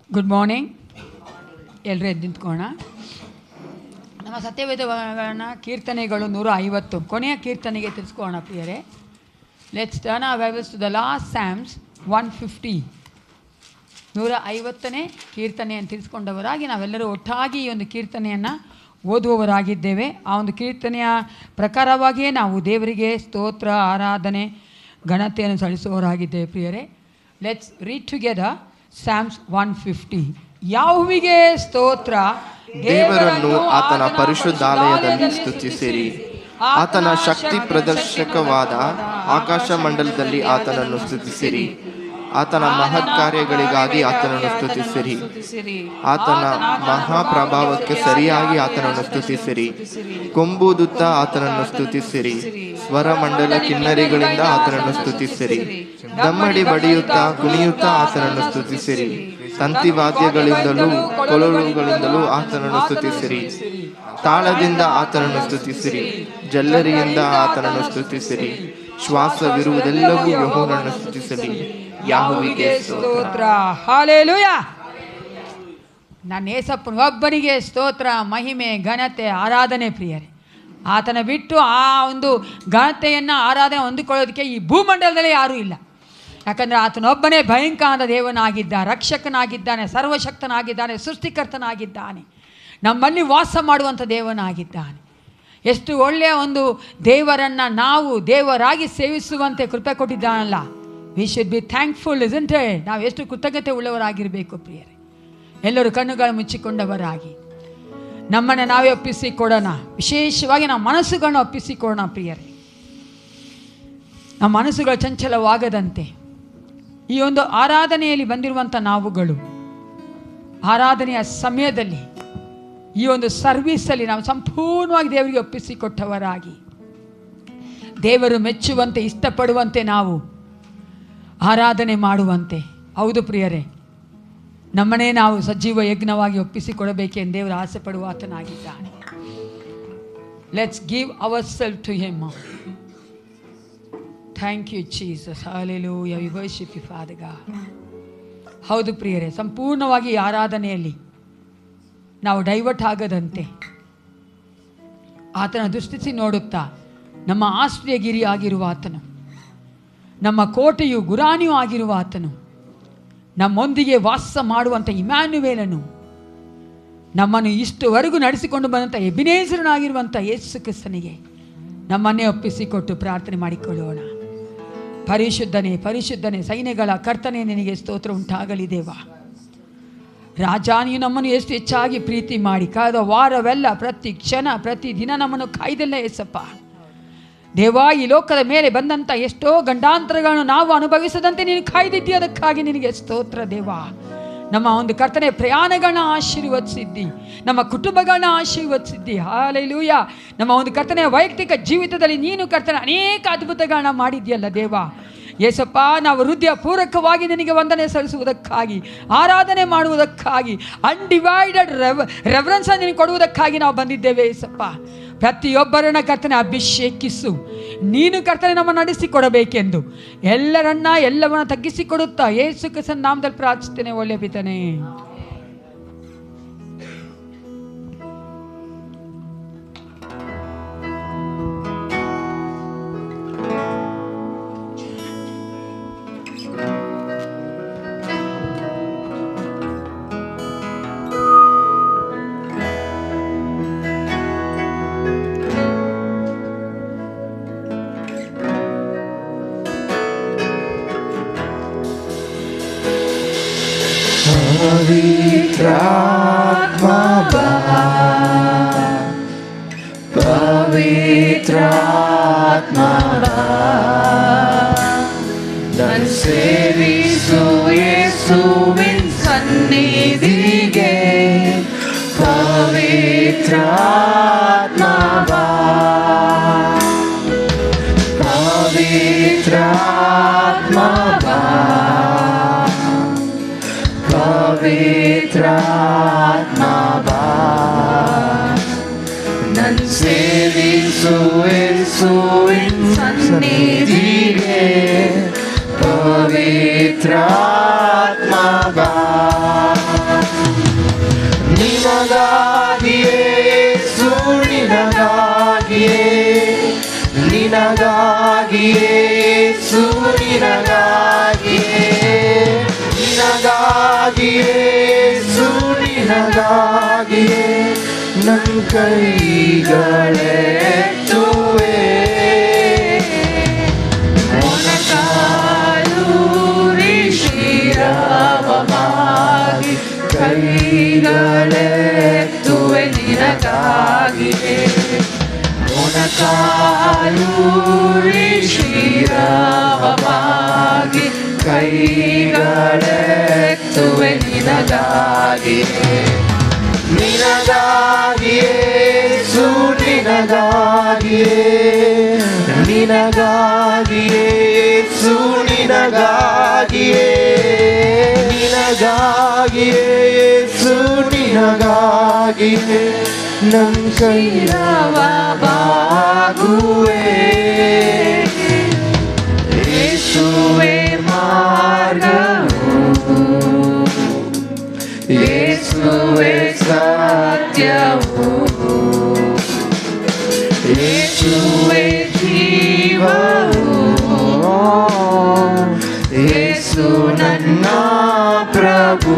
Good morning. ಎಲ್ಲರೂ ಎದ್ದು ನಿಂತ್ಕೋಣ. ನಮ್ಮ ಸತ್ಯವೇದನ ಕೀರ್ತನೆಗಳು 150. ಕೊನೆಯ ಕೀರ್ತನೆಗೆ ತಿಳಿಸ್ಕೋಣ ಪ್ರಿಯರೇ. Let's turn our Bibles to the last Psalms 150. 150ನೇ ಕೀರ್ತನೆಯನ್ನು ತಿಳಿಸ್ಕೊಂಡವರಾಗಿ ನಾವೆಲ್ಲರೂ ಒಟ್ಟಾಗಿ ಈ ಒಂದು ಕೀರ್ತನೆಯನ್ನು ಓದುವವರಾಗಿದ್ದೇವೆ. ಆ ಒಂದು ಕೀರ್ತನೆಯ ಪ್ರಕಾರವಾಗಿಯೇ ನಾವು ದೇವರಿಗೆ ಸ್ತೋತ್ರ, ಆರಾಧನೆ, ಘನತೆಯನ್ನು ಸಲ್ಲಿಸುವವರಾಗಿದ್ದೇವೆ ಪ್ರಿಯರೇ. Let's read together Sam's 150. ಯೆಹೋವನಿಗೆ ಸ್ತೋತ್ರ, ದೇವರನ್ನು ಆತನ ಪರಿಶುದ್ಧಾಲಯದಲ್ಲಿ ಸ್ತುತಿಸಿರಿ. ಆತನ ಶಕ್ತಿ ಪ್ರದರ್ಶಕವಾದ ಆಕಾಶ ಮಂಡಲದಲ್ಲಿ ಆತನನ್ನು ಸ್ತುತಿಸಿರಿ. ಆತನ ಮಹತ್ ಕಾರ್ಯಗಳಿಗಾಗಿ ಆತನನ್ನು ಸ್ತುತಿಸಿರಿ. ಆತನ ಮಹಾಪ್ರಭಾವಕ್ಕೆ ಸರಿಯಾಗಿ ಆತನನ್ನು ಸ್ತುತಿಸಿರಿ. ಕೊಂಬೂದುತ್ತಾ ಆತನನ್ನು ಸ್ತುತಿಸಿರಿ. ಸ್ವರಮಂಡಲ ಕಿನ್ನರಿಗಳಿಂದ ಆತನನ್ನು ಸ್ತುತಿಸಿರಿ. ದಮ್ಮಡಿ ಬಡಿಯುತ್ತಾ ಕುಣಿಯುತ್ತಾ ಆತನನ್ನು ಸ್ತುತಿಸಿರಿ. ತಂತಿವಾದ್ಯಗಳಿಂದಲೂ ಕೊಳಲುಗಳಿಂದಲೂ ಆತನನ್ನು ಸ್ತುತಿಸಿರಿ. ತಾಳದಿಂದ ಆತನನ್ನು ಸ್ತುತಿಸಿರಿ. ಜಲ್ಲರಿಯಿಂದ ಆತನನ್ನು ಸ್ತುತಿಸಿರಿ. ಶ್ವಾಸವಿರುವುದೆಲ್ಲವೂ ಯೆಹೋವನನ್ನು ಸ್ತುತಿಸಲಿ. ಯೆಹೋವನಿಗೆ ಸ್ತೋತ್ರ. ಹಲ್ಲೆಲೂಯಾ. ನನ್ನ ಯೇಸಪ್ಪನ ಒಬ್ಬನಿಗೆ ಸ್ತೋತ್ರ, ಮಹಿಮೆ, ಘನತೆ, ಆರಾಧನೆ ಪ್ರಿಯರೇ. ಆತನ ಬಿಟ್ಟು ಆ ಒಂದು ಘನತೆಯನ್ನು, ಆರಾಧನೆ ಹೊಂದಿಕೊಳ್ಳೋದಕ್ಕೆ ಈ ಭೂಮಂಡಲದಲ್ಲಿ ಯಾರೂ ಇಲ್ಲ. ಯಾಕಂದರೆ ಆತನೊಬ್ಬನೇ ಭಯಂಕರ ದೇವನಾಗಿದ್ದಾನೆ, ರಕ್ಷಕನಾಗಿದ್ದಾನೆ, ಸರ್ವಶಕ್ತನಾಗಿದ್ದಾನೆ, ಸೃಷ್ಟಿಕರ್ತನಾಗಿದ್ದಾನೆ, ನಮ್ಮಲ್ಲಿ ವಾಸ ಮಾಡುವಂಥ ದೇವನಾಗಿದ್ದಾನೆ. ಎಷ್ಟು ಒಳ್ಳೆಯ ಒಂದು ದೇವರನ್ನು ನಾವು ದೇವರಾಗಿ ಸೇವಿಸುವಂತೆ ಕೃಪೆ ಕೊಟ್ಟಿದ್ದಾನಲ್ಲ. We should be thankful, isn't it? ನಾವು ಎಷ್ಟು ಕೃತಜ್ಞತೆ ಉಳ್ಳವರಾಗಿರಬೇಕು ಪ್ರಿಯರೇ. ಎಲ್ಲರೂ ಕಣ್ಣುಗಳು ಮುಚ್ಚಿಕೊಂಡವರಾಗಿ ನಮ್ಮನ್ನು ನಾವೇ ಒಪ್ಪಿಸಿಕೊಡೋಣ. ವಿಶೇಷವಾಗಿ ನಮ್ಮ ಮನಸ್ಸುಗಳನ್ನ ಒಪ್ಪಿಸಿಕೊಡೋಣ ಪ್ರಿಯರೇ. ನಮ್ಮ ಮನಸ್ಸುಗಳು ಚಂಚಲವಾಗದಂತೆ ಈ ಒಂದು ಆರಾಧನೆಯಲ್ಲಿ ಬಂದಿರುವಂಥ ನಾವುಗಳು ಆರಾಧನೆಯ ಸಮಯದಲ್ಲಿ ಈ ಒಂದು ಸರ್ವೀಸಲ್ಲಿ ನಾವು ಸಂಪೂರ್ಣವಾಗಿ ದೇವರಿಗೆ ಒಪ್ಪಿಸಿಕೊಟ್ಟವರಾಗಿ ದೇವರು ಮೆಚ್ಚುವಂತೆ, ಇಷ್ಟಪಡುವಂತೆ ನಾವು ಆರಾಧನೆ ಮಾಡುವಂತೆ. ಹೌದು ಪ್ರಿಯರೇ, ನಮ್ಮನ್ನೇ ನಾವು ಸಜೀವ ಯಜ್ಞವಾಗಿ ಒಪ್ಪಿಸಿಕೊಡಬೇಕೆಂದು ದೇವರು ಆಸೆ ಪಡುವ ಆತನಾಗಿದ್ದಾನೆ. Let's give our self to him. Thank you Jesus. Hallelujah. We worship you father God. ಹೌದು ಪ್ರಿಯರೇ, ಸಂಪೂರ್ಣವಾಗಿ ಈ ಆರಾಧನೆಯಲ್ಲಿ ನಾವು ಡೈವರ್ಟ್ ಆಗದಂತೆ ಆತನ ದೃಷ್ಟಿಸಿ ನೋಡುತ್ತಾ, ನಮ್ಮ ಆಶ್ರಯ ಗಿರಿ ಆಗಿರುವ ಆತನು, ನಮ್ಮ ಕೋಟೆಯು ಗುರಾಣಿಯೂ ಆಗಿರುವ ಆತನು, ನಮ್ಮೊಂದಿಗೆ ವಾಸ ಮಾಡುವಂಥ ಇಮ್ಯಾನ್ಯುವೇಲನು, ನಮ್ಮನ್ನು ಇಷ್ಟುವರೆಗೂ ನಡೆಸಿಕೊಂಡು ಬಂದಂಥ ಎಬಿನೇಸರನಾಗಿರುವಂಥ ಯೇಸು ಕ್ರಿಸ್ತನಿಗೆ ನಮ್ಮನ್ನೇ ಒಪ್ಪಿಸಿಕೊಟ್ಟು ಪ್ರಾರ್ಥನೆ ಮಾಡಿಕೊಳ್ಳೋಣ. ಪರಿಶುದ್ಧನೇ, ಪರಿಶುದ್ಧನೇ, ಸೈನ್ಯಗಳ ಕರ್ತನೇ, ನಿನಗೆ ಸ್ತೋತ್ರ ಉಂಟಾಗಲಿ ದೇವ. ರಾಜ, ನೀನು ನಮ್ಮನ್ನು ಎಷ್ಟು ಹೆಚ್ಚಾಗಿ ಪ್ರೀತಿ ಮಾಡಿ ಕಳೆದ ವಾರವೆಲ್ಲ ಪ್ರತಿ ಕ್ಷಣ ಪ್ರತಿ ದಿನ ನಮ್ಮನ್ನು ಕಾಯ್ದಲ್ಲ ಏಸಪ್ಪ ದೇವ. ಈ ಲೋಕದ ಮೇಲೆ ಬಂದಂಥ ಎಷ್ಟೋ ಗಂಡಾಂತರಗಳನ್ನು ನಾವು ಅನುಭವಿಸದಂತೆ ನೀನು ಕಾಯ್ದಿದ್ದಿ, ಅದಕ್ಕಾಗಿ ನಿನಗೆ ಸ್ತೋತ್ರ ದೇವ. ನಮ್ಮ ಒಂದು ಕರ್ತನೆ ಪ್ರಯಾಣಗಳನ್ನ ಆಶೀರ್ವದಿಸಿದ್ದಿ, ನಮ್ಮ ಕುಟುಂಬಗಳನ್ನ ಆಶೀರ್ವದಿಸಿದ್ದಿ. ಹಲ್ಲೆಲೂಯಾ. ನಮ್ಮ ಒಂದು ಕರ್ತನೆ ವೈಯಕ್ತಿಕ ಜೀವಿತದಲ್ಲಿ ನೀನು ಕರ್ತನೆ ಅನೇಕ ಅದ್ಭುತಗಳನ್ನ ಮಾಡಿದ್ಯಲ್ಲ ದೇವ. ಯೇಸಪ್ಪ, ನಾವು ಹೃದಯಪೂರ್ವಕವಾಗಿ ನಿನಗೆ ವಂದನೆ ಸಲ್ಲಿಸುವುದಕ್ಕಾಗಿ, ಆರಾಧನೆ ಮಾಡುವುದಕ್ಕಾಗಿ, ಅನ್ಡಿವೈಡೆಡ್ ರೆವರೆನ್ಸ್ ನಿನಗೆ ಕೊಡುವುದಕ್ಕಾಗಿ ನಾವು ಬಂದಿದ್ದೇವೆ ಯೇಸಪ್ಪ. ಪ್ರತಿಯೊಬ್ಬರನ್ನ ಕರ್ತನೆ ಅಭಿಷೇಕಿಸು. ನೀನು ಕರ್ತನೆ ನಮ್ಮ ನಡೆಸಿಕೊಡಬೇಕೆಂದು ಎಲ್ಲವನ್ನ ತಗ್ಗಿಸಿಕೊಡುತ್ತಾ ಯೇಸು ಕ್ರಿಸ್ತನ ನಾಮದಲ್ಲಿ ಪ್ರಾರ್ಥಿಸ್ತೇನೆ, ಒಳ್ಳೆಯ ಪಿತನೇ. पवित्रात्मा पवित्रात्मा नन सेविसु यೇಸುವಿನ ಸನ್ನಿಧಿಗೆ ಪವಿತ್ರಾತ್ಮ ಪವಿತ್ರಾತ್ಮ ಪವಿತ್ರಾತ್ಮ ನನ್ ಸೇವಿಸು ಯೇಸುವಿನ ಸನ್ನಿಧಿಗೆ पवित्रात्मा ಯೇಸು ನಿನಗಾಗಿಯೇ, ನಿನಗಾಗಿಯೇ ಯೇಸು ನಿನಗಾಗಿಯೇ ನನ್ನ ಕೈಗಳೆತ್ತುವೆ. ಮೊಣಕಾಲೂರಿ ಶಿರವಾಗಿ ಕೈಗಳೆತ್ತುವೆ ನಿನಗಾಗಿಯೇ. ಮೊಣಕಾಲೂರಿ ಶಿರವಾಗಿ ಕೈಗಳೆತ್ತುವೆ ನಿನಗಾಗಿಯೇ. ನಿನಗಾಗಿಯೇ ಯೇಸು ನಿನಗಾಗಿಯೇ, ನಿನಗಾಗಿಯೇ ಯೇಸು ನಿನಗಾಗಿಯೇ, ನಿನಗಾಗಿಯೇ ಯೇಸು ನಿನಗಾಗಿಯೇ ನನ್ನ ಕೈರವ ಬಾಗುವೆ. ಯೇಸುವೇ ಮಾರ್ಗವು, ಯೇಸುವೇ ಸತ್ಯವು, ಯೇಸುವೇ ಜೀವವು, ಯೇಸು ನನ್ನ ಪ್ರಭು.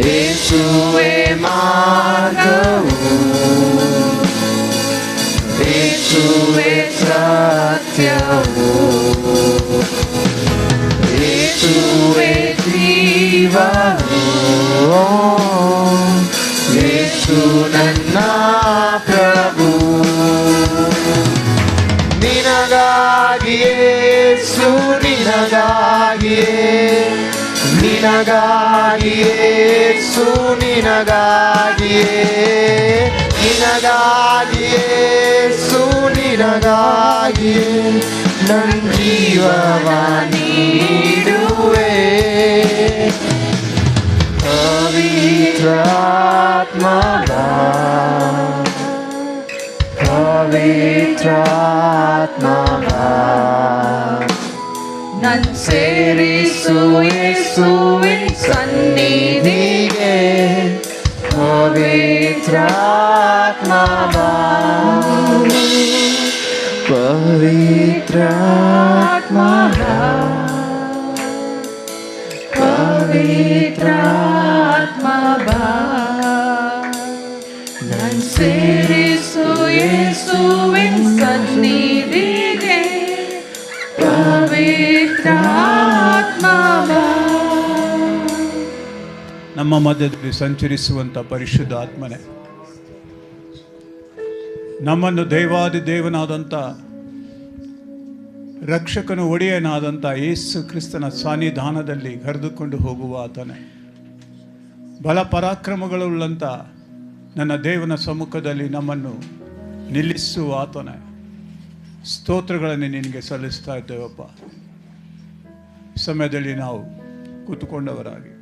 ಯೇಸುವೇ ಮಾರ್ಗವು, ಯೇಸುವೇ ಸತ್ಯವು, ಯೇಸುವೇ ಜೀವವು, ಯೇಸು ನನ್ನ ಪ್ರಭು. ನಿನಗಾಗಿಯೇ ಯೇಸು ನಿನಗಾಗಿಯೇ, ನಿನಗಾಗಿಯೇ ಯೇಸು ನಿನಗಾಗಿಯೇ, ನಿನಗಾಗಿಯೇ ಯೇಸು ನಿನಗಾಗಿಯೇ ನನ್ನ ಜೀವವ ನೀಡುವೆ. ಪವಿತ್ರಾತ್ಮನ, ಪವಿತ್ರಾತ್ಮನ ನನ್ ಸೇರಿಸು ಯೇಸುವಿನ ಸನ್ನಿಧಿಗೆ. ಪವಿತ್ರಾತ್ಮನ, ಪವಿತ್ರಾತ್ಮನ, ಪವಿತ್ರಾತ್ಮನ ನನ್ ಸೇರಿಸು ಯೇಸುವಿನ ಸನ್ನಿಧಿಗೆ. ನಮ್ಮ ಮಧ್ಯದಲ್ಲಿ ಸಂಚರಿಸುವಂಥ ಪರಿಶುದ್ಧ ಆತ್ಮನೆ, ನಮ್ಮನ್ನು ದೇವಾದಿ ದೇವನಾದಂಥ ರಕ್ಷಕನು ಒಡೆಯನಾದಂಥ ಯೇಸು ಕ್ರಿಸ್ತನ ಸಾನ್ನಿಧಾನದಲ್ಲಿ ಕರೆದುಕೊಂಡು ಹೋಗುವ ಆತನೇ, ಬಲ ಪರಾಕ್ರಮಗಳುಳ್ಳಂಥ ನನ್ನ ದೇವನ ಸಮ್ಮುಖದಲ್ಲಿ ನಮ್ಮನ್ನು ನಿಲ್ಲಿಸುವ ಆತನೇ, ಸ್ತೋತ್ರಗಳನ್ನು ನಿನಗೆ ಸಲ್ಲಿಸ್ತಾ ಇದ್ದೇವಪ್ಪ. ಸಮಯದಲ್ಲಿ ನಾವು ಕೂತುಕೊಂಡವರಾಗಿ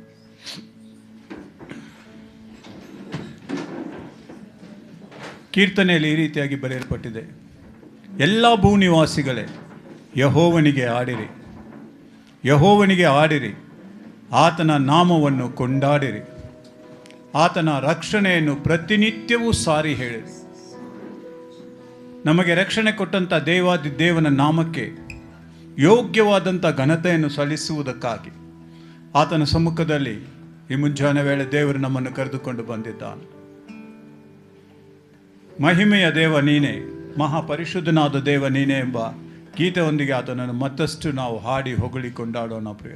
ಕೀರ್ತನೆಯಲ್ಲಿ ಈ ರೀತಿಯಾಗಿ ಬರೆಯಲ್ಪಟ್ಟಿದೆ: ಎಲ್ಲ ಭೂನಿವಾಸಿಗಳೇ ಯೆಹೋವನಿಗೆ ಆಡಿರಿ, ಯೆಹೋವನಿಗೆ ಆಡಿರಿ, ಆತನ ನಾಮವನ್ನು ಕೊಂಡಾಡಿರಿ, ಆತನ ರಕ್ಷಣೆಯನ್ನು ಪ್ರತಿನಿತ್ಯವೂ ಸಾರಿ ಹೇಳಿರಿ. ನಮಗೆ ರಕ್ಷಣೆ ಕೊಟ್ಟಂಥ ದೇವಾದಿ ದೇವನ ನಾಮಕ್ಕೆ ಯೋಗ್ಯವಾದಂಥ ಘನತೆಯನ್ನು ಸಲ್ಲಿಸುವುದಕ್ಕಾಗಿ ಆತನ ಸಮ್ಮುಖದಲ್ಲಿ ಈ ಮುಂಜಾನೆ ವೇಳೆ ದೇವರು ನಮ್ಮನ್ನು ಕರೆದುಕೊಂಡು ಬಂದಿದ್ದಾನೆ. ಮಹಿಮೆಯ ದೇವ ನೀನೇ, ಮಹಾಪರಿಶುದ್ಧನಾದ ದೇವ ನೀನೇ ಎಂಬ ಗೀತೆಯೊಂದಿಗೆ ಆತನನ್ನು ಮತ್ತಷ್ಟು ನಾವು ಹಾಡಿ ಹೊಗಳಿ ಕೊಂಡಾಡೋಣ ಪ್ರಿಯ.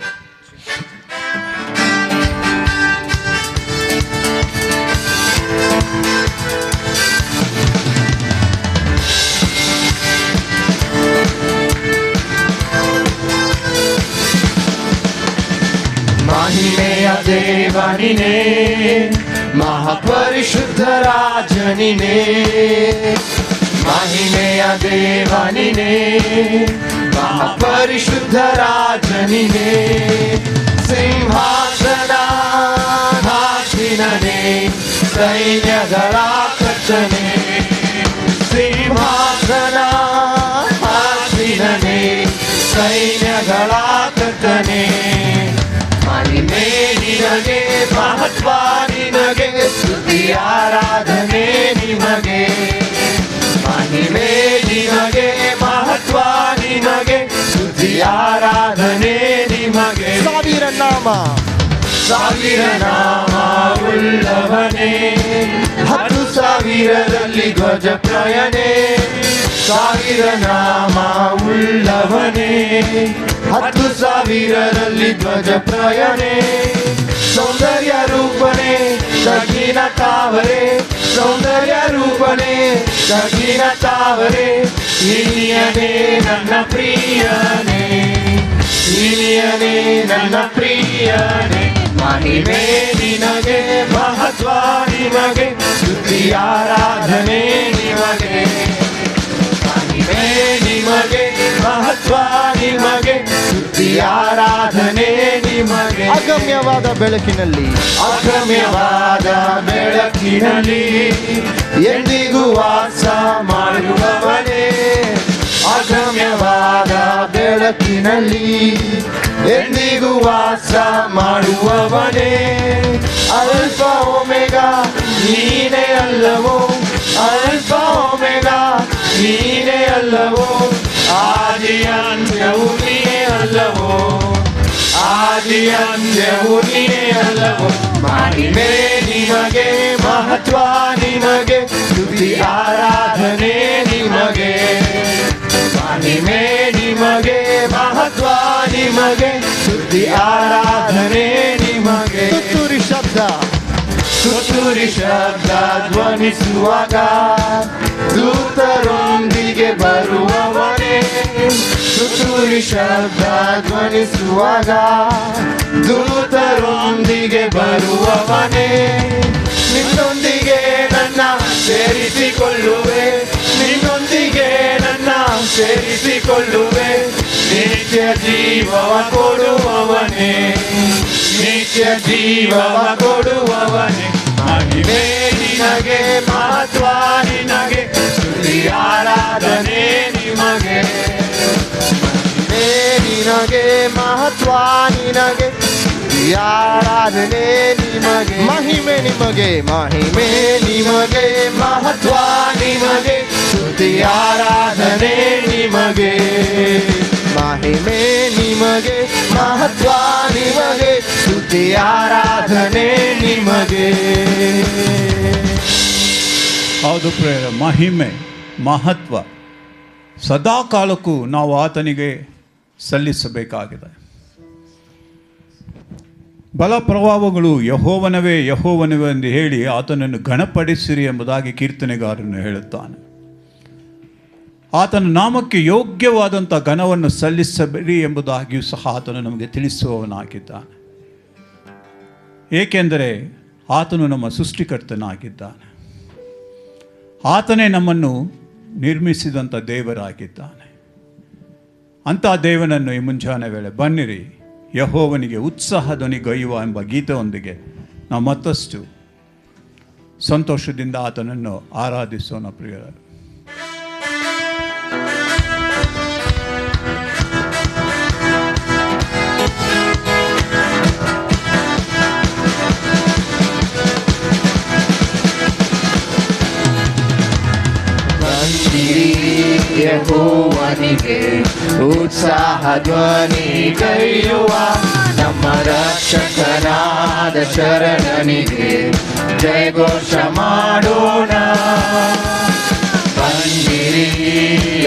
ಮಹಿಮೆಯ ದೇವ ನೀನೇ, ಮಹಾಪರಿಶುದ್ಧ ರಾಜ ನೀನೇ. ಮಹಿಮೆಯ ದೇವ ನೀನೇ, ಮಹಾಪರಿಶುದ್ಧ ರಾಜ ನೀನೇ. ಸಿಂಹಾಸನಾಧೀನನೇ, ಸೈನ್ಯಗಳ ಕರ್ತನೇ. ಸಿಂಹಾಸನಾಧೀನನೇ, ಸೈನ್ಯಗಳ ಕರ್ತನೇ. ಮಹಿಮೆ ನಿನಗೆ, ಮಹತ್ವ ನಿನಗೆ, ಸ್ತುತಿ ಆರಾಧನೆ ನಿಮಗೆ. ಮಹಿಮೆ ನಿನಗೆ, ನಿಮಗೆ ಸ್ತುತಿ ಆರಾಧನೆ ನಿಮಗೆ ಸಾವಿರ ನಾಮ ಉಳ್ಳವನೇ 10,000ರಲ್ಲಿ ಧ್ವಜ ಪ್ರಯಣೆ 1000 ನಾಮ ಉಳ್ಳವನೇ 10,000ರಲ್ಲಿ ಧ್ವಜ ಪ್ರಯಣೆ ಸೌಂದರ್ಯ ರೂಪನೆ ಸಗಿನ ತಾವರೆ ಸೌಂದರ್ಯ ರೂಪನೆ ಸಗಿನ ತಾವರೆ ಇನಿಯನೇ ನನ್ನ ಪ್ರಿಯನೇ ಇನಿಯನೇ ನನ್ನ ಪ್ರಿಯನೇ ಮಹಿಮೆ ನಿನಗೆ ಮಹತ್ವ ನಿಮಗೆ ಸ್ತುತಿ ಆರಾಧನೆ ನಿಮಗೆ ಮಹಿಮೆ ನಿಮಗೆ ಮಹತ್ವ ನಿಮಗೆ ಸ್ತುತಿ ಆರಾಧನೆ ನಿಮಗೆ ಅಗಮ್ಯವಾದ ಬೆಳಕಿನಲ್ಲಿ ಅಗಮ್ಯವಾದ ಬೆಳಕಿನಲ್ಲಿ ಎಂದಿಗೂ ವಾಸ ಮಾಡುವವನೇ ಅಗಮ್ಯವಾದ ಬೆಳಕಿನಲ್ಲಿ ಎಂದಿಗೂ ವಾಸ ಮಾಡುವವನೇ ಅಲ್ಪ ಒಮೆಗಾ ನೀನೇ ಅಲ್ಲವೋ ಅಲ್ಪ ಒಮೆಗಾ ನೀನೇ ಅಲ್ಲವೋ ಆದಿ ಅಂತ್ಯವು ನೀನೇ ಅಲ್ಲವೋ ಆದಿ ಅಂತ್ಯವು ನೀನೇ ಅಲ್ಲವೋ ಮಹಿಮೆ ನಿಮಗೆ ಮಹತ್ವ ನಿಮಗೆ ಸ್ತುತಿ ಆರಾಧನೆ ನಿಮಗೆ ಮಹಿಮೆ ನಿಮಗೆ ಮಹತ್ವ ನಿಮಗೆ ಸ್ತುತಿ ಆರಾಧನೆ ನಿಮಗೆ ತುತ್ತೂರಿ ಶಬ್ದ ಧ್ವನಿಸುವಾಗ ದೂತರೊಂದಿಗೆ ಬರುವವನೇ ತುತ್ತೂರಿ ಶಬ್ದ ಧ್ವನಿಸುವಾಗ ದೂತರೊಂದಿಗೆ ಬರುವವನೇ ನಿನ್ನೊಂದಿಗೆ ನನ್ನ ಸೇರಿಸಿಕೊಳ್ಳುವೆ ನಿನ್ನೊಂದಿಗೆ ನನ್ನ ಸೇರಿಸಿಕೊಳ್ಳುವೆ ನಿತ್ಯ ಜೀವವ ಕೊಡುವವನೇ ನಿತ್ಯ ಜೀವವ ಕೊಡುವವನೇ ಮಹಿಮೆ ನಿನಗೆ ಮಹತ್ವ ನಿನಗೆ ಸ್ತುತಿ ಆರಾಧನೆ ನಿಮಗೆ ಮಹಿಮೆ ನಿನಗೆ ಮಹತ್ವ ನಿನಗೆ ಸ್ತುತಿ ಆರಾಧನೆ ನಿಮಗೆ ಮಹಿಮೆ ನಿಮಗೆ ಮಹಿಮೆ ನಿಮಗೆ ಮಹತ್ವ ನಿಮಗೆ ಸ್ತುತಿ ಆರಾಧನೆ ನಿಮಗೆ ಮಹಿಮೆ ನಿಮಗೆ ಮಹತ್ವ ನಿಮಗೆ ಸ್ತುತಿ ಆರಾಧನೆ ನಿಮಗೆ ಹೌದು ಪ್ರೇರ ಮಹಿಮೆ ಮಹತ್ವ ಸದಾ ಕಾಲಕ್ಕೂ ನಾವು ಆತನಿಗೆ ಸಲ್ಲಿಸಬೇಕಾಗಿದೆ. ಬಲ ಪ್ರಭಾವಗಳು ಯೆಹೋವನವೇ ಯೆಹೋವನವೇ ಎಂದು ಹೇಳಿ ಆತನನ್ನು ಗಣಪಡಿಸಿರಿ ಎಂಬುದಾಗಿ ಕೀರ್ತನೆಗಾರನು ಹೇಳುತ್ತಾನೆ. ಆತನ ನಾಮಕ್ಕೆ ಯೋಗ್ಯವಾದಂಥ ಘನವನ್ನು ಸಲ್ಲಿಸಬೇಡಿ ಎಂಬುದಾಗಿಯೂ ಸಹ ಆತನು ನಮಗೆ ತಿಳಿಸುವವನಾಗಿದ್ದಾನೆ. ಏಕೆಂದರೆ ಆತನು ನಮ್ಮ ಸೃಷ್ಟಿಕರ್ತನಾಗಿದ್ದಾನೆ. ಆತನೇ ನಮ್ಮನ್ನು ನಿರ್ಮಿಸಿದಂಥ ದೇವರಾಗಿದ್ದಾನೆ. ಅಂಥ ದೇವನನ್ನು ಈ ಮುಂಜಾನೆ ವೇಳೆ ಬನ್ನಿರಿ ಯೆಹೋವನಿಗೆ ಉತ್ಸಾಹ ಧ್ವನಿಗೈಯುವ ಎಂಬ ಗೀತೆಯೊಂದಿಗೆ ನಾವು ಮತ್ತಷ್ಟು ಸಂತೋಷದಿಂದ ಆತನನ್ನು ಆರಾಧಿಸೋಣ ಪ್ರಿಯರೇ. ಯೆಹೋವನಿಗೆ ಉತ್ಸಾಹ ಧ್ವನಿಗೈಯುವ ನಮ್ಮ ರಕ್ಷಕನಾದ ಶರಣನಿಗೆ ಜಯಘೋಷ ಮಾಡೋಣ. ಬನ್ನಿರಿ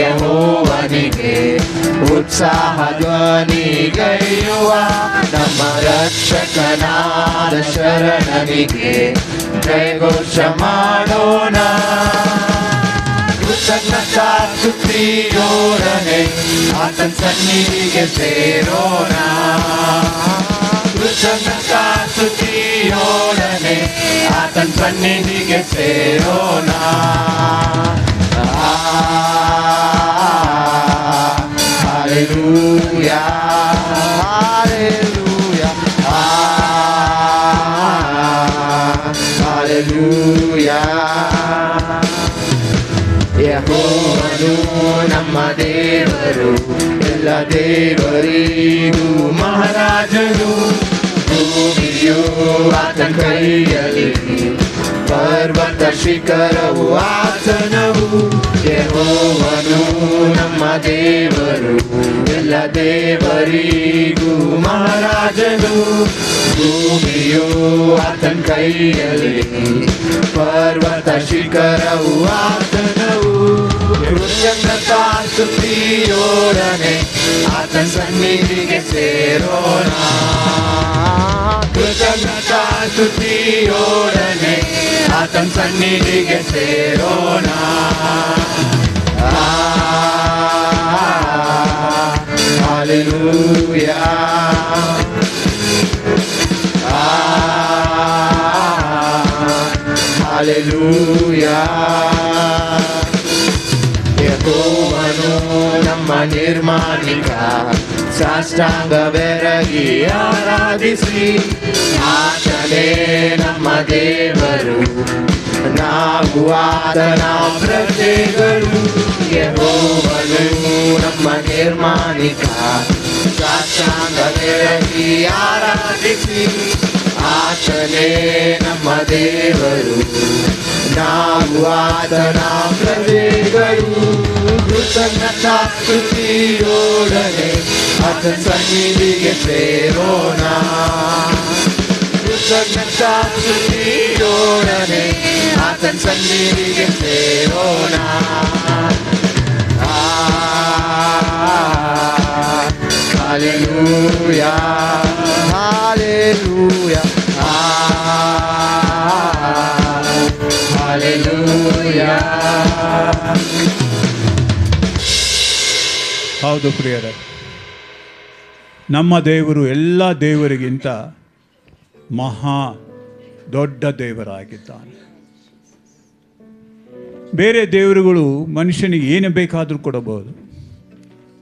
ಯೆಹೋವನಿಗೆ ಉತ್ಸಾಹ ಧ್ವನಿಗೈಯುವ ನಮ್ಮ ರಕ್ಷಕನಾದ ಶರಣನಿಗೆ ಜಯಘೋಷ ಮಾಡೋಣ. ಕೃತಜ್ಞತಾ ಸ್ತುತಿಯೋಡನೆ ಆತನ ಸನ್ನಿಧಿಗೆ ಸೇರೋಣ. ಕೃತಜ್ಞತಾ ಸ್ತುತಿಯೋಡನೆ ಆತನ ಸನ್ನಿಧಿಗೆ ಸೇರೋಣ. Hallelujah hallelujah hallelujah. ಯೆಹೋವನು ನಮ್ಮ ದೇವರು, ಎಲ್ಲ ದೇವರಿಗೂ ಮಹಾರಾಜನು. ಭೂಮಿಯು ಆತನ ಕೈಯಲ್ಲಿ ಪರ್ವತ ಶಿಖರವು ಆತನವು. ಯೆಹೋವನು ನಮ್ಮ ದೇವರು, ಎಲ್ಲ ದೇವರಿಗೂ ಮಹಾರಾಜನು. ಭೂಮಿಯು ಆತನ ಕೈಯಲ್ಲಿ, ಪರ್ವತ ಶಿಖರವು ಆತನವು. ಕೃತಜ್ಞತಾ ಸ್ತುತಿಯೋಡನೆ ಆತನ ಸನ್ನಿಧಿಗೆ ಸೇರೋಣ. ಕೃತಜ್ಞತಾ ಸ್ತುತಿಯೋಡನೆ ಆತನ ಸನ್ನಿಧಿಗೆ ಸೇರೋಣ. Hallelujah, hallelujah. ಯೆಹೋವನು ನಮ್ಮ ನಿರ್ಮಾಣಿಕ, ಸಾಷ್ಟಾಂಗ ಬೆರಗಿ ಆರಾಧಿಸಿ. ಆತನೇ ನಮ್ಮ ದೇವರು, ನಾವು ಆತನ ಪ್ರಜೆಗಳು. ಯೆಹೋವನು ನಮ್ಮ ನಿರ್ಮಾಣಿಕ, ಸಾಷ್ಟಾಂಗ ಬೆರಗಿ ಆರಾಧಿಸಿ. ಆತನೇ ನಮ್ಮ ದೇವರು, ನಾವು ಆತನ ಪ್ರಜೆಗಳು. ಕೃತಜ್ಞತಾ ಸ್ತುತಿಯೋಡನೆ ಆತನ ಸನ್ನಿಧಿಗೆ ಸೇರೋಣ. ಕೃತಜ್ಞತಾ ಸ್ತುತಿಯೋಡನೆ ಆತನ ಸನ್ನಿಧಿಗೆ ಸೇರೋಣ. Hallelujah, hallelujah, hallelujah. ಹೌದು ಪ್ರಿಯರೇ, ನಮ್ಮ ದೇವರು ಎಲ್ಲ ದೇವರಿಗಿಂತ ಮಹಾ ದೊಡ್ಡ ದೇವರಾಗಿದ್ದಾನೆ. ಬೇರೆ ದೇವರುಗಳು ಮನುಷ್ಯನಿಗೆ ಏನು ಬೇಕಾದರೂ ಕೊಡಬಹುದು,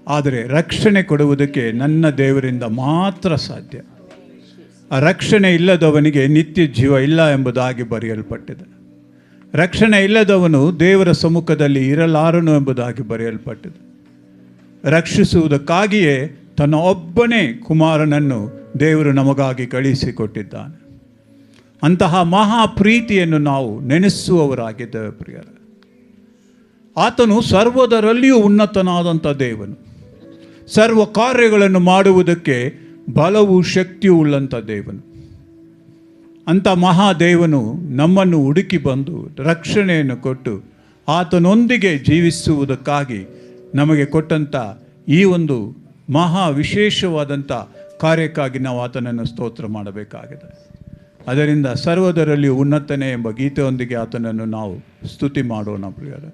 ಆದರೆ ರಕ್ಷಣೆ ಕೊಡುವುದಕ್ಕೆ ನನ್ನ ದೇವರಿಂದ ಮಾತ್ರ ಸಾಧ್ಯ. ಆ ರಕ್ಷಣೆ ಇಲ್ಲದವನಿಗೆ ನಿತ್ಯ ಜೀವ ಇಲ್ಲ ಎಂಬುದಾಗಿ ಬರೆಯಲ್ಪಟ್ಟಿದೆ. ರಕ್ಷಣೆ ಇಲ್ಲದವನು ದೇವರ ಸಮ್ಮುಖದಲ್ಲಿ ಇರಲಾರನು ಎಂಬುದಾಗಿ ಬರೆಯಲ್ಪಟ್ಟಿದೆ. ರಕ್ಷಿಸುವುದಕ್ಕಾಗಿಯೇ ತನ್ನ ಒಬ್ಬನೇ ಕುಮಾರನನ್ನು ದೇವರು ನಮಗಾಗಿ ಕಳುಹಿಸಿಕೊಟ್ಟಿದ್ದಾನೆ. ಅಂತಹ ಮಹಾ ಪ್ರೀತಿಯನ್ನು ನಾವು ನೆನೆಸುವವರಾಗಿದ್ದೇವೆ ಪ್ರಿಯರ. ಆತನು ಸರ್ವದರಲ್ಲಿಯೂ ಉನ್ನತನಾದಂಥ ದೇವನು. ಸರ್ವ ಕಾರ್ಯಗಳನ್ನು ಮಾಡುವುದಕ್ಕೆ ಬಲವೂ ಶಕ್ತಿಯೂ ಉಳ್ಳಂಥ ದೇವನು. ಅಂಥ ಮಹಾದೇವನು ನಮ್ಮನ್ನು ಹುಡುಕಿ ಬಂದು ರಕ್ಷಣೆಯನ್ನು ಕೊಟ್ಟು ಆತನೊಂದಿಗೆ ಜೀವಿಸುವುದಕ್ಕಾಗಿ ನಮಗೆ ಕೊಟ್ಟಂಥ ಈ ಒಂದು ಮಹಾ ವಿಶೇಷವಾದಂಥ ಕಾರ್ಯಕ್ಕಾಗಿ ನಾವು ಆತನನ್ನು ಸ್ತೋತ್ರ ಮಾಡಬೇಕಾಗಿದೆ. ಅದರಿಂದ ಸರ್ವದರಲ್ಲಿಯೂ ಉನ್ನತನೇ ಎಂಬ ಗೀತೆಯೊಂದಿಗೆ ಆತನನ್ನು ನಾವು ಸ್ತುತಿ ಮಾಡೋಣ ಪ್ರಿಯರೇ.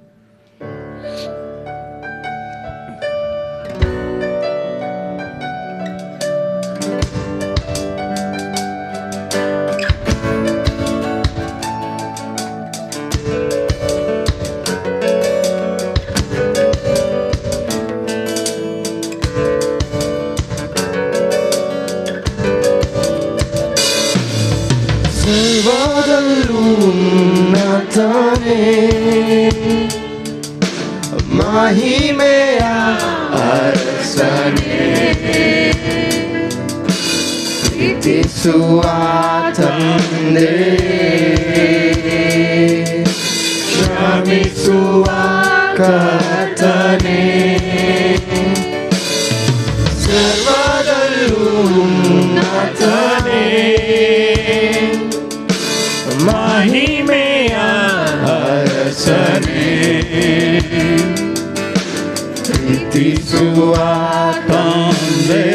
ಸರ್ವದಲ್ಲೂ ಉನ್ನತನೇ, ಮಹಿಮೆಯ ಅರಸನೇ, ಪ್ರೀತಿಸುವ ತಂದೆ, ಕ್ಷಮಿಸುವ ಕರ್ತನೇ. ಸರ್ವದಲ್ಲೂ ಉನ್ನತನೇ, ಮಹಿಮೆಯ ಅರಸನೇ, ಪ್ರೀತಿಸುವ ತಂದೆ,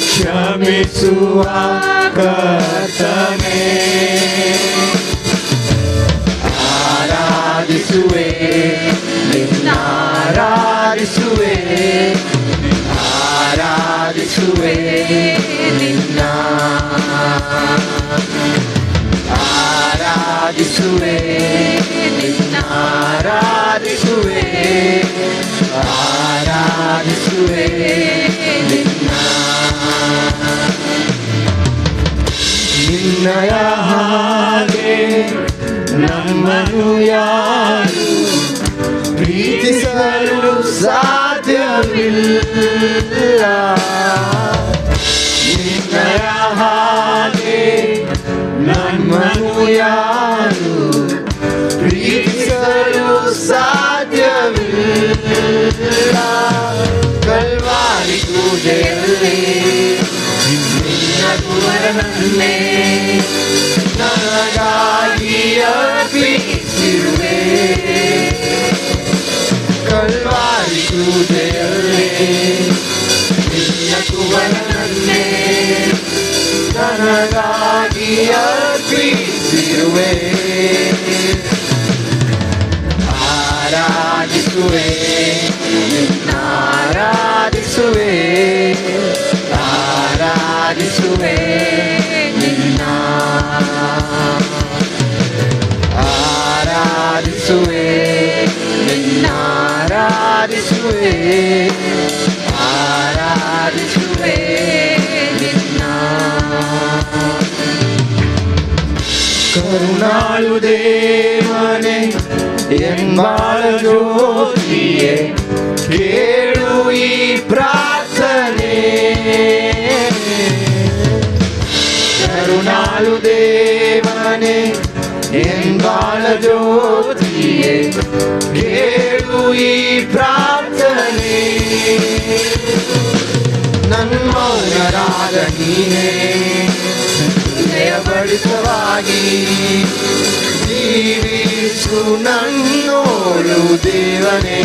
ಕ್ಷಮಿಸುವ ಕರ್ತನೇ. ಆರಾಧಿಸುವೆ ನಿನ್ನಾರಾಧಿಸುವೆ, ಆರಾಧಿಸುವೆ ನಿನ್ನ, ಆರಾಧಿಸುವೆ ನಿನ್ನಾರಾಧಿಸುವೆ, ಆರಾಧಿಸುವೆ ನಿನ್ನ. ನಿನ್ನಯ ಹಾಗೆ ನಮ್ಮನ್ನು ಯಾರು ಪ್ರೀತಿಸಲು ಸಾಧ್ಯವಿಲ್ಲ. ನಿನ್ನಯ ಹಾಗೆ ನನ್ನ ಕುವರನನ್ನೇ ನನಗಾಗಿ ಅರ್ಪಿಸಿರುವೆ. ಕಲ್ವಾರಿ ಕ್ರೂಜೆಯಲ್ಲಿ ನಿನ್ನ ಕುವರನನ್ನೇ ನನಗಾಗಿ ಅರ್ಪಿಸಿರುವೆ. ಆರಾಧಿಸುವೆ ಆರಾಧಿಸುವೆ ಆರಾಧಿಸುವೆ ನಿನ್ನ ಆರಾಧಿಸುವೆ ನಿನ್ನ ಆರಾಧಿಸುವೆ ಆರಾಧಿಸುವೆ ನಿನ್ನ. ಕರುಣಾಳು ದೇವನೇ ಎನ್ಬಾಳ ಜ್ಯೋತಿಯೇ ಕೇಳು ಈ ಪ್ರಾರ್ಥನೆ. ಕರುಣಾಳು ದೇವನೇ ಎನ್ಬಾಳ ಜ್ಯೋತಿಯೇ ಕೇಳು ಈ ಪ್ರಾರ್ಥನೆ. ನನ್ಮೌನರಾದ ನೀನೇ ಹೃದಯಬಡಿತವಾಗಿ ಜೀವಿಸು ನನ್ನೋಳು ದೇವನೇ.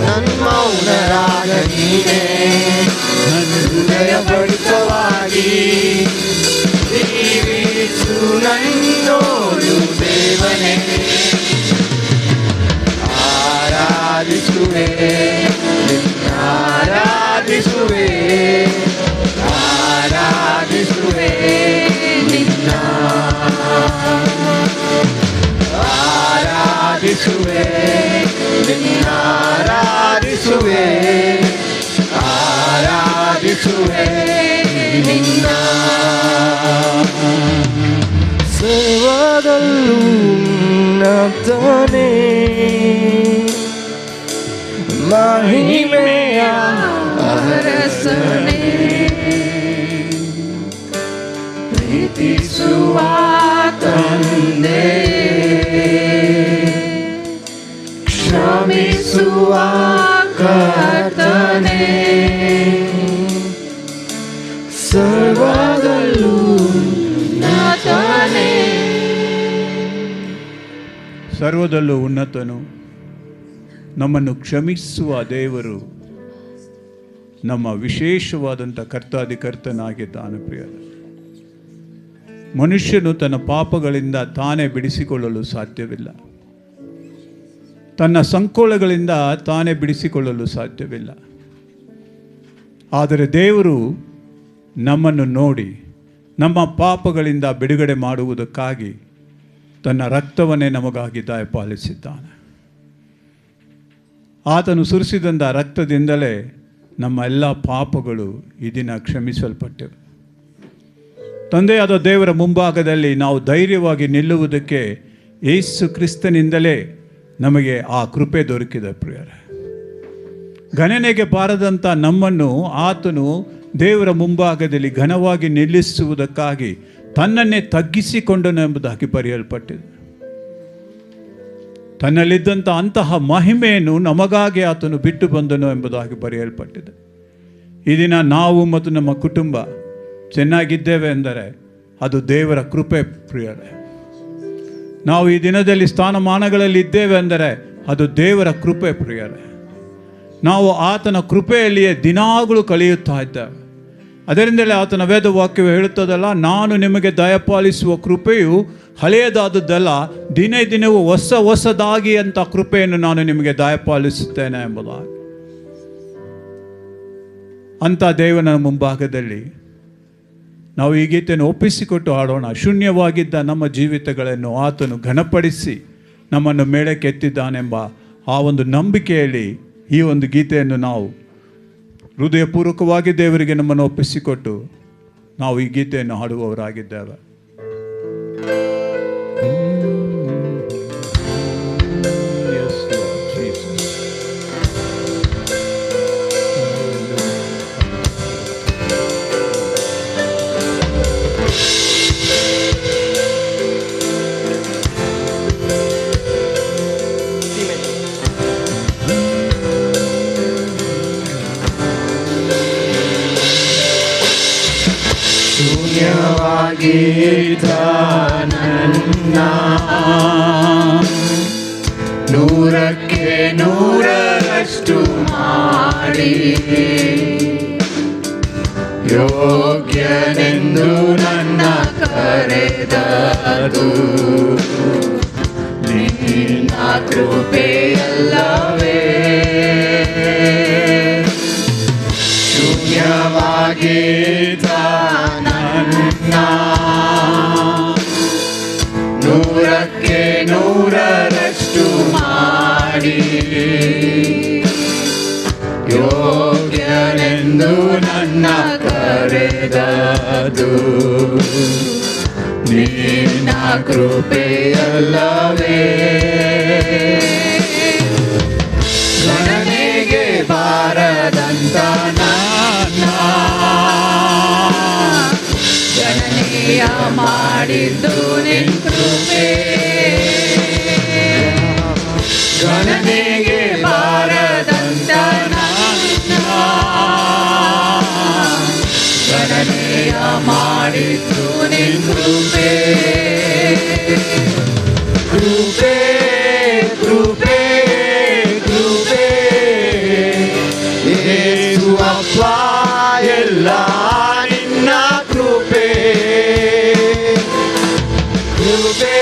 ನನ್ಮೌನರಾದ ನೀನೇ ಹೃದಯಬಡಿತವಾಗಿ ಜೀವಿಸು ನನ್ನೋಳು ದೇವನೇ. ಆರಾಧಿಸುವೆ ಆರಾಧಿಸುವೆ ಆರಾಧಿಸುವೆ ನಿನ್ನ ಆರಾಧಿಸುವೆ ನಿನ್ನ ಆರಾಧಿಸುವೆ ಆರಾಧಿಸುವೆ ನಿನ್ನ. ಸರ್ವದಲ್ಲೂ ಉನ್ನತನೇ ಮಹಿಮೆಯ ಅರಸನೇ. ಪ್ರೀತಿಸುವ ತಂದೆ ಕ್ಷಮಿಸುವ ಕರ್ತನೇ. ಸರ್ವದಲ್ಲೂ ಉನ್ನತನೇ ಸರ್ವದಲ್ಲೂ ಉನ್ನತನು ನಮ್ಮನ್ನು ಕ್ಷಮಿಸುವ ದೇವರು ನಮ್ಮ ವಿಶೇಷವಾದಂಥ ಕರ್ತಾಧಿಕರ್ತನಾಗಿದ್ದಾನೆ. ಪ್ರಿಯ ಮನುಷ್ಯನು ತನ್ನ ಪಾಪಗಳಿಂದ ತಾನೇ ಬಿಡಿಸಿಕೊಳ್ಳಲು ಸಾಧ್ಯವಿಲ್ಲ. ತನ್ನ ಸಂಕೋಲಗಳಿಂದ ತಾನೇ ಬಿಡಿಸಿಕೊಳ್ಳಲು ಸಾಧ್ಯವಿಲ್ಲ. ಆದರೆ ದೇವರು ನಮ್ಮನ್ನು ನೋಡಿ ನಮ್ಮ ಪಾಪಗಳಿಂದ ಬಿಡುಗಡೆ ಮಾಡುವುದಕ್ಕಾಗಿ ತನ್ನ ರಕ್ತವನ್ನೇ ನಮಗಾಗಿ ದಯಪಾಲಿಸಿದ್ದಾನೆ. ಆತನು ಸುರಿಸಿದಂಥ ರಕ್ತದಿಂದಲೇ ನಮ್ಮ ಎಲ್ಲ ಪಾಪಗಳು ಈ ದಿನ ಕ್ಷಮಿಸಲ್ಪಟ್ಟಿವೆ. ತಂದೆಯಾದ ದೇವರ ಮುಂಭಾಗದಲ್ಲಿ ನಾವು ಧೈರ್ಯವಾಗಿ ನಿಲ್ಲುವುದಕ್ಕೆ ಯೇಸು ಕ್ರಿಸ್ತನಿಂದಲೇ ನಮಗೆ ಆ ಕೃಪೆ ದೊರಕಿದೆ. ಪ್ರಿಯರೇ, ಗಣನೆಗೆ ಬಾರದಂಥ ನಮ್ಮನ್ನು ಆತನು ದೇವರ ಮುಂಭಾಗದಲ್ಲಿ ಘನವಾಗಿ ನಿಲ್ಲಿಸುವುದಕ್ಕಾಗಿ ತನ್ನನ್ನೇ ತಗ್ಗಿಸಿಕೊಂಡನು ಎಂಬುದಾಗಿ ಬರೆಯಲ್ಪಟ್ಟಿದೆ. ತನ್ನಲ್ಲಿದ್ದಂಥ ಅಂತಹ ಮಹಿಮೆಯನ್ನು ನಮಗಾಗಿ ಆತನು ಬಿಟ್ಟು ಬಂದನು ಎಂಬುದಾಗಿ ಬರೆಯಲ್ಪಟ್ಟಿದೆ. ಈ ದಿನ ನಾವು ಮತ್ತು ನಮ್ಮ ಕುಟುಂಬ ಚೆನ್ನಾಗಿದ್ದೇವೆ ಎಂದರೆ ಅದು ದೇವರ ಕೃಪೆ. ಪ್ರಿಯರೇ, ನಾವು ಈ ದಿನದಲ್ಲಿ ಸ್ಥಾನಮಾನಗಳಲ್ಲಿ ಇದ್ದೇವೆ ಎಂದರೆ ಅದು ದೇವರ ಕೃಪೆ. ಪ್ರಿಯರೇ, ನಾವು ಆತನ ಕೃಪೆಯಲ್ಲಿಯೇ ದಿನಾಗಳು ಕಳೆಯುತ್ತಾ ಇದ್ದೇವೆ. ಅದರಿಂದಲೇ ಆತನ ವೇದವಾಕ್ಯವು ಹೇಳುತ್ತದಲ್ಲ, ನಾನು ನಿಮಗೆ ದಯಪಾಲಿಸುವ ಕೃಪೆಯು ಹಳೆಯದಾದದ್ದಲ್ಲ, ದಿನೇ ದಿನವೂ ಹೊಸದಾಗಿ ಅಂತ ಕೃಪೆಯನ್ನು ನಾನು ನಿಮಗೆ ದಯಪಾಲಿಸುತ್ತೇನೆ ಎಂಬುದಾಗಿ. ಅಂಥ ದೇವನ ಮುಂಭಾಗದಲ್ಲಿ ನಾವು ಈ ಗೀತೆಯನ್ನು ಒಪ್ಪಿಸಿಕೊಟ್ಟು ಹಾಡೋಣ. ಶೂನ್ಯವಾಗಿದ್ದ ನಮ್ಮ ಜೀವಿತಗಳನ್ನು ಆತನು ಘನಪಡಿಸಿ ನಮ್ಮನ್ನು ಮೇಳಕ್ಕೆತ್ತಿದ್ದಾನೆಂಬ ಆ ಒಂದು ನಂಬಿಕೆಯಲ್ಲಿ ಈ ಒಂದು ಗೀತೆಯನ್ನು ನಾವು ಹೃದಯಪೂರ್ವಕವಾಗಿ ದೇವರಿಗೆ ನಮ್ಮನ್ನು ಒಪ್ಪಿಸಿಕೊಟ್ಟು ನಾವು ಈ ಗೀತೆಯನ್ನು ಹಾಡುವವರಾಗಿದ್ದೇವೆ. ಶೂನ್ಯವಾಗಿದ್ದ ನನ್ನ ನೂರಕ್ಕೆ ನೂರರಷ್ಟು ಮಾಡಿ ಯೋಗ್ಯನೆಂದು ನನ್ನ ಕರೆದದು ನಿನ್ನ ಕೃಪೆಯಲ್ಲವೇ. ಶೂನ್ಯವಾಗಿದ್ದ ನನ್ನ ನೂರಕ್ಕೆ ನೂರರಷ್ಟು ಮಾಡಿ ಯೋಗ್ಯನೆಂದು ನನ್ನ ಕರೆದದು ನಿನ್ನ ಕೃಪೆಯಲ್ಲವೇ. ಗಣನೆಗೆ ಬಾರದಂತ ನನ್ನ ಗಣನೆಯ ಮಾಡಿದ್ದು ನಿನ್ನ ಕೃಪೆ. ಗಣನೆಗೆ ಬಾರದಂತ ನನ್ನ ಗಣನೆಯ ಮಾಡಿದ್ದು ನಿನ್ನ ಕೃಪೆ. ಕೃಪೆ ಕೃಪೆ ಕೃಪೆ ಯೇಸು ಅಪ್ಪ ಎಲ್ಲ ನಿನ್ನ ಕೃಪೆ. ಕೃಪೆ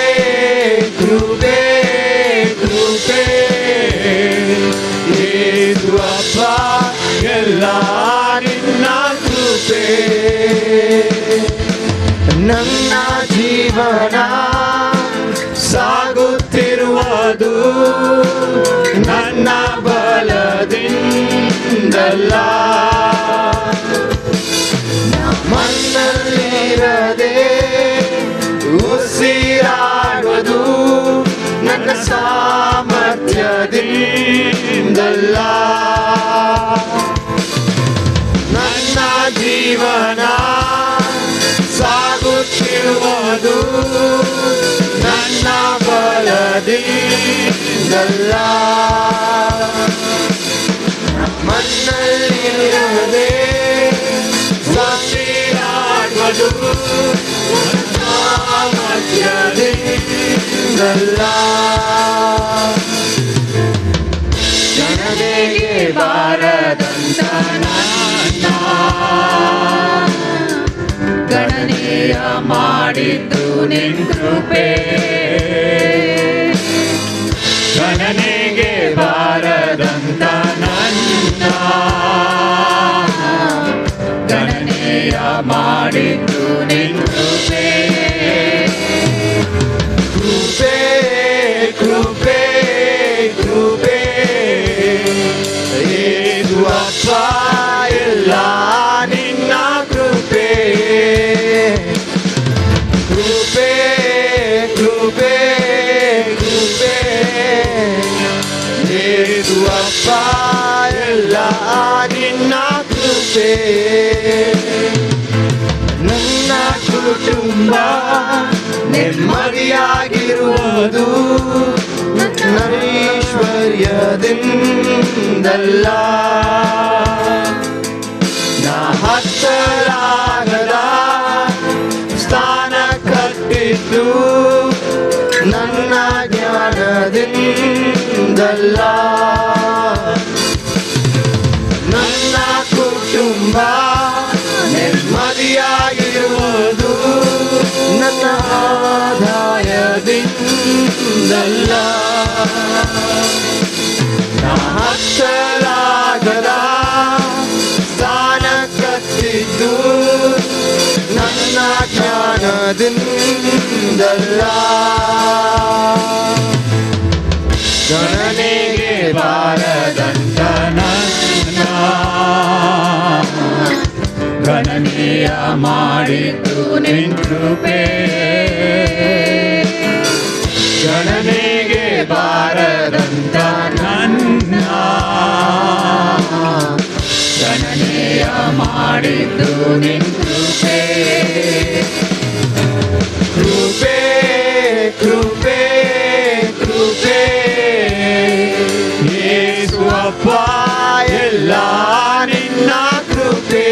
ಕೃಪೆ ಕೃಪೆ ಯೇಸು ಅಪ್ಪ ಎಲ್ಲ ನಿನ್ನ ಕೃಪೆ. ನನ್ನ ಜೀವನ ಸಾಗುತ್ತಿರುವುದು ನನ್ನ ಬಲದಿಂದಲ್ಲ, ಮಣ್ಣಲ್ಲಿರದೆ ಉಸಿರಾಡುವುದು ನನ್ನ ಸಾಮರ್ಥ್ಯದಿಂದಲ್ಲ. ನನ್ನ ಜೀವನ ಸಾಗುತ್ತಿರುವುದು ನನ್ನ ಬಲದಿಂದಲ್ಲ, ಮಣ್ಣಲ್ಲಿರದೆ ಉಸಿರಾಡುವುದು ನನ್ನ ಸಾಮರ್ಥ್ಯದಿಂದಲ್ಲ. ಗಣನೆಗೆ ಬಾರದಂತ ನನ್ನ ಗಣನೆಯ ಮಾಡಿದ್ದು ನಿನ್ನ ಕೃಪೆ. ಗಣನೆಗೆ ಬಾರದಂತ ನನ್ನ ಗಣನೆಯ ಮಾಡಿದ್ದು ನಿನ್ನ ಕೃಪೆ. ಕೃಪೆ ಕೃಪೆ ಕೃಪೆ ಯೇಸು ಅಪ್ಪ ಎಲ್ಲ ನಿನ್ನ ಕೃಪೆ. ಕೃಪೆ ಕೃಪೆ ಕೃಪೆ ಯೇಸು ಅಪ್ಪ ಎಲ್ಲ ನಿನ್ನ ಕೃಪೆ. ನನ್ನ ಕುಟುಂಬ ನೆಮ್ಮದಿಯಾಗಿರುವುದು ನನ್ನ ಐಶ್ವರ್ಯದಿಂದಲ್ಲ, ನಾ ಹತ್ತಲಾಗದ ಸ್ಥಾನ ಕಟ್ಟಿದ್ದು ನನ್ನ ಜ್ಞಾನದಿಂದಲ್ಲ. ನನ್ನ ಕುಟುಂಬ ನೆಮ್ಮದಿಯಾಗಿರುವುದು ನನ್ನ ಆದಾಯದಿಂದಲ್ಲ, ನಾ ಹತ್ತಲಾಗದ ಸ್ಥಾನ ಕಟ್ಟಿದ್ದು ನನ್ನ ಜ್ಞಾನದಿಂದಲ್ಲ. ಗಣನೆಗೆ ಬಾರದಂತ ನನ್ನ ಗಣನೆಯ ಮಾಡಿದ್ದು ನಿನ್ನ ಕೃಪೆ. ಗಣನೆಗೆ ಬಾರದಂತ ನನ್ನ ಗಣನೆಯ ಮಾಡಿದ್ದು ನಿನ್ನ ಕೃಪೆ. ಕೃಪೆ ಕೃಪೆ ಕೃಪೆ ಯೇಸು ಅಪ್ಪ ಎಲ್ಲ ನಿನ್ನ ಕೃಪೆ.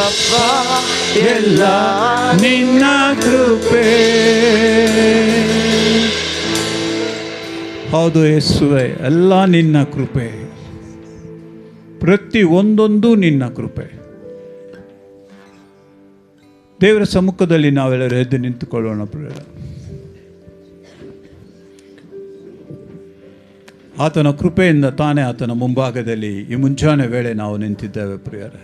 ಅಪ್ಪ ಎಲ್ಲ ನಿನ್ನ ಕೃಪೆ. ಹೌದು ಯೇಸುವೆ, ಎಲ್ಲ ನಿನ್ನ ಕೃಪೆ, ಪ್ರತಿ ಒಂದೊಂದು ನಿನ್ನ ಕೃಪೆ. ದೇವರ ಸಮ್ಮುಖದಲ್ಲಿ ನಾವೆಲ್ಲರೂ ಎದ್ದು ನಿಂತುಕೊಳ್ಳೋಣ ಪ್ರಿಯರೇ. ಆತನ ಕೃಪೆಯಿಂದ ತಾನೇ ಆತನ ಮುಂಭಾಗದಲ್ಲಿ ಈ ಮುಂಜಾನೆ ವೇಳೆ ನಾವು ನಿಂತಿದ್ದೇವೆ ಪ್ರಿಯರೇ.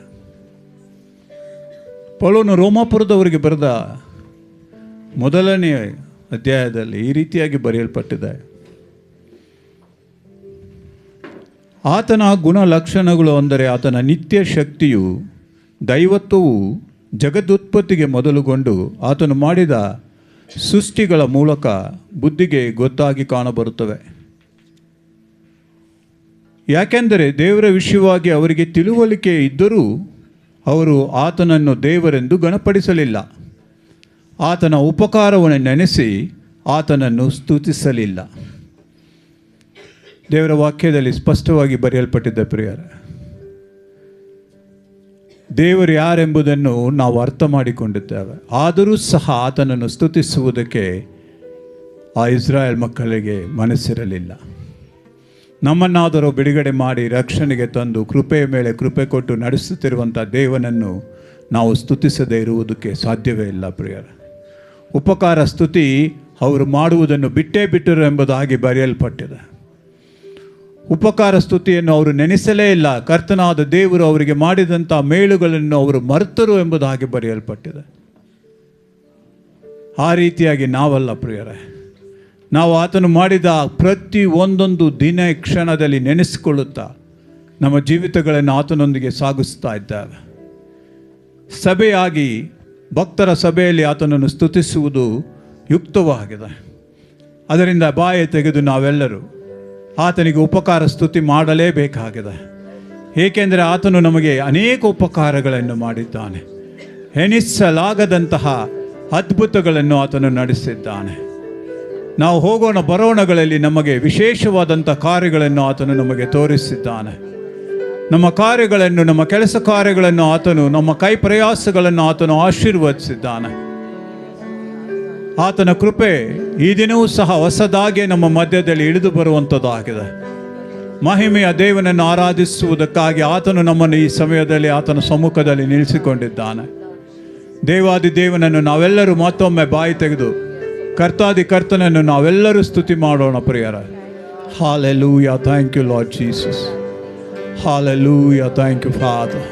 ಪೌಲನು ರೋಮಾಪುರದವರಿಗೆ ಬರೆದ ಮೊದಲನೆಯ ಅಧ್ಯಾಯದಲ್ಲಿ ಈ ರೀತಿಯಾಗಿ ಬರೆಯಲ್ಪಟ್ಟಿದೆ. ಆತನ ಗುಣಲಕ್ಷಣಗಳು ಅಂದರೆ ಆತನ ನಿತ್ಯ ಶಕ್ತಿಯು, ದೈವತ್ವವು ಜಗದುತ್ಪತ್ತಿಗೆ ಮೊದಲುಗೊಂಡು ಆತನು ಮಾಡಿದ ಸೃಷ್ಟಿಗಳ ಮೂಲಕ ಬುದ್ಧಿಗೆ ಗೊತ್ತಾಗಿ ಕಾಣಬರುತ್ತವೆ. ಯಾಕೆಂದರೆ ದೇವರ ವಿಷಯವಾಗಿ ಅವರಿಗೆ ತಿಳುವಳಿಕೆ ಇದ್ದರೂ ಅವರು ಆತನನ್ನು ದೇವರೆಂದು ಗಣಪಡಿಸಲಿಲ್ಲ, ಆತನ ಉಪಕಾರವನ್ನು ನೆನೆಸಿ ಆತನನ್ನು ಸ್ತುತಿಸಲಿಲ್ಲ. ದೇವರ ವಾಕ್ಯದಲ್ಲಿ ಸ್ಪಷ್ಟವಾಗಿ ಬರೆಯಲ್ಪಟ್ಟಿದ್ದ ಪ್ರಿಯರೇ, ದೇವರು ಯಾರೆಂಬುದನ್ನು ನಾವು ಅರ್ಥ ಮಾಡಿಕೊಂಡಿದ್ದೇವೆ. ಆದರೂ ಸಹ ಆತನನ್ನು ಸ್ತುತಿಸುವುದಕ್ಕೆ ಆ ಇಸ್ರಾಯೇಲ್ ಮಕ್ಕಳಿಗೆ ಮನಸ್ಸಿರಲಿಲ್ಲ. ನಮ್ಮನ್ನಾದರೂ ಬಿಡುಗಡೆ ಮಾಡಿ ರಕ್ಷಣೆಗೆ ತಂದು ಕೃಪೆಯ ಮೇಲೆ ಕೃಪೆ ಕೊಟ್ಟು ನಡೆಸುತ್ತಿರುವಂಥ ದೇವನನ್ನು ನಾವು ಸ್ತುತಿಸದೇ ಇರುವುದಕ್ಕೆ ಸಾಧ್ಯವೇ ಇಲ್ಲ ಪ್ರಿಯರೇ. ಉಪಕಾರ ಸ್ತುತಿ ಅವರು ಮಾಡುವುದನ್ನು ಬಿಟ್ಟೇ ಬಿಟ್ಟರು ಎಂಬುದಾಗಿ ಬರೆಯಲ್ಪಟ್ಟಿದೆ. ಉಪಕಾರ ಸ್ತುತಿಯನ್ನು ಅವರು ನೆನೆಸಲೇ ಇಲ್ಲ. ಕರ್ತನಾದ ದೇವರು ಅವರಿಗೆ ಮಾಡಿದಂಥ ಮೇಲುಗಳನ್ನು ಅವರು ಮರೆತರು ಎಂಬುದಾಗಿ ಬರೆಯಲ್ಪಟ್ಟಿದೆ. ಆ ರೀತಿಯಾಗಿ ನಾವಲ್ಲ ಪ್ರಿಯರೇ. ನಾವು ಆತನು ಮಾಡಿದ ಪ್ರತಿ ಒಂದೊಂದು ದಿನ ಕ್ಷಣದಲ್ಲಿ ನೆನೆಸಿಕೊಳ್ಳುತ್ತಾ ನಮ್ಮ ಜೀವಿತಗಳನ್ನು ಆತನೊಂದಿಗೆ ಸಾಗಿಸ್ತಾ ಇದ್ದೇವೆ. ಸಭೆಯಾಗಿ ಭಕ್ತರ ಸಭೆಯಲ್ಲಿ ಆತನನ್ನು ಸ್ತುತಿಸುವುದು ಯುಕ್ತವಾಗಿದೆ. ಅದರಿಂದ ಬಾಯಿ ತೆಗೆದು ನಾವೆಲ್ಲರೂ ಆತನಿಗೆ ಉಪಕಾರ ಸ್ತುತಿ ಮಾಡಲೇಬೇಕಾಗಿದೆ. ಏಕೆಂದರೆ ಆತನು ನಮಗೆ ಅನೇಕ ಉಪಕಾರಗಳನ್ನು ಮಾಡಿದ್ದಾನೆ. ಎಣಿಸಲಾಗದಂತಹ ಅದ್ಭುತಗಳನ್ನು ಆತನು ನಡೆಸಿದ್ದಾನೆ. ನಾವು ಹೋಗೋಣ ಬರೋಣಗಳಲ್ಲಿ ನಮಗೆ ವಿಶೇಷವಾದಂಥ ಕಾರ್ಯಗಳನ್ನು ಆತನು ನಮಗೆ ತೋರಿಸಿದ್ದಾನೆ. ನಮ್ಮ ಕಾರ್ಯಗಳನ್ನು, ನಮ್ಮ ಕೆಲಸ ಕಾರ್ಯಗಳನ್ನು ಆತನು, ನಮ್ಮ ಕೈ ಪ್ರಯಾಸಗಳನ್ನು ಆತನು ಆಶೀರ್ವದಿಸಿದ್ದಾನೆ. ಆತನ ಕೃಪೆ ಈ ದಿನವೂ ಸಹ ಹೊಸದಾಗಿ ನಮ್ಮ ಮಧ್ಯದಲ್ಲಿ ಇಳಿದು ಬರುವಂಥದ್ದಾಗಿದೆ. ಮಹಿಮೆಯ ದೇವನನ್ನು ಆರಾಧಿಸುವುದಕ್ಕಾಗಿ ಆತನು ನಮ್ಮನ್ನು ಈ ಸಮಯದಲ್ಲಿ ಆತನ ಸಮ್ಮುಖದಲ್ಲಿ ನಿಲ್ಲಿಸಿಕೊಂಡಿದ್ದಾನೆ. ದೇವಾದಿ ದೇವನನ್ನು ನಾವೆಲ್ಲರೂ ಮತ್ತೊಮ್ಮೆ ಬಾಯಿ ತೆಗೆದು ಕರ್ತಾದಿ ಕರ್ತನನ್ನು ನಾವೆಲ್ಲರೂ ಸ್ತುತಿ ಮಾಡೋಣ ಪ್ರಿಯರೇ. Hallelujah, thank you Lord Jesus. Hallelujah, thank you Father.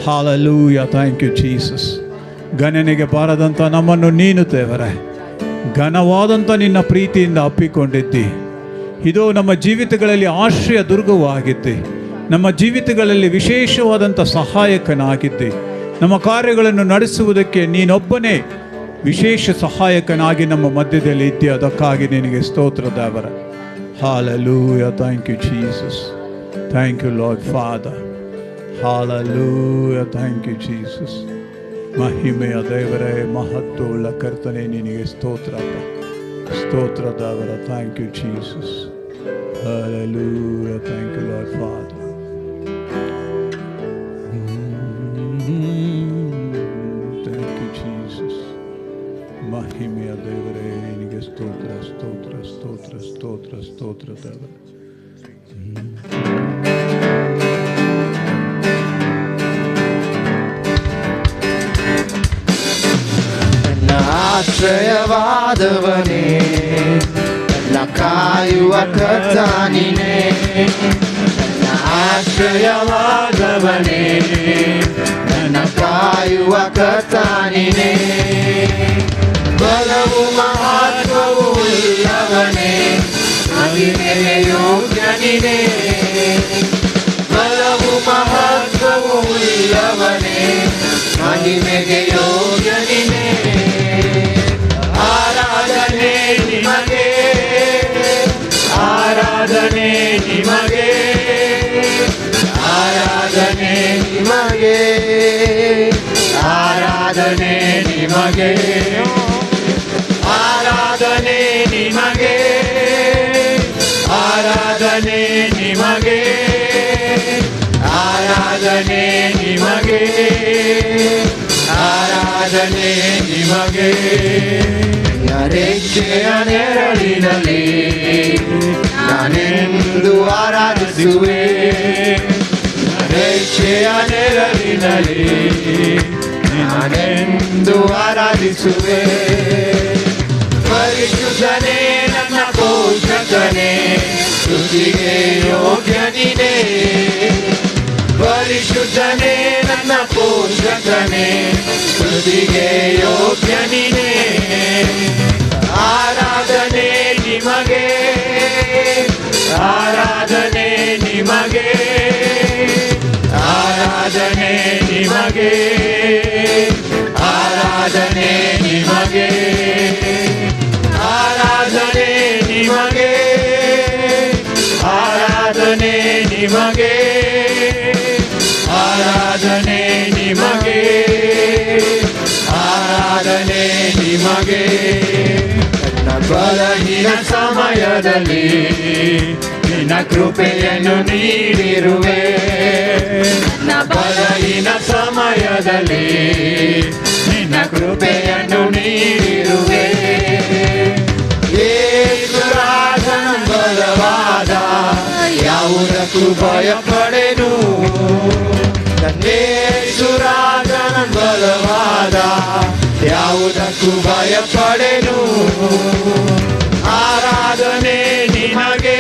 Hallelujah, thank you Jesus. ಗಣನೆಗೆ ಬಾರದಂಥ ನಮ್ಮನ್ನು ನೀನು ದೇವರೇ ಘನವಾದಂಥ ನಿನ್ನ ಪ್ರೀತಿಯಿಂದ ಅಪ್ಪಿಕೊಂಡಿದ್ದಿ. ಇದು ನಮ್ಮ ಜೀವಿತಗಳಲ್ಲಿ ಆಶ್ರಯ ದುರ್ಗವಾಗಿದ್ದಿ. ನಮ್ಮ ಜೀವಿತಗಳಲ್ಲಿ ವಿಶೇಷವಾದಂಥ ಸಹಾಯಕನಾಗಿದ್ದಿ. ನಮ್ಮ ಕಾರ್ಯಗಳನ್ನು ನಡೆಸುವುದಕ್ಕೆ ನೀನೊಬ್ಬನೇ ವಿಶೇಷ ಸಹಾಯಕನಾಗಿ ನಮ್ಮ ಮಧ್ಯದಲ್ಲಿ ಇದ್ದಿ. ಅದಕ್ಕಾಗಿ ನಿನಗೆ ಸ್ತೋತ್ರ ದೇವರೇ. Hallelujah, thank you Jesus. Thank you Lord Father. Hallelujah, thank you Jesus. ಮಹಿಮೆಯ ದೇವರೇ, ಮಹತ್ವವುಳ್ಳ ಕರ್ತನೆ, ನಿನಗೆ ಸ್ತೋತ್ರಪ್ಪ. ಸ್ತೋತ್ರ ದೇವರ. Thank you Jesus. Hallelujah, thank you Lord Father. Thank you Jesus. ಮಹಿಮೆಯ ದೇವರೇ, ನಿನಗೆ ಸ್ತೋತ್ರ, ಸ್ತೋತ್ರ, ಸ್ತೋತ್ರ, ಸ್ತೋತ್ರ, ಸ್ತೋತ್ರ ದೇವರೇ. ಆಶ್ರಯವಾದವನೇ, ನನ್ನ ಕಾಯುವ ಕರ್ತ ನೀನೇ. ನನ್ನ ಆಶ್ರಯವಾದವನೇ, ನನ್ನ ಕಾಯುವ ಕರ್ತ ನೀನೇ. ಬಲವು ಮಹತ್ವವು ಇಲ್ಲವನೇ, ಮಹಿಮೆಗೆ ಯೋಗ್ಯ ನೀನೇ. ಬಲವು ಮಹತ್ವವು ಇಲ್ಲವನೇ, ಮಹಿಮೆಗೆ ಯೋಗ್ಯ ನೀನೇ. ಆರಾಧನೆ ನಿಮಗೆ, ಆರಾಧನೆ ನಿಮಗೆ, ಆರಾಧನೆ ನಿಮಗೆ, ಆರಾಧನೆ ನಿಮಗೆ, ಆರಾಧನೆ ನಿಮಗೆ, ಆರಾಧನೆ ನಿಮಗೆ, ಆರಾಧನೆ ನಿಮಗೆ. ಆರಾಧನೆ ನಿಮಗೆ. ರೆಕ್ಕೆಯ ನೆರಳಿನಲ್ಲಿ ನಾನೆಂದು ಆರಾಧಿಸುವೆ. ರೆಕ್ಕೆಯ ನೆರಳಿನಲ್ಲಿ ನಾನೆಂದು ಆರಾಧಿಸುವೆ. ಪರಿಶುದ್ಧನೇ ನನ್ನ ಪೋಷಕನೇ, ಸ್ತುತಿಗೆ ಯೋಗ್ಯ ನೀನೇ. ಪರಿಶುದ್ಧನೇ ನನ್ನ ಪೋಷಕನೇ, ಸ್ತುತಿಗೆ ಯೋಗ್ಯ ನೀನೇ. ಆರಾಧನೆ ನಿಮಗೆ, ಆರಾಧನೆ ನಿಮಗೆ, ಆರಾಧನೆ ನಿಮಗೆ, ಆರಾಧನೆ ನಿಮಗೆ, ಆರಾಧನೆ ನಿಮಗೆ, ಆರಾಧನೆ ನಿಮಗೆ, ಆರಾಧನೆ ನಿಮಗೆ, ಆರಾಧನೆ ನಿಮಗೆ. ನನ್ನ ಬಲಹೀನ ಸಮಯದಲ್ಲಿ ನಿನ್ನ ಕೃಪೆಯನ್ನು ನೀಡಿರುವೆ. ನನ್ನ ಬಲಹೀನ ಸಮಯದಲ್ಲಿ ನಿನ್ನ ಕೃಪೆಯನ್ನು ನೀಡಿರುವೆ. ಯೇಸುರಾಜನ ಬಲವಾದ ಯಾವುದಕ್ಕೂ ಭಯಪಡೆನು. ಯೇಸುರಾಜನ ಬಲವಾದ ಯಾವುದಕ್ಕೂ ಭಯಪಡೆನು. ಆರಾಧನೆ ನಿಮಗೆ,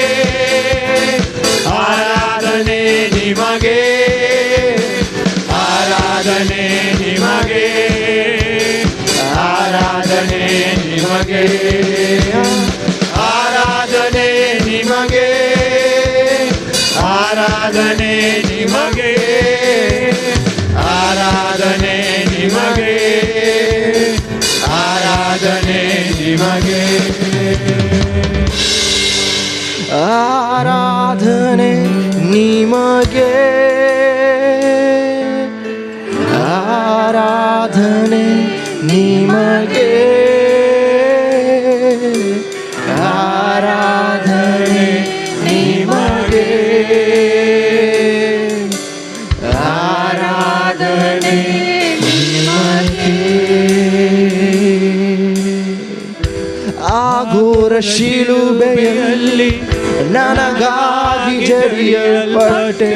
ಆರಾಧನೆ ನಿಮಗೆ, ಆರಾಧನೆ ನಿಮಗೆ, ಆರಾಧನೆ ನಿಮಗೆ, ಆರಾಧನೆ ನಿಮಗೆ, ಆರಾಧನೆ ನಿಮಗೆ, ಆರಾಧನೆ ನಿಮಗೆ, ಆರಾಧನೆ ನಿಮಗೆ. ಆರಾಧನೆ ನಿಮಗೆ, ಆರಾಧನೆ ನಿಮಗೆ, ಆರಾಧನೆ ನಿಮಗೆ, ಆರಾಧನೆ ನಿಮಗೆ. ಆಘೋರ ಶಿಲುಬೆಯಲ್ಲಿ ನನಗಾಗಿ ಜರಿಯಲ್ಪಟ್ಟೆ,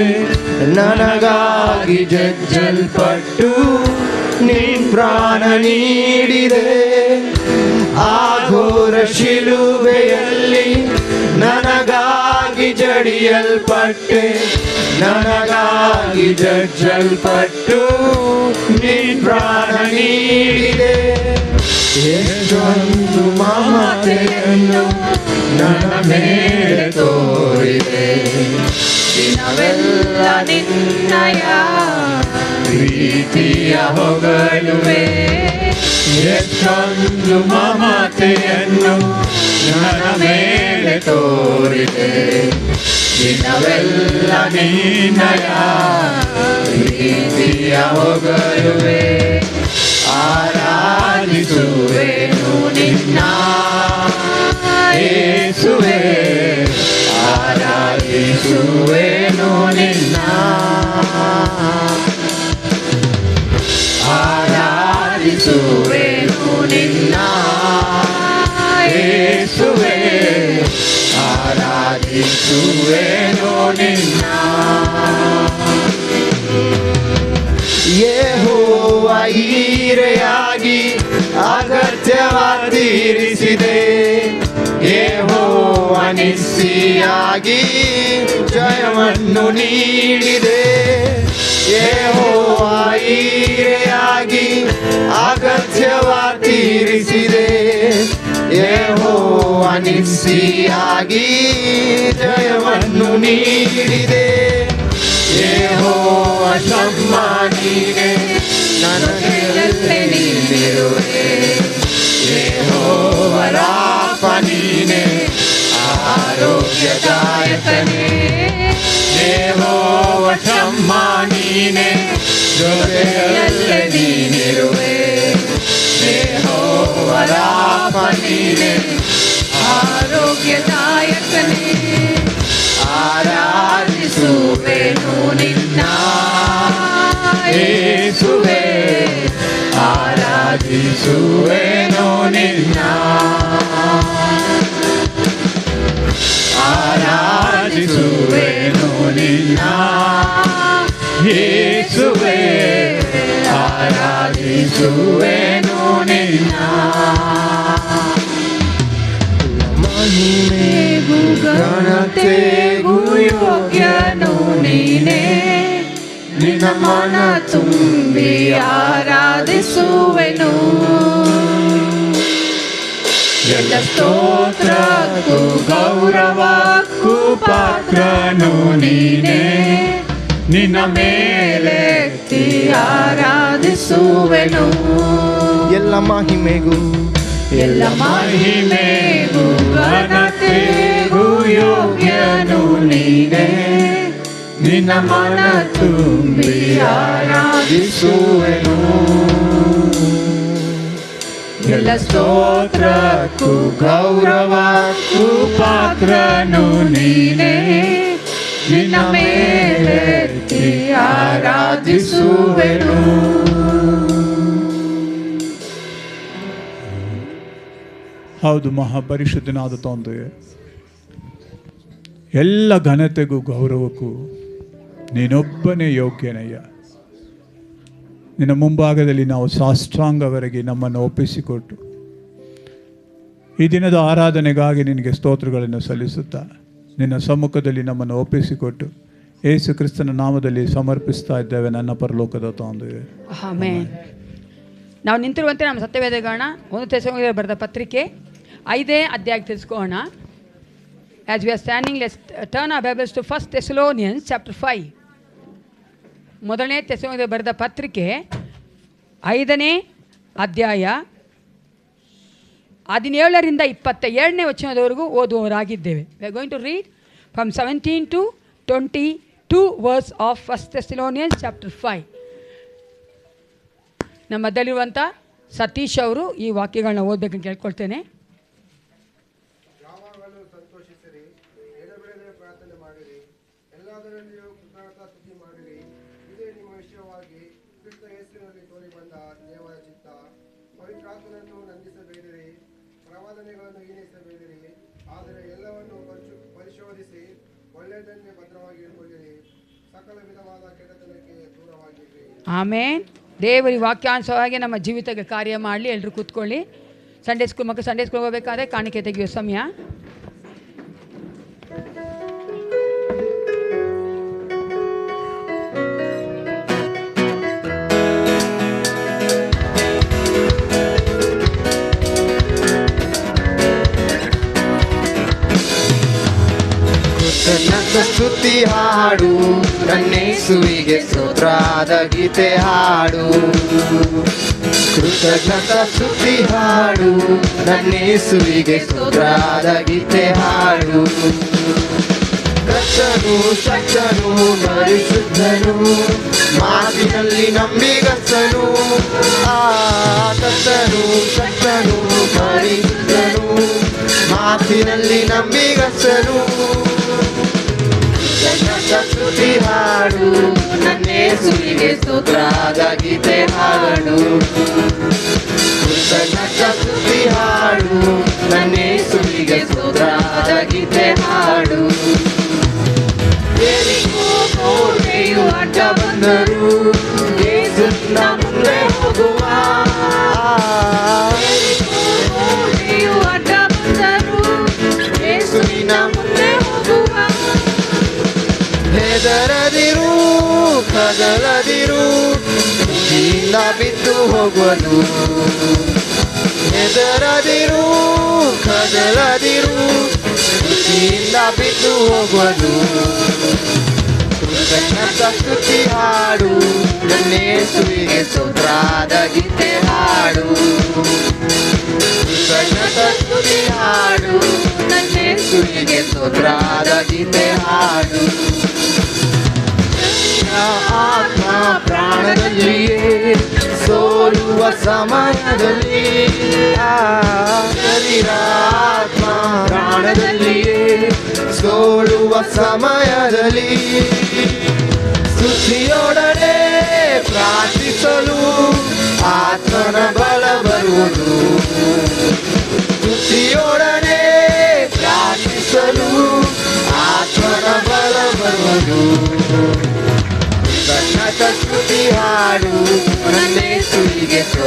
ನನಗಾಗಿ ಜಜ್ಜಲ್ಪಟ್ಟು ನಿನ್ ಪ್ರಾಣ ನೀಡಿದೆ. ಆಘೋರ ಶಿಲುಬೆಯಲ್ಲಿ ನನಗಾಗಿ ಜಡಿಯಲ್ಪಟ್ಟೆ, ನನಗಾಗಿ ಜಜ್ಜಲ್ಪಟ್ಟು ನಿನ್ ಪ್ರಾಣ ನೀಡಿದೆ. ಎಷ್ಟೊಂದು ಮಮತೆಯನ್ನು ನನ್ನ ಮೇಲೆ ತೋರಿದೆ. ದಿನವೆಲ್ಲ ನಿನ್ನಯ ಪ್ರೀತಿಯ ಹೊಗಳುವೆ. ಎಷ್ಟೊಂದು ಮಮತೆಯನ್ನು ನನ್ನ ಮೇಲೆ ತೋರಿದೆ. ದಿನವೆಲ್ಲ ನಿನ್ನಯ ಪ್ರೀತಿಯ ಹೊಗಳುವೆ. ಆರಾಧಿಸುವೆನು ನಿನ್ನ ಯೇಸುವೇ, ಆರಾಧಿಸುವೆನು ನಿನ್ನ, ಆರಾಧಿಸುವೆನು ನಿನ್ನ ಯೇಸುವೇ, ಆರಾಧಿಸುವೆನು ನಿನ್ನ. ಯೆಹೋವ ಈರೆಯಾಗಿ ಅಗತ್ಯವ ತೀರಿಸಿದೆ. ಯೆಹೋವ ನಿಸ್ಸಿಯಾಗಿ ಜಯವನ್ನು ನೀಡಿದೆ. ಯೆಹೋವ ಈರೆಯಾಗಿ ಅಗತ್ಯವ ತೀರಿಸಿದೆ. ಯೆಹೋವ ನಿಸ್ಸಿಯಾಗಿ ಜಯವನ್ನು ನೀಡಿದೆ. ಯೆಹೋವ ಶಮ್ಮ ನೀನೆ, ನನಗೆ ನೀನಿರುವೆ. ಯೆಹೋವ ರಾಫ ನೀನೆ, ಆರೋಗ್ಯದಾಯಕನೇ. ಯೆಹೋವ ಶಮ್ಮ ನೀನೆ, ಜೊತೆಯಲ್ಲೇ ನೀನಿರುವೆ. ಯೆಹೋವ ರಾಫ ನೀನೆ, ಆರೋಗ್ಯದಾಯಕನೇ. ಆರಾಧಿಸುವೆನು ನಿನ್ನ ಯೇಸುವೇ, ಆರಾಧಿಸುವೆನು ನಿನ್ನ ಆರಾಧಿಸುವೆನು ನಿನ್ನ ಯೇಸುವೇ ಆರಾಧಿಸುವೆನು ನಿನ್ನ ಮಹಿಮೆಗೂ ಘನತೆಗೂ ಯೋಗ್ಯನು ನೀನೇ ನಿನ್ನ ಮನ ತುಂಬಿ ಆರಾಧಿಸುವೆನು ಎಲ್ಲ ಸ್ತೋತ್ರಕ್ಕೂ ಗೌರವಕ್ಕೂ ಪಾತ್ರನು ನೀನೇ ನಿನ್ನ ಮೇಲೆತ್ತಿ ಆರಾಧಿಸುವೆನು ಎಲ್ಲ ಮಹಿಮೆಗೂ ಎಲ್ಲ ಮಹಿಮೆಗೂ ಘನತೆಗೂ ಯೋಗ್ಯನು ನೀನೇ ನಿನ್ನ ಮನ ತುಂಬಿ ಆರಾಧಿಸುವೆನು ಎಲ್ಲ ಸ್ತೋತ್ರಕ್ಕೂ ಗೌರವಕ್ಕೂ ಪಾತ್ರನು ನೀನೇ ನಿನ್ನ ಮೇಲೆತ್ತಿ ಆರಾಧಿಸುವೆನು ಹೌದು, ಮಹಾಪರಿಶುದ್ಧನಾದ ತಂದೆಯೇ, ಎಲ್ಲ ಘನತೆಗೂ ಗೌರವಕ್ಕೂ ನೀನೊಬ್ಬನೇ ಯೋಗ್ಯನಯ್ಯ. ನಿನ್ನ ಮುಂಭಾಗದಲ್ಲಿ ನಾವು ಸಾಷ್ಟಾಂಗವರೆಗೆ ನಮ್ಮನ್ನು ಒಪ್ಪಿಸಿಕೊಟ್ಟು ಈ ದಿನದ ಆರಾಧನೆಗಾಗಿ ನಿನಗೆ ಸ್ತೋತ್ರಗಳನ್ನು ಸಲ್ಲಿಸುತ್ತಾ ನಿನ್ನ ಸಮ್ಮುಖದಲ್ಲಿ ನಮ್ಮನ್ನು ಒಪ್ಪಿಸಿಕೊಟ್ಟು ಯೇಸು ಕ್ರಿಸ್ತನ ನಾಮದಲ್ಲಿ ಸಮರ್ಪಿಸ್ತಾ ಇದ್ದೇವೆ ನನ್ನ ಪರಲೋಕದ ತಂದೆಯೇ. ಆಮೆನ್. ನಾವು ನಿಂತಿರುವಂತೆ ನಮ್ಮ ಸತ್ಯವೇದಗಳನ್ನ 1 ಥೆಸಲೋನಿಕೇಯರಿಗೆ ಬರೆದ ಪತ್ರಿಕೆ 5ನೇ ಅಧ್ಯಾಯಕ್ಕೆ ತಿಳಿಸ್ಕೋಣ. As we are standing, let's turn our Bibles to 1 Thessalonians chapter 5. ಮೊದಲನೇ ಥೆಸಲೋನಿಕೇಯರಿಗೆ ಬರೆದ ಪತ್ರಿಕೆ 5ನೇ ಅಧ್ಯಾಯ 17ರಿಂದ 22ನೇ ವಚನದವರೆಗೂ ಓದುವವರಾಗಿದ್ದೇವೆ. We are going to read from 17 to 22 verse of 1 Thessalonians chapter 5. ನಮ್ಮ ಮಧ್ಯಲ್ಲಿರುವಂಥ ಸತೀಶ್ ಅವರು ಈ ವಾಕ್ಯಗಳನ್ನ ಓದಬೇಕಂತ ಕೇಳ್ಕೊಳ್ತೇನೆ. ಯಾವಾಗಲೂ ಸಂತೋಷಿಸಿರಿ, ಎಡೆಬಿಡದೆ ಪ್ರಾರ್ಥನೆ ಮಾಡಿರಿ, ಎಲ್ಲದರಲ್ಲಿಯೂ ಕೃತಜ್ಞತಾಸ್ತುತಿ ಮಾಡಿರಿ. ಇದೇ ನಿಮ್ಮ ವಿಷಯವಾಗಿ ಕ್ರಿಸ್ತ ಯೇಸುವಿನಲ್ಲಿ ತೋರಿಬಂದ ದೇವರ ಚಿತ್ತ. ಪವಿತ್ರಾತ್ಮನನ್ನು ನಂದಿಸಬೇಡಿರಿ, ಪ್ರವಾದನೆಗಳನ್ನು ಹೀನಿಸಬೇಡಿರಿ, ಆದರೆ ಎಲ್ಲವನ್ನು ಪರಿಶೋಧಿಸಿ ಒಳ್ಳೆಯದನ್ನೇ ಭದ್ರವಾಗಿ ಇಟ್ಟುಕೊಳ್ಳಿರಿ. ಸಕಲ ವಿಧವಾದ ಕೆಟ್ಟತನಕ್ಕೆ ದೂರವಾಗಿರಿ. ಆಮೇನ್. ದೇವರ ವಾಕ್ಯಾನುಸಾರವಾಗಿ ನಮ್ಮ ಜೀವಿತಕ್ಕೆ ಕಾರ್ಯ ಮಾಡಲಿ. ಎಲ್ಲರೂ ಕೂತ್ಕೊಳ್ಳಿ. ಸಂಡೇ ಸ್ಕೂಲ್ ಮಕ್ಕಳು ಸಂಡೇ ಸ್ಕೂಲ್ ಹೋಗಬೇಕಾದ್ರೆ ಕಾಣಿಕೆ ತೆಗೆಯುವ ಸಮಯ. ಕೃತಜ್ಞತ ಸ್ತುತಿ ಹಾಡು, ನನ್ನೇಸುವಿಗೆ ಸ್ತೋತ್ರದ ಗೀತೆ ಹಾಡು. ಕೃತಜ್ಞತ ಸ್ತುತಿ ಹಾಡು, ನನ್ನೇಸುವಿಗೆ ಸ್ತೋತ್ರದ ಗೀತೆ ಹಾಡು. ಕರ್ತನು ಸತ್ಯನು ಪರಿಶುದ್ಧನು, ಮಾತಿನಲ್ಲಿ ನಂಬಿಗಸ್ತನು. ಕರ್ತನು ಸತ್ಯನು ಪರಿಶುದ್ಧನು, ಮಾತಿನಲ್ಲಿ ನಂಬಿಗಸ್ತನು. ಸ್ತುತಿ ಹಾಡು, ನನ್ನೇಸುವಿಗೆ ಸ್ತೋತ್ರದ ಗೀತೆ ಹಾಡು. ಕೃತಜ್ಞತ ಸ್ತುತಿ ಹಾಡು, ನನ್ನೇಸುವಿಗೆ ಸ್ತೋತ್ರದ ಗೀತೆ ಹಾಡು. ಯೆರಿಕೋ ಕೋಟೆಯು ಅಡ್ಡ ಬಂದರು, ಯೇಸುವಿನ ಮುಂದೆ ಹೋಗುವ. ಯೆರಿಕೋ ಕೋಟೆಯು ಅಡ್ಡ ಬಂದರು, ಯೇಸುವಿನ ಮುಂದೆ ಹೋಗುವ. ಹೆದರದಿರು, ಕದಲದಿರು, ಖುಷಿಯಿಂದ ಬಿದ್ದು ಹೋಗುವನು. ಹೆದರದಿರು, ಕದಲದಿರು, ಖುಷಿಯಿಂದ ಬಿದ್ದು ಹೋಗುವನು. ಕೃತಜ್ಞತ ಸ್ತುತಿ ಹಾಡು, ನನ್ನೇಸುವಿಗೆ ಸ್ತೋತ್ರದ ಗೀತೆ ಹಾಡು. ಕೃತಜ್ಞತ ಸ್ತುತಿ ಹಾಡು, ನನ್ನೇಸುವಿಗೆ ಸ್ತೋತ್ರದ ಗೀತೆ ಹಾಡು. ಆತ್ಮ ಪ್ರಾಣದಲ್ಲಿಯೇ ಸೋಲುವ ಸಮಯದಲ್ಲಿ, ಶರೀರ ಆತ್ಮ ಪ್ರಾಣದಲ್ಲಿಯೇ ಸೋಲುವ ಸಮಯದಲ್ಲಿ, ಸ್ತುತಿಯೊಡನೆ ಪ್ರಾರ್ಥಿಸಲು ಆತ್ಮನ ಬಲ ಬರುವ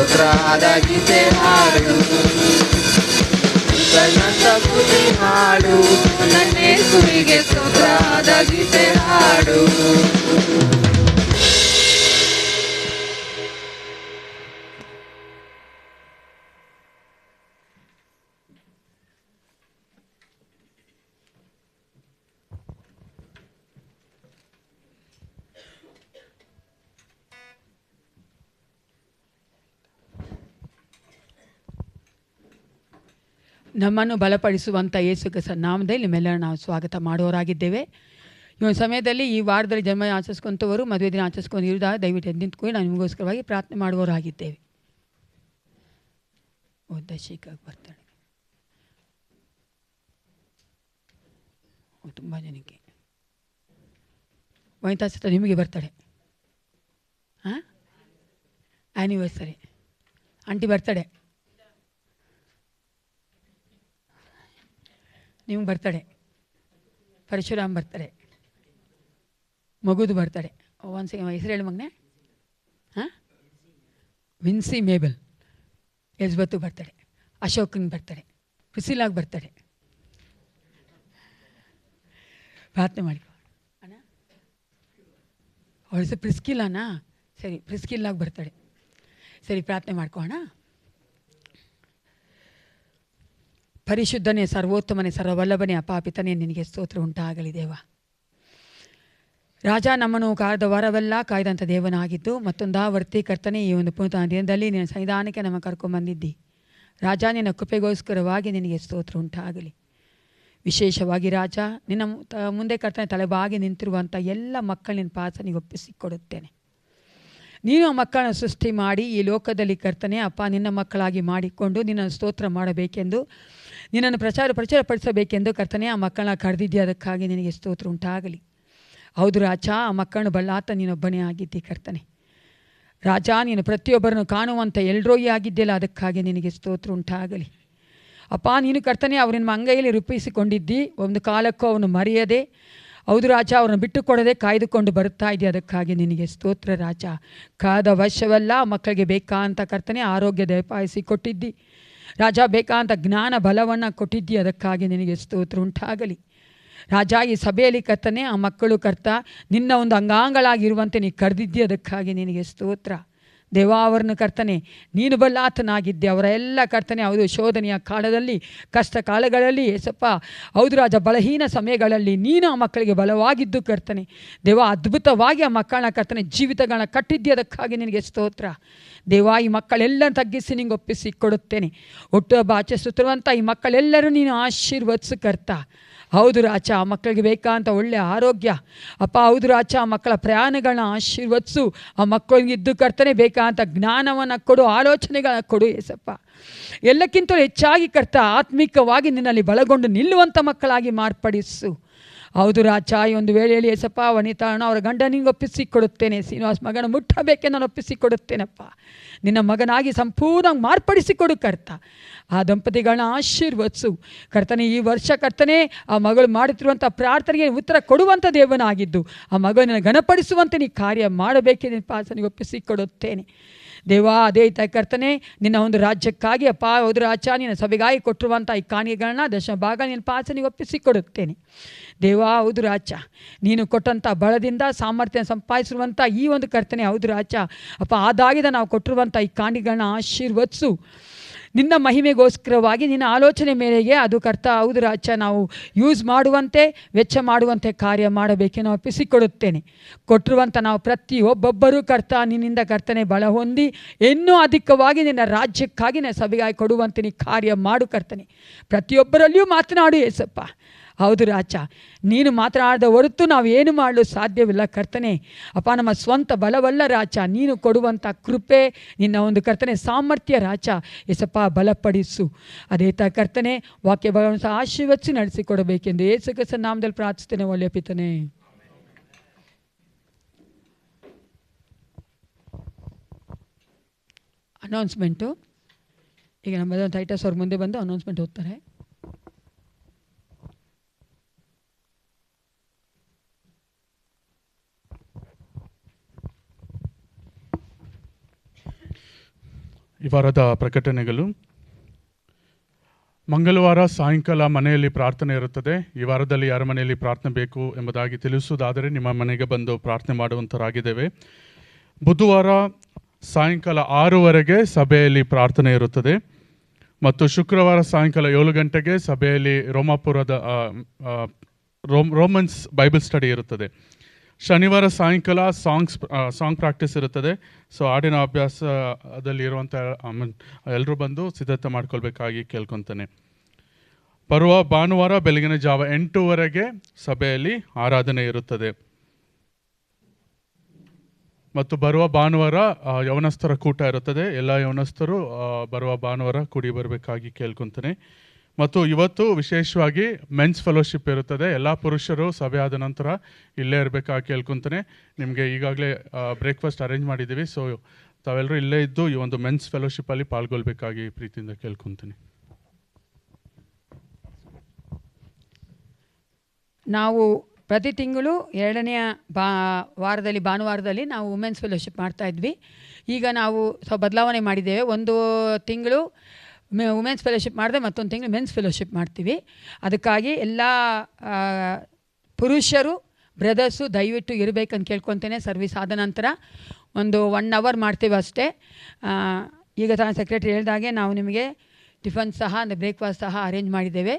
ಸ್ತೋತ್ರದ ಗೀತೆ ಹಾಡು, ಕೃತಜ್ಞತ ಸ್ತುತಿ ಹಾಡು, ನನ್ನ ಯೇಸುವಿಗೆ ಸ್ತೋತ್ರದ ಗೀತೆ ಹಾಡು. ನಮ್ಮನ್ನು ಬಲಪಡಿಸುವಂಥ ಯೇಸು ಕ್ರಿಸ್ತನ ನಾಮದಲ್ಲಿ ನಿಮ್ಮೆಲ್ಲರೂ ನಾವು ಸ್ವಾಗತ ಮಾಡುವವರಾಗಿದ್ದೇವೆ. ಈ ಒಂದು ಸಮಯದಲ್ಲಿ ಈ ವಾರದಲ್ಲಿ ಜನ್ಮ ಆಚರಿಸ್ಕೊಂತವರು ಮದುವೆ ದಿನ ಆಚರಿಸ್ಕೊಂಡು ಇರುವಾಗ ದಯವಿಟ್ಟು ಎದ್ದು ನಿಂತ್ಕೊಂಡು ನಾವು ನಿಮಗೋಸ್ಕರವಾಗಿ ಪ್ರಾರ್ಥನೆ ಮಾಡುವವರಾಗಿದ್ದೇವೆ. ದಶಿಕಾಗಿ ಬರ್ತಾಳೆ ತುಂಬ ಜನಕ್ಕೆ ವೈತಾಸತ ನಿಮಗೆ ಬರ್ತಾಳೆ. ಹಾಂ, ಆ್ಯನಿವರ್ಸರಿ ಆಂಟಿ ಬರ್ತಾಳೆ, ನಿಮ್ಗೆ ಬರ್ತಾಳೆ, ಪರಶುರಾಮ್ ಬರ್ತಾಳೆ, ಮಗುದು ಬರ್ತಾಳೆ. ಒಂದು ಹೆಸರು ಹೇಳಿ ಮಗನೇ. ಹಾಂ, ವಿನ್ಸಿ ಮೇಬಲ್, ಎಲ್ಸ್ಬತ್ತು ಬರ್ತಾಳೆ, ಅಶೋಕನ್ ಬರ್ತಾಳೆ, ಪ್ರಿಸಿಲಾಗ್ ಬರ್ತಾಳೆ. ಪ್ರಾರ್ಥನೆ ಮಾಡಿ ಅಣ್ಣ. ಅವಳ ಹೆಸರು ಪ್ರಿಸ್ಕಿಲ್ಲನಾ? ಸರಿ, ಪ್ರಿಸ್ಕಿಲ್ಲಾಗಿ ಬರ್ತಾಳೆ. ಸರಿ, ಪ್ರಾರ್ಥನೆ ಮಾಡ್ಕೋಣ. ಪರಿಶುದ್ಧನೇ, ಸರ್ವೋತ್ತಮನೇ, ಸರ್ವವಲ್ಲಭನೇ, ಅಪಾಪಿತನೇ, ನಿನಗೆ ಸ್ತೋತ್ರ ಉಂಟಾಗಲಿ ದೇವ. ರಾಜ, ನಮ್ಮನ್ನು ಕಾಯ್ದ ವಾರವೆಲ್ಲ ಕಾಯ್ದಂಥ ದೇವನಾಗಿದ್ದು ಮತ್ತೊಂದಾವರ್ತಿ ಕರ್ತನೆ ಈ ಒಂದು ಪುನಃ ದಿನದಲ್ಲಿ ನಿನ್ನ ಸನ್ನಿಧಾನಕ್ಕೆ ನಮ್ಮ ಕರ್ಕೊಂಬಂದಿದ್ದಿ. ರಾಜ, ನಿನ್ನ ಕೃಪೆಗೋಸ್ಕರವಾಗಿ ನಿನಗೆ ಸ್ತೋತ್ರ ಉಂಟಾಗಲಿ. ವಿಶೇಷವಾಗಿ ರಾಜ, ನಿನ್ನ ಮುಂದೆ ಕರ್ತನೆ ತಲೆಬಾಗಿ ನಿಂತಿರುವಂಥ ಎಲ್ಲ ಮಕ್ಕಳು ನಿನ್ನ ಪಾಸನಿಗೆ ಒಪ್ಪಿಸಿಕೊಡುತ್ತೇನೆ. ನೀನು ಆ ಮಕ್ಕಳನ್ನು ಸೃಷ್ಟಿ ಮಾಡಿ ಈ ಲೋಕದಲ್ಲಿ ಕರ್ತನೆ ಅಪ್ಪ ನಿನ್ನ ಮಕ್ಕಳಾಗಿ ಮಾಡಿಕೊಂಡು ನಿನ್ನನ್ನು ಸ್ತೋತ್ರ ಮಾಡಬೇಕೆಂದು, ನಿನ್ನನ್ನು ಪ್ರಚಾರಪಡಿಸಬೇಕೆಂದು ಕರ್ತನೆ ಆ ಮಕ್ಕಳನ್ನ ಕರೆದಿದ್ದೆ. ಅದಕ್ಕಾಗಿ ನಿನಗೆ ಸ್ತೋತ್ರ ಉಂಟಾಗಲಿ. ಹೌದು ರಾಜ, ಆ ಮಕ್ಕಳನ್ನು ಬಲ್ಲಾತ ನೀನೊಬ್ಬನೇ ಆಗಿದ್ದಿ ಕರ್ತನೆ. ರಾಜ, ನೀನು ಪ್ರತಿಯೊಬ್ಬರನ್ನು ಕಾಣುವಂಥ ಎಲ್ರೋಯಿ ಆಗಿದ್ದೆಯಲ್ಲ, ಅದಕ್ಕಾಗಿ ನಿನಗೆ ಸ್ತೋತ್ರ ಉಂಟಾಗಲಿ. ಅಪ್ಪ, ನೀನು ಕರ್ತನೆ ಅವರನ್ನು ಅಂಗೈಯಲ್ಲಿ ರೂಪಿಸಿಕೊಂಡಿದ್ದಿ. ಒಂದು ಕಾಲಕ್ಕೂ ಅವನು ಮರೆಯದೆ, ಹೌದು ರಾಜ, ಅವ್ರನ್ನ ಬಿಟ್ಟು ಕೊಡದೆ ಕಾಯ್ದುಕೊಂಡು ಬರುತ್ತಾ ಇದೆಯಾ. ಅದಕ್ಕಾಗಿ ನಿನಗೆ ಸ್ತೋತ್ರ ರಾಜ. ಕಾದ ವರ್ಷವೆಲ್ಲ ಮಕ್ಕಳಿಗೆ ಬೇಕಾಂತ ಕರ್ತನೆ ಆರೋಗ್ಯ ದಯಪಾಯಿಸಿ ಕೊಟ್ಟಿದ್ದಿ ರಾಜ. ಬೇಕಾಂತ ಜ್ಞಾನ ಬಲವನ್ನು ಕೊಟ್ಟಿದ್ದಿ. ಅದಕ್ಕಾಗಿ ನಿನಗೆ ಸ್ತೋತ್ರ ಉಂಟಾಗಲಿ ರಾಜ. ಈ ಸಭೆಯಲ್ಲಿ ಕರ್ತನೆ ಆ ಮಕ್ಕಳು ಕರ್ತ ನಿನ್ನ ಒಂದು ಅಂಗಾಂಗಳಾಗಿರುವಂತೆ ನೀ ಕರೆದಿದ್ದಿ. ಅದಕ್ಕಾಗಿ ನಿನಗೆ ಸ್ತೋತ್ರ ದೇವ. ಅವರನ್ನು ಕರ್ತನೆ ನೀನು ಬಲ್ಲಾತನಾಗಿದ್ದೆ. ಅವರ ಎಲ್ಲ ಕರ್ತನೆ ಹೌದು ಶೋಧನೆಯ ಕಾಲದಲ್ಲಿ, ಕಷ್ಟ ಕಾಲಗಳಲ್ಲಿ ಏಸಪ್ಪ ಹೌದು ರಾಜ, ಬಲಹೀನ ಸಮಯಗಳಲ್ಲಿ ನೀನು ಆ ಮಕ್ಕಳಿಗೆ ಬಲವಾಗಿದ್ದು ಕರ್ತನೆ ದೇವ. ಅದ್ಭುತವಾಗಿ ಆ ಮಕ್ಕಳನ್ನ ಕರ್ತನೆ ಜೀವಿತಗಳನ್ನ ಕಟ್ಟಿದ್ದಿ. ಅದಕ್ಕಾಗಿ ನಿನಗೆ ಸ್ತೋತ್ರ ದೇವ. ಈ ಮಕ್ಕಳೆಲ್ಲ ತಗ್ಗಿಸಿ ನಿಂಗೆ ಒಪ್ಪಿಸಿ ಕೊಡುತ್ತೇನೆ. ಹುಟ್ಟುಹಬ್ಬ ಆಚರಿಸುತ್ತಿರುವಂಥ ಈ ಮಕ್ಕಳೆಲ್ಲರೂ ನೀನು ಆಶೀರ್ವದಿಸು ಕರ್ತ. ಹೌದು ರಾಜ, ಆ ಮಕ್ಕಳಿಗೆ ಬೇಕಾಂತ ಒಳ್ಳೆಯ ಆರೋಗ್ಯ ಅಪ್ಪ. ಹೌದು ರಾಜ, ಆ ಮಕ್ಕಳ ಪ್ರಯಾಣಗಳನ್ನ ಆಶೀರ್ವದಿಸು. ಆ ಮಕ್ಕಳಿಗಿದ್ದು ಕರ್ತನೆ ಬೇಕಾಂತ ಜ್ಞಾನವನ್ನು ಕೊಡು, ಆಲೋಚನೆಗಳನ್ನ ಕೊಡು ಏಸಪ್ಪ. ಎಲ್ಲಕ್ಕಿಂತಲೂ ಹೆಚ್ಚಾಗಿ ಕರ್ತ ಆತ್ಮಿಕವಾಗಿ ನಿನ್ನಲ್ಲಿ ಬಲಗೊಂಡು ನಿಲ್ಲುವಂಥ ಮಕ್ಕಳಾಗಿ ಮಾರ್ಪಡಿಸು. ಹೌದು ರಾಜ, ಈ ಒಂದು ವೇಳೆಯಲ್ಲಿ ಏಸಪ್ಪ ವನಿತಾಣ ಅವರ ಗಂಡನಿಗೆ ಒಪ್ಪಿಸಿ ಕೊಡುತ್ತೇನೆ. ಶ್ರೀನಿವಾಸ ಮಗನ ಮುಟ್ಟಬೇಕೆಂದು ನಾನು ಒಪ್ಪಿಸಿ ಕೊಡುತ್ತೇನಪ್ಪ. ನಿನ್ನ ಮಗನಾಗಿ ಸಂಪೂರ್ಣ ಮಾರ್ಪಡಿಸಿಕೊಡು ಕರ್ತ. ಆ ದಂಪತಿಗಳನ್ನ ಆಶೀರ್ವದಿಸು ಕರ್ತನೆ. ಈ ವರ್ಷ ಕರ್ತನೆ ಆ ಮಗಳು ಮಾಡುತ್ತಿರುವಂಥ ಪ್ರಾರ್ಥನೆಗೆ ಉತ್ತರ ಕೊಡುವಂಥ ದೇವನಾಗಿದ್ದು ಆ ಮಗನನ್ನು ಗಣಪಡಿಸುವಂತೆ ನೀ ಕಾರ್ಯ ಮಾಡಬೇಕೆಂದು ನಿನ್ನ ಪಾಸನಿಗೆ ಒಪ್ಪಿಸಿ ಕೊಡುತ್ತೇನೆ ದೇವ. ಅದೇ ಕರ್ತನೆ ನಿನ್ನ ಒಂದು ರಾಜ್ಯಕ್ಕಾಗಿ ಅಪ್ಪ ಹೌದು ರಾಜ, ನಿನ್ನ ಸಭೆಗಾಗಿ ಕೊಟ್ಟಿರುವಂಥ ಈ ಕಾಣಿಕೆಗಳನ್ನ ದಶಮ ಭಾಗ ನಿನ್ನ ಪಾಸನಿಗೆ ಒಪ್ಪಿಸಿ ಕೊಡುತ್ತೇನೆ ದೇವ. ಹೌದು ರಾಜ, ನೀನು ಕೊಟ್ಟಂಥ ಬಲದಿಂದ ಸಾಮರ್ಥ್ಯ ಸಂಪಾದಿಸಿರುವಂಥ ಈ ಒಂದು ಕರ್ತನೆ ಹೌದು ರಾಜ ಅಪ್ಪ, ಆದಾಗಿದ ನಾವು ಕೊಟ್ಟಿರುವಂಥ ಈ ಕಾಣಿಕೆಗಳನ್ನ ಆಶೀರ್ವದಿಸು. ನಿನ್ನ ಮಹಿಮೆಗೋಸ್ಕರವಾಗಿ ನಿನ್ನ ಆಲೋಚನೆ ಮೇರೆಗೆ ಅದು ಕರ್ತ ಹೌದು ರಾಜ ನಾವು ಯೂಸ್ ಮಾಡುವಂತೆ ವೆಚ್ಚ ಮಾಡುವಂತೆ ಕಾರ್ಯ ಮಾಡಬೇಕೆಂದು ನಾವು ಒಪ್ಪಿಸಿಕೊಡುತ್ತೇನೆ. ಕೊಟ್ಟಿರುವಂಥ ನಾವು ಪ್ರತಿಯೊಬ್ಬೊಬ್ಬರೂ ಕರ್ತ ನಿನ್ನಿಂದ ಕರ್ತನೆ ಬಲ ಹೊಂದಿ ಇನ್ನೂ ಅಧಿಕವಾಗಿ ನಿನ್ನ ರಾಜ್ಯಕ್ಕಾಗಿ ನಿನ್ನ ಸಭೆಗಾಗಿ ಕೊಡುವಂತೆ ನೀ ಕಾರ್ಯ ಮಾಡು ಕರ್ತನೆ. ಪ್ರತಿಯೊಬ್ಬರಲ್ಲಿಯೂ ಮಾತನಾಡು ಏಸಪ್ಪ. ಹೌದು ರಾಜ, ನೀನು ಮಾತನಾಡದ ಹೊರತು ನಾವು ಏನು ಮಾಡಲು ಸಾಧ್ಯವಿಲ್ಲ ಕರ್ತನೆ ಅಪ್ಪ. ನಮ್ಮ ಸ್ವಂತ ಬಲವಲ್ಲ ರಾಜ, ನೀನು ಕೊಡುವಂಥ ಕೃಪೆ ನಿನ್ನ ಒಂದು ಕರ್ತನೆ ಸಾಮರ್ಥ್ಯ ರಾಜ ಏಸಪ್ಪ ಬಲಪಡಿಸು. ಅದೇ ಕರ್ತನೆ ವಾಕ್ಯ ಬಲವನ್ನು ಸಹ ಆಶೀರ್ವದಿಸಿ ನಡೆಸಿಕೊಡಬೇಕೆಂದು ಯೇಸು ಕ್ರಿಸ್ತನ ನಾಮದಲ್ಲಿ ಪ್ರಾರ್ಥಿಸ್ತೇನೆ ಒಳ್ಳೆಯ ಪಿತನೇ. ಅನೌನ್ಸ್ಮೆಂಟು ಈಗ ನಮ್ಮ ಟೈಟಸ್ ಅವ್ರ ಮುಂದೆ ಬಂದು ಅನೌನ್ಸ್ಮೆಂಟ್ ಓದ್ತಾರೆ. ಈ ವಾರದ ಪ್ರಕಟಣೆಗಳು. ಮಂಗಳವಾರ ಸಾಯಂಕಾಲ ಮನೆಯಲ್ಲಿ ಪ್ರಾರ್ಥನೆ ಇರುತ್ತದೆ. ಈ ವಾರದಲ್ಲಿ ಯಾರ ಮನೆಯಲ್ಲಿ ಪ್ರಾರ್ಥನೆ ಬೇಕು ಎಂಬುದಾಗಿ ತಿಳಿಸುವುದಾದರೆ ನಿಮ್ಮ ಮನೆಗೆ ಬಂದು ಪ್ರಾರ್ಥನೆ ಮಾಡುವಂಥರಾಗಿದ್ದೇವೆ. ಬುಧವಾರ ಸಾಯಂಕಾಲ 6:00 ಸಭೆಯಲ್ಲಿ ಪ್ರಾರ್ಥನೆ ಇರುತ್ತದೆ ಮತ್ತು ಶುಕ್ರವಾರ ಸಾಯಂಕಾಲ 7 ಗಂಟೆಗೆ ಸಭೆಯಲ್ಲಿ ರೋಮಾಪುರದ ರೋಮನ್ಸ್ ಬೈಬಲ್ ಸ್ಟಡಿ ಇರುತ್ತದೆ. ಶನಿವಾರ ಸಾಯಂಕಾಲ ಸಾಂಗ್ ಪ್ರಾಕ್ಟೀಸ್ ಇರುತ್ತದೆ. ಸೊ ಹಾಡಿನ ಅಭ್ಯಾಸದಲ್ಲಿ ಇರುವಂಥ ಎಲ್ಲರೂ ಬಂದು ಸಿದ್ಧತೆ ಮಾಡ್ಕೊಳ್ಬೇಕಾಗಿ ಕೇಳ್ಕೊತಾನೆ. ಬರುವ ಭಾನುವಾರ ಬೆಳಗಿನ ಜಾವ 8:00 ಸಭೆಯಲ್ಲಿ ಆರಾಧನೆ ಇರುತ್ತದೆ ಮತ್ತು ಬರುವ ಭಾನುವಾರ ಯವನಸ್ಥರ ಕೂಟ ಇರುತ್ತದೆ. ಎಲ್ಲ ಯವನಸ್ಥರು ಬರುವ ಭಾನುವಾರ ಕೂಡಿ ಬರಬೇಕಾಗಿ ಕೇಳ್ಕೊತಾನೆ. ಮತ್ತು ಇವತ್ತು ವಿಶೇಷವಾಗಿ ಮೆನ್ಸ್ ಫೆಲೋಶಿಪ್ ಇರುತ್ತದೆ. ಎಲ್ಲ ಪುರುಷರು ಸಭೆ ಆದ ನಂತರ ಇಲ್ಲೇ ಇರಬೇಕಾಗಿ ಕೇಳ್ಕೊತಾನೆ. ನಿಮಗೆ ಈಗಾಗಲೇ ಬ್ರೇಕ್ಫಾಸ್ಟ್ ಅರೇಂಜ್ ಮಾಡಿದ್ದೀವಿ. ಸೊ ತಾವೆಲ್ಲರೂ ಇಲ್ಲೇ ಇದ್ದು ಈ ಒಂದು ಮೆನ್ಸ್ ಫೆಲೋಶಿಪ್ಪಲ್ಲಿ ಪಾಲ್ಗೊಳ್ಬೇಕಾಗಿ ಪ್ರೀತಿಯಿಂದ ಕೇಳ್ಕೊತೀನಿ. ನಾವು ಪ್ರತಿ ತಿಂಗಳು 2ನೇ ವಾರದಲ್ಲಿ ಭಾನುವಾರದಲ್ಲಿ ನಾವು ವುಮೆನ್ಸ್ ಫೆಲೋಶಿಪ್ ಮಾಡ್ತಾಯಿದ್ವಿ. ಈಗ ನಾವು ಸ್ವಲ್ಪ ಬದಲಾವಣೆ ಮಾಡಿದ್ದೇವೆ. ಒಂದು ತಿಂಗಳು ವುಮೆನ್ಸ್ ಫೆಲೋಶಿಪ್ ಮಾಡಿದೆ, ಮತ್ತೊಂದು ತಿಂಗಳು ಮೆನ್ಸ್ ಫೆಲೋಶಿಪ್ ಮಾಡ್ತೀವಿ. ಅದಕ್ಕಾಗಿ ಎಲ್ಲ ಪುರುಷರು ಬ್ರದರ್ಸು ದಯವಿಟ್ಟು ಇರಬೇಕಂತ ಕೇಳ್ಕೊತೇನೆ. ಸರ್ವಿಸ್ ಆದ ನಂತರ ಒಂದು 1 ಅವರ್ ಮಾಡ್ತೀವಿ ಅಷ್ಟೇ. ಈಗ ತಾನು ಸೆಕ್ರೆಟರಿ ಹೇಳಿದಾಗೆ ನಾವು ನಿಮಗೆ ಟಿಫನ್ ಸಹ ಅಂದರೆ ಬ್ರೇಕ್ಫಾಸ್ಟ್ ಸಹ ಅರೇಂಜ್ ಮಾಡಿದ್ದೇವೆ.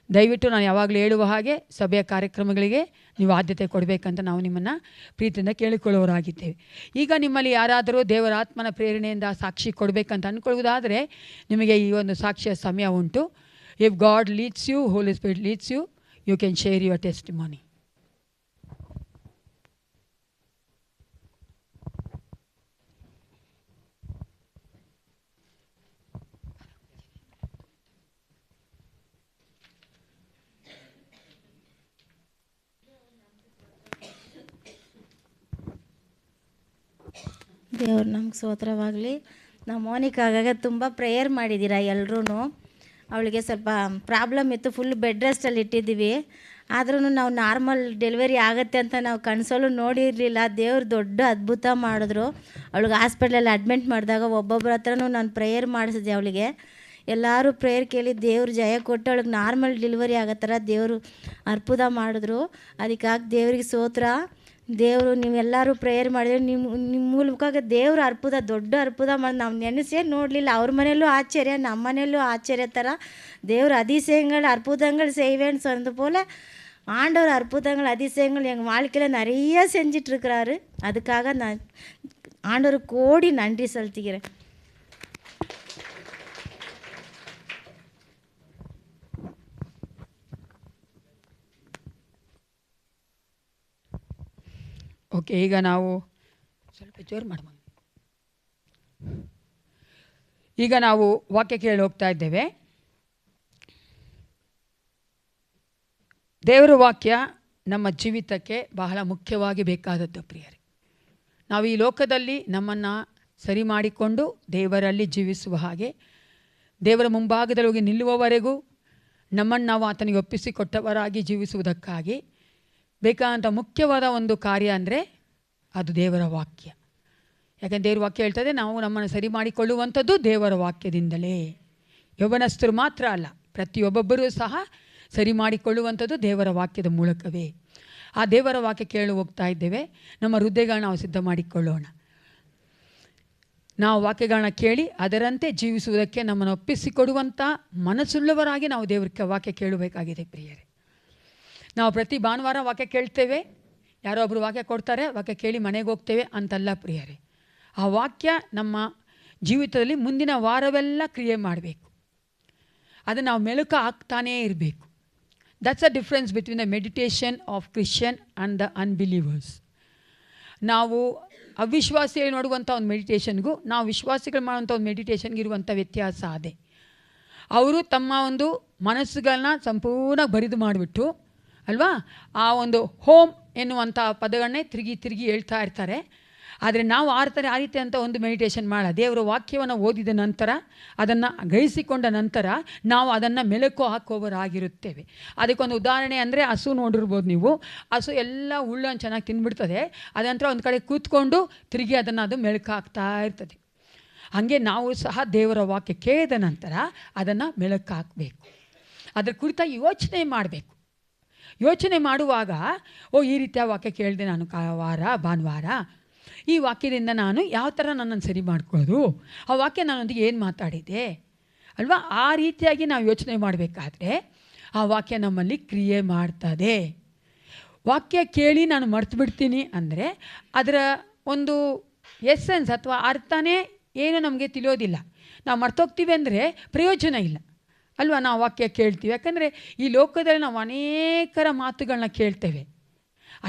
ದಯವಿಟ್ಟು ನಾನು ಯಾವಾಗಲೂ ಹೇಳುವ ಹಾಗೆ ಸಭೆಯ ಕಾರ್ಯಕ್ರಮಗಳಿಗೆ ನೀವು ಆದ್ಯತೆ ಕೊಡಬೇಕಂತ ನಾವು ನಿಮ್ಮನ್ನು ಪ್ರೀತಿಯಿಂದ ಕೇಳಿಕೊಳ್ಳೋರಾಗಿದ್ದೇವೆ. ಈಗ ನಿಮ್ಮಲ್ಲಿ ಯಾರಾದರೂ ದೇವರ ಆತ್ಮನ ಪ್ರೇರಣೆಯಿಂದ ಸಾಕ್ಷಿ ಕೊಡಬೇಕಂತ ಅಂದ್ಕೊಳ್ಳುವುದಾದರೆ ನಿಮಗೆ ಈ ಒಂದು ಸಾಕ್ಷಿಯ ಸಮಯ ಉಂಟು. If God leads you, Holy Spirit leads you, you can share your testimony. ದೇವ್ರು ನಮ್ಗೆ ಸ್ತೋತ್ರವಾಗಲಿ. ನಾವು ಮೋನಿಕಾಗಾಗ ತುಂಬ ಪ್ರೇಯರ್ ಮಾಡಿದ್ದೀರಾ ಎಲ್ಲರೂ. ಅವಳಿಗೆ ಸ್ವಲ್ಪ ಪ್ರಾಬ್ಲಮ್ ಇತ್ತು, ಫುಲ್ ಬೆಡ್ ರೆಸ್ಟಲ್ಲಿ ಇಟ್ಟಿದ್ದೀವಿ. ಆದ್ರೂ ನಾವು ನಾರ್ಮಲ್ ಡೆಲಿವರಿ ಆಗುತ್ತೆ ಅಂತ ನಾವು ಕನಸಲ್ಲೂ ನೋಡಿರಲಿಲ್ಲ. ದೇವ್ರು ದೊಡ್ಡ ಅದ್ಭುತ ಮಾಡಿದ್ರು. ಅವಳಿಗೆ ಹಾಸ್ಪಿಟ್ಲಲ್ಲಿ ಅಡ್ಮಿಟ್ ಮಾಡಿದಾಗ ಒಬ್ಬೊಬ್ಬರ ಹತ್ರನೂ ನಾನು ಪ್ರೇಯರ್ ಮಾಡಿಸಿದೆ. ಅವಳಿಗೆ ಎಲ್ಲರೂ ಪ್ರೇಯರ್ ಕೇಳಿ ದೇವ್ರು ಜಯ ಕೊಟ್ಟು ಅವಳಿಗೆ ನಾರ್ಮಲ್ ಡೆಲಿವರಿ ಆಗೋ ಥರ ದೇವರು ಅದ್ಭುತ ಮಾಡಿದ್ರು. ಅದಕ್ಕಾಗಿ ದೇವ್ರಿಗೆ ಸ್ತೋತ್ರ. ದೇವರು ನೀವೆಲ್ಲರೂ ಪ್ರೇಯರ್ ಮಾಡಿದ್ರೆ ನಿಮ್ಮ ಮೂಲಕ ದೇವ್ರ ಅದ್ಭುತ, ದೊಡ್ಡ ಅದ್ಭುತ ಮಾಡಿ ನಾವು ನೆನೆಸೇ ನೋಡಲಿಲ್ಲ. ಅವ್ರ ಮನೆಯಲ್ಲೂ ಆಶ್ಚರ್ಯ, ನಮ್ಮ ಮನೆಯಲ್ಲೂ ಆಶ್ಚರ್ಯ ಥರ ದೇವ್ರ அதிசயங்கள் அற்புதங்கள் செய்வேன்னு சொன்னது போல் ஆண்டவர் அற்புதங்கள் அதிசயங்கள் எங்கள் வாழ்க்கையில் நிறைய செஞ்சிட்ருக்கிறாரு. அதுக்காக நான் ஆண்டவர் கோடி நன்றி செலுத்திக்கிறேன். ಓಕೆ, ಈಗ ನಾವು ಸ್ವಲ್ಪ ಜೋರು ಮಾಡ್ಬೋದು. ಈಗ ನಾವು ವಾಕ್ಯ ಕೇಳಿ ಹೋಗ್ತಾ ಇದ್ದೇವೆ. ದೇವರ ವಾಕ್ಯ ನಮ್ಮ ಜೀವಿತಕ್ಕೆ ಬಹಳ ಮುಖ್ಯವಾಗಿ ಬೇಕಾದದ್ದು ಪ್ರಿಯರೇ. ನಾವು ಈ ಲೋಕದಲ್ಲಿ ನಮ್ಮನ್ನು ಸರಿ ಮಾಡಿಕೊಂಡು ದೇವರಲ್ಲಿ ಜೀವಿಸುವ ಹಾಗೆ, ದೇವರ ಮುಂಭಾಗದಲ್ಲಿ ಹೋಗಿ ನಿಲ್ಲುವವರೆಗೂ ನಮ್ಮನ್ನು ನಾವು ಆತನಿಗೆ ಒಪ್ಪಿಸಿಕೊಟ್ಟವರಾಗಿ ಜೀವಿಸುವುದಕ್ಕಾಗಿ ಬೇಕಾದಂಥ ಮುಖ್ಯವಾದ ಒಂದು ಕಾರ್ಯ ಅಂದರೆ ಅದು ದೇವರ ವಾಕ್ಯ. ಯಾಕಂದರೆ ದೇವರ ವಾಕ್ಯ ಹೇಳ್ತದೆ ನಾವು ನಮ್ಮನ್ನು ಸರಿ ಮಾಡಿಕೊಳ್ಳುವಂಥದ್ದು ದೇವರ ವಾಕ್ಯದಿಂದಲೇ. ಯೌವನಸ್ಥರು ಮಾತ್ರ ಅಲ್ಲ, ಪ್ರತಿಯೊಬ್ಬೊಬ್ಬರೂ ಸಹ ಸರಿ ಮಾಡಿಕೊಳ್ಳುವಂಥದ್ದು ದೇವರ ವಾಕ್ಯದ ಮೂಲಕವೇ. ಆ ದೇವರ ವಾಕ್ಯ ಕೇಳಿ ಹೋಗ್ತಾ ಇದ್ದೇವೆ. ನಮ್ಮ ಹೃದಯಗಳನ್ನ ನಾವು ಸಿದ್ಧ ಮಾಡಿಕೊಳ್ಳೋಣ. ನಾವು ವಾಕ್ಯಗಳನ್ನ ಕೇಳಿ ಅದರಂತೆ ಜೀವಿಸುವುದಕ್ಕೆ ನಮ್ಮನ್ನು ಒಪ್ಪಿಸಿಕೊಡುವಂಥ ಮನಸ್ಸುಳ್ಳವರಾಗಿ ನಾವು ದೇವರ ವಾಕ್ಯ ಕೇಳಬೇಕಾಗಿದೆ ಪ್ರಿಯರೇ. ನಾವು ಪ್ರತಿ ಭಾನುವಾರ ವಾಕ್ಯ ಕೇಳ್ತೇವೆ, ಯಾರೋ ಒಬ್ಬರು ವಾಕ್ಯ ಕೊಡ್ತಾರೆ, ವಾಕ್ಯ ಕೇಳಿ ಮನೆಗೆ ಹೋಗ್ತೇವೆ ಅಂತಲ್ಲ ಪ್ರಿಯರೇ. ಆ ವಾಕ್ಯ ನಮ್ಮ ಜೀವಿತದಲ್ಲಿ ಮುಂದಿನ ವಾರವೆಲ್ಲ ಕ್ರಿಯೆ ಮಾಡಬೇಕು. ಅದನ್ನು ನಾವು ಮೆಲುಕು ಹಾಕ್ತಾನೇ ಇರಬೇಕು. That's a difference between the meditation of Christian and the ಅನ್ಬಿಲೀವರ್ಸ್. ನಾವು ಅವಿಶ್ವಾಸಿಗಳು ನೋಡುವಂಥ ಒಂದು ಮೆಡಿಟೇಷನ್ಗೂ ನಾವು ವಿಶ್ವಾಸಿಗಳು ಮಾಡುವಂಥ ಒಂದು ಮೆಡಿಟೇಷನ್ಗೆ ಇರುವಂಥ ವ್ಯತ್ಯಾಸ ಅದೇ. ಅವರು ತಮ್ಮ ಒಂದು ಮನಸ್ಸುಗಳನ್ನ ಸಂಪೂರ್ಣ ಬರಿದು ಮಾಡಿಬಿಟ್ಟು ಅಲ್ವಾ, ಆ ಒಂದು ಹೋಮ್ ಎನ್ನುವಂಥ ಪದಗಳನ್ನೇ ತಿರುಗಿ ಹೇಳ್ತಾ ಇರ್ತಾರೆ. ಆದರೆ ನಾವು ಆ ರೀತಿ ಅಂತ ಒಂದು ಮೆಡಿಟೇಷನ್ ಮಾಡ, ದೇವರ ವಾಕ್ಯವನ್ನು ಓದಿದ ನಂತರ ಅದನ್ನು ಗ್ರಹಿಸಿಕೊಂಡ ನಂತರ ನಾವು ಅದನ್ನು ಮೆಲುಕು ಹಾಕುವವರಾಗಿರುತ್ತೇವೆ. ಅದಕ್ಕೊಂದು ಉದಾಹರಣೆ ಅಂದರೆ ಹಸು ನೋಡಿರ್ಬೋದು ನೀವು. ಹಸು ಎಲ್ಲ ಹುಳ್ಳನ್ನು ಚೆನ್ನಾಗಿ ತಿಂದ್ಬಿಡ್ತದೆ. ಅದಂತರ ಒಂದು ಕಡೆ ಕೂತ್ಕೊಂಡು ತಿರುಗಿ ಅದನ್ನು ಅದು ಮೆಲುಕು ಹಾಕ್ತಾ ಇರ್ತದೆ. ಹಾಗೆ ನಾವು ಸಹ ದೇವರ ವಾಕ್ಯ ಕೇಳಿದ ನಂತರ ಅದನ್ನು ಮೆಲುಕು ಹಾಕಬೇಕು, ಅದರ ಕುರಿತಾಗಿ ಯೋಚನೆ ಮಾಡಬೇಕು. ಯೋಚನೆ ಮಾಡುವಾಗ ಈ ರೀತಿಯ ವಾಕ್ಯ ಕೇಳಿದೆ ನಾನು ಭಾನುವಾರ, ಈ ವಾಕ್ಯದಿಂದ ನಾನು ಯಾವ ಥರ ನನ್ನನ್ನು ಸರಿ ಮಾಡ್ಕೊಳ್ಳೋದು, ಆ ವಾಕ್ಯ ನನ್ನೊಂದಿಗೆ ಏನು ಮಾತಾಡಿದೆ ಅಲ್ವಾ, ಆ ರೀತಿಯಾಗಿ ನಾವು ಯೋಚನೆ ಮಾಡಬೇಕಾದ್ರೆ ಆ ವಾಕ್ಯ ನಮ್ಮಲ್ಲಿ ಕ್ರಿಯೆ ಮಾಡ್ತದೆ. ವಾಕ್ಯ ಕೇಳಿ ನಾನು ಮರ್ತು ಬಿಡ್ತೀನಿ ಅಂದರೆ ಅದರ ಒಂದು ಎಸೆನ್ಸ್ ಅಥವಾ ಅರ್ಥನೇ ಏನು ನಮಗೆ ತಿಳಿಯೋದಿಲ್ಲ. ನಾವು ಮರ್ತೋಗ್ತೀವಿ ಅಂದರೆ ಪ್ರಯೋಜನ ಇಲ್ಲ ಅಲ್ವಾ. ನಾವು ವಾಕ್ಯ ಕೇಳ್ತೀವಿ, ಯಾಕಂದರೆ ಈ ಲೋಕದಲ್ಲಿ ನಾವು ಅನೇಕರ ಮಾತುಗಳನ್ನ ಕೇಳ್ತೇವೆ.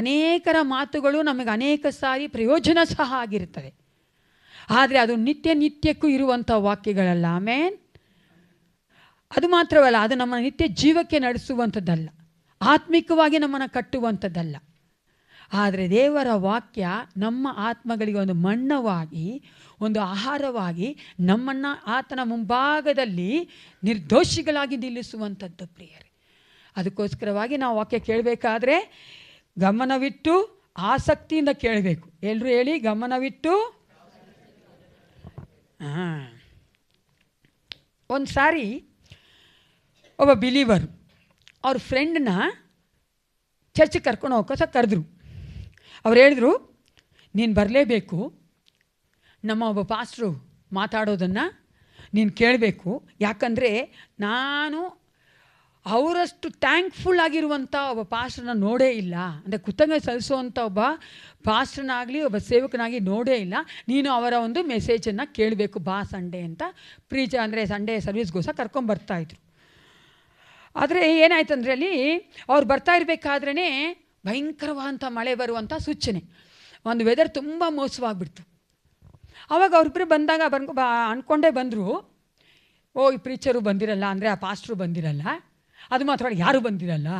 ಅನೇಕರ ಮಾತುಗಳು ನಮಗೆ ಅನೇಕ ಸಾರಿ ಪ್ರಯೋಜನ ಸಹ ಆಗಿರುತ್ತದೆ. ಆದರೆ ಅದು ನಿತ್ಯಕ್ಕೂ ಇರುವಂಥ ವಾಕ್ಯಗಳಲ್ಲ. ಆಮೇನ್. ಅದು ಮಾತ್ರವಲ್ಲ, ಅದು ನಮ್ಮ ನಿತ್ಯ ಜೀವಕ್ಕೆ ನಡೆಸುವಂಥದ್ದಲ್ಲ, ಆತ್ಮಿಕವಾಗಿ ನಮ್ಮನ್ನು ಕಟ್ಟುವಂಥದ್ದಲ್ಲ. ಆದರೆ ದೇವರ ವಾಕ್ಯ ನಮ್ಮ ಆತ್ಮಗಳಿಗೆ ಒಂದು ಮಣ್ಣವಾಗಿ, ಒಂದು ಆಹಾರವಾಗಿ ನಮ್ಮನ್ನು ಆತನ ಮುಂಭಾಗದಲ್ಲಿ ನಿರ್ದೋಷಿಗಳಾಗಿ ನಿಲ್ಲಿಸುವಂಥದ್ದು ಪ್ರಿಯರೇ. ಅದಕ್ಕೋಸ್ಕರವಾಗಿ ನಾವು ವಾಕ್ಯ ಕೇಳಬೇಕಾದ್ರೆ ಗಮನವಿಟ್ಟು ಆಸಕ್ತಿಯಿಂದ ಕೇಳಬೇಕು. ಎಲ್ಲರೂ ಹೇಳಿ, ಗಮನವಿಟ್ಟು. ಒಂದು ಸಾರಿ ಒಬ್ಬ ಬಿಲೀವರ್ ಅವ್ರ ಫ್ರೆಂಡನ್ನ ಚರ್ಚಿಗೆ ಕರ್ಕೊಂಡು ಹೋಗೋಕೆ ಕರೆದ್ರು. ಅವ್ರು ಹೇಳಿದ್ರು, ನೀನು ಬರಲೇಬೇಕು, ನಮ್ಮ ಒಬ್ಬ ಪಾಸ್ಟ್ರು ಮಾತಾಡೋದನ್ನು ನೀನು ಕೇಳಬೇಕು. ಯಾಕಂದರೆ ನಾನು ಅವರಷ್ಟು ಥ್ಯಾಂಕ್ಫುಲ್ ಆಗಿರುವಂಥ ಒಬ್ಬ ಪಾಸ್ಟ್ರನ್ನ ನೋಡೇ ಇಲ್ಲ, ಅಂದರೆ ಕೃತಜ್ಞತೆ ಸಲ್ಲಿಸುವಂಥ ಒಬ್ಬ ಪಾಸ್ಟ್ರನಾಗಲಿ ಒಬ್ಬ ಸೇವಕನಾಗಿ ನೋಡೇ ಇಲ್ಲ. ನೀನು ಅವರ ಒಂದು ಮೆಸೇಜನ್ನು ಕೇಳಬೇಕು ಬಾ ಸಂಡೇ ಅಂತ ಅಂದರೆ ಸಂಡೇ ಸರ್ವಿಸ್ಗೋಸ್ಕರ ಕರ್ಕೊಂಬರ್ತಾಯಿದ್ರು. ಆದರೆ ಏನಾಯ್ತು ಅಂದರೆ ಅಲ್ಲಿ ಅವ್ರು ಬರ್ತಾ ಇರಬೇಕಾದ್ರೇ ಭಯಂಕರವಾದಂಥ ಮಳೆ ಬರುವಂಥ ಸೂಚನೆ, ಒಂದು ವೆದರ್ ತುಂಬ ಮೋಸವಾಗಿಬಿಡ್ತು. ಆವಾಗ ಅವರಿಬ್ಬರು ಬಂದಾಗ ಅಂದ್ಕೊಂಡೇ ಬಂದರು, ಈ ಪ್ರೀಚರು ಬಂದಿರಲ್ಲ, ಅಂದರೆ ಆ ಪಾಸ್ಟ್ರು ಬಂದಿರಲ್ಲ, ಅದು ಮಾತ್ರ ಯಾರೂ ಬಂದಿರಲ್ಲ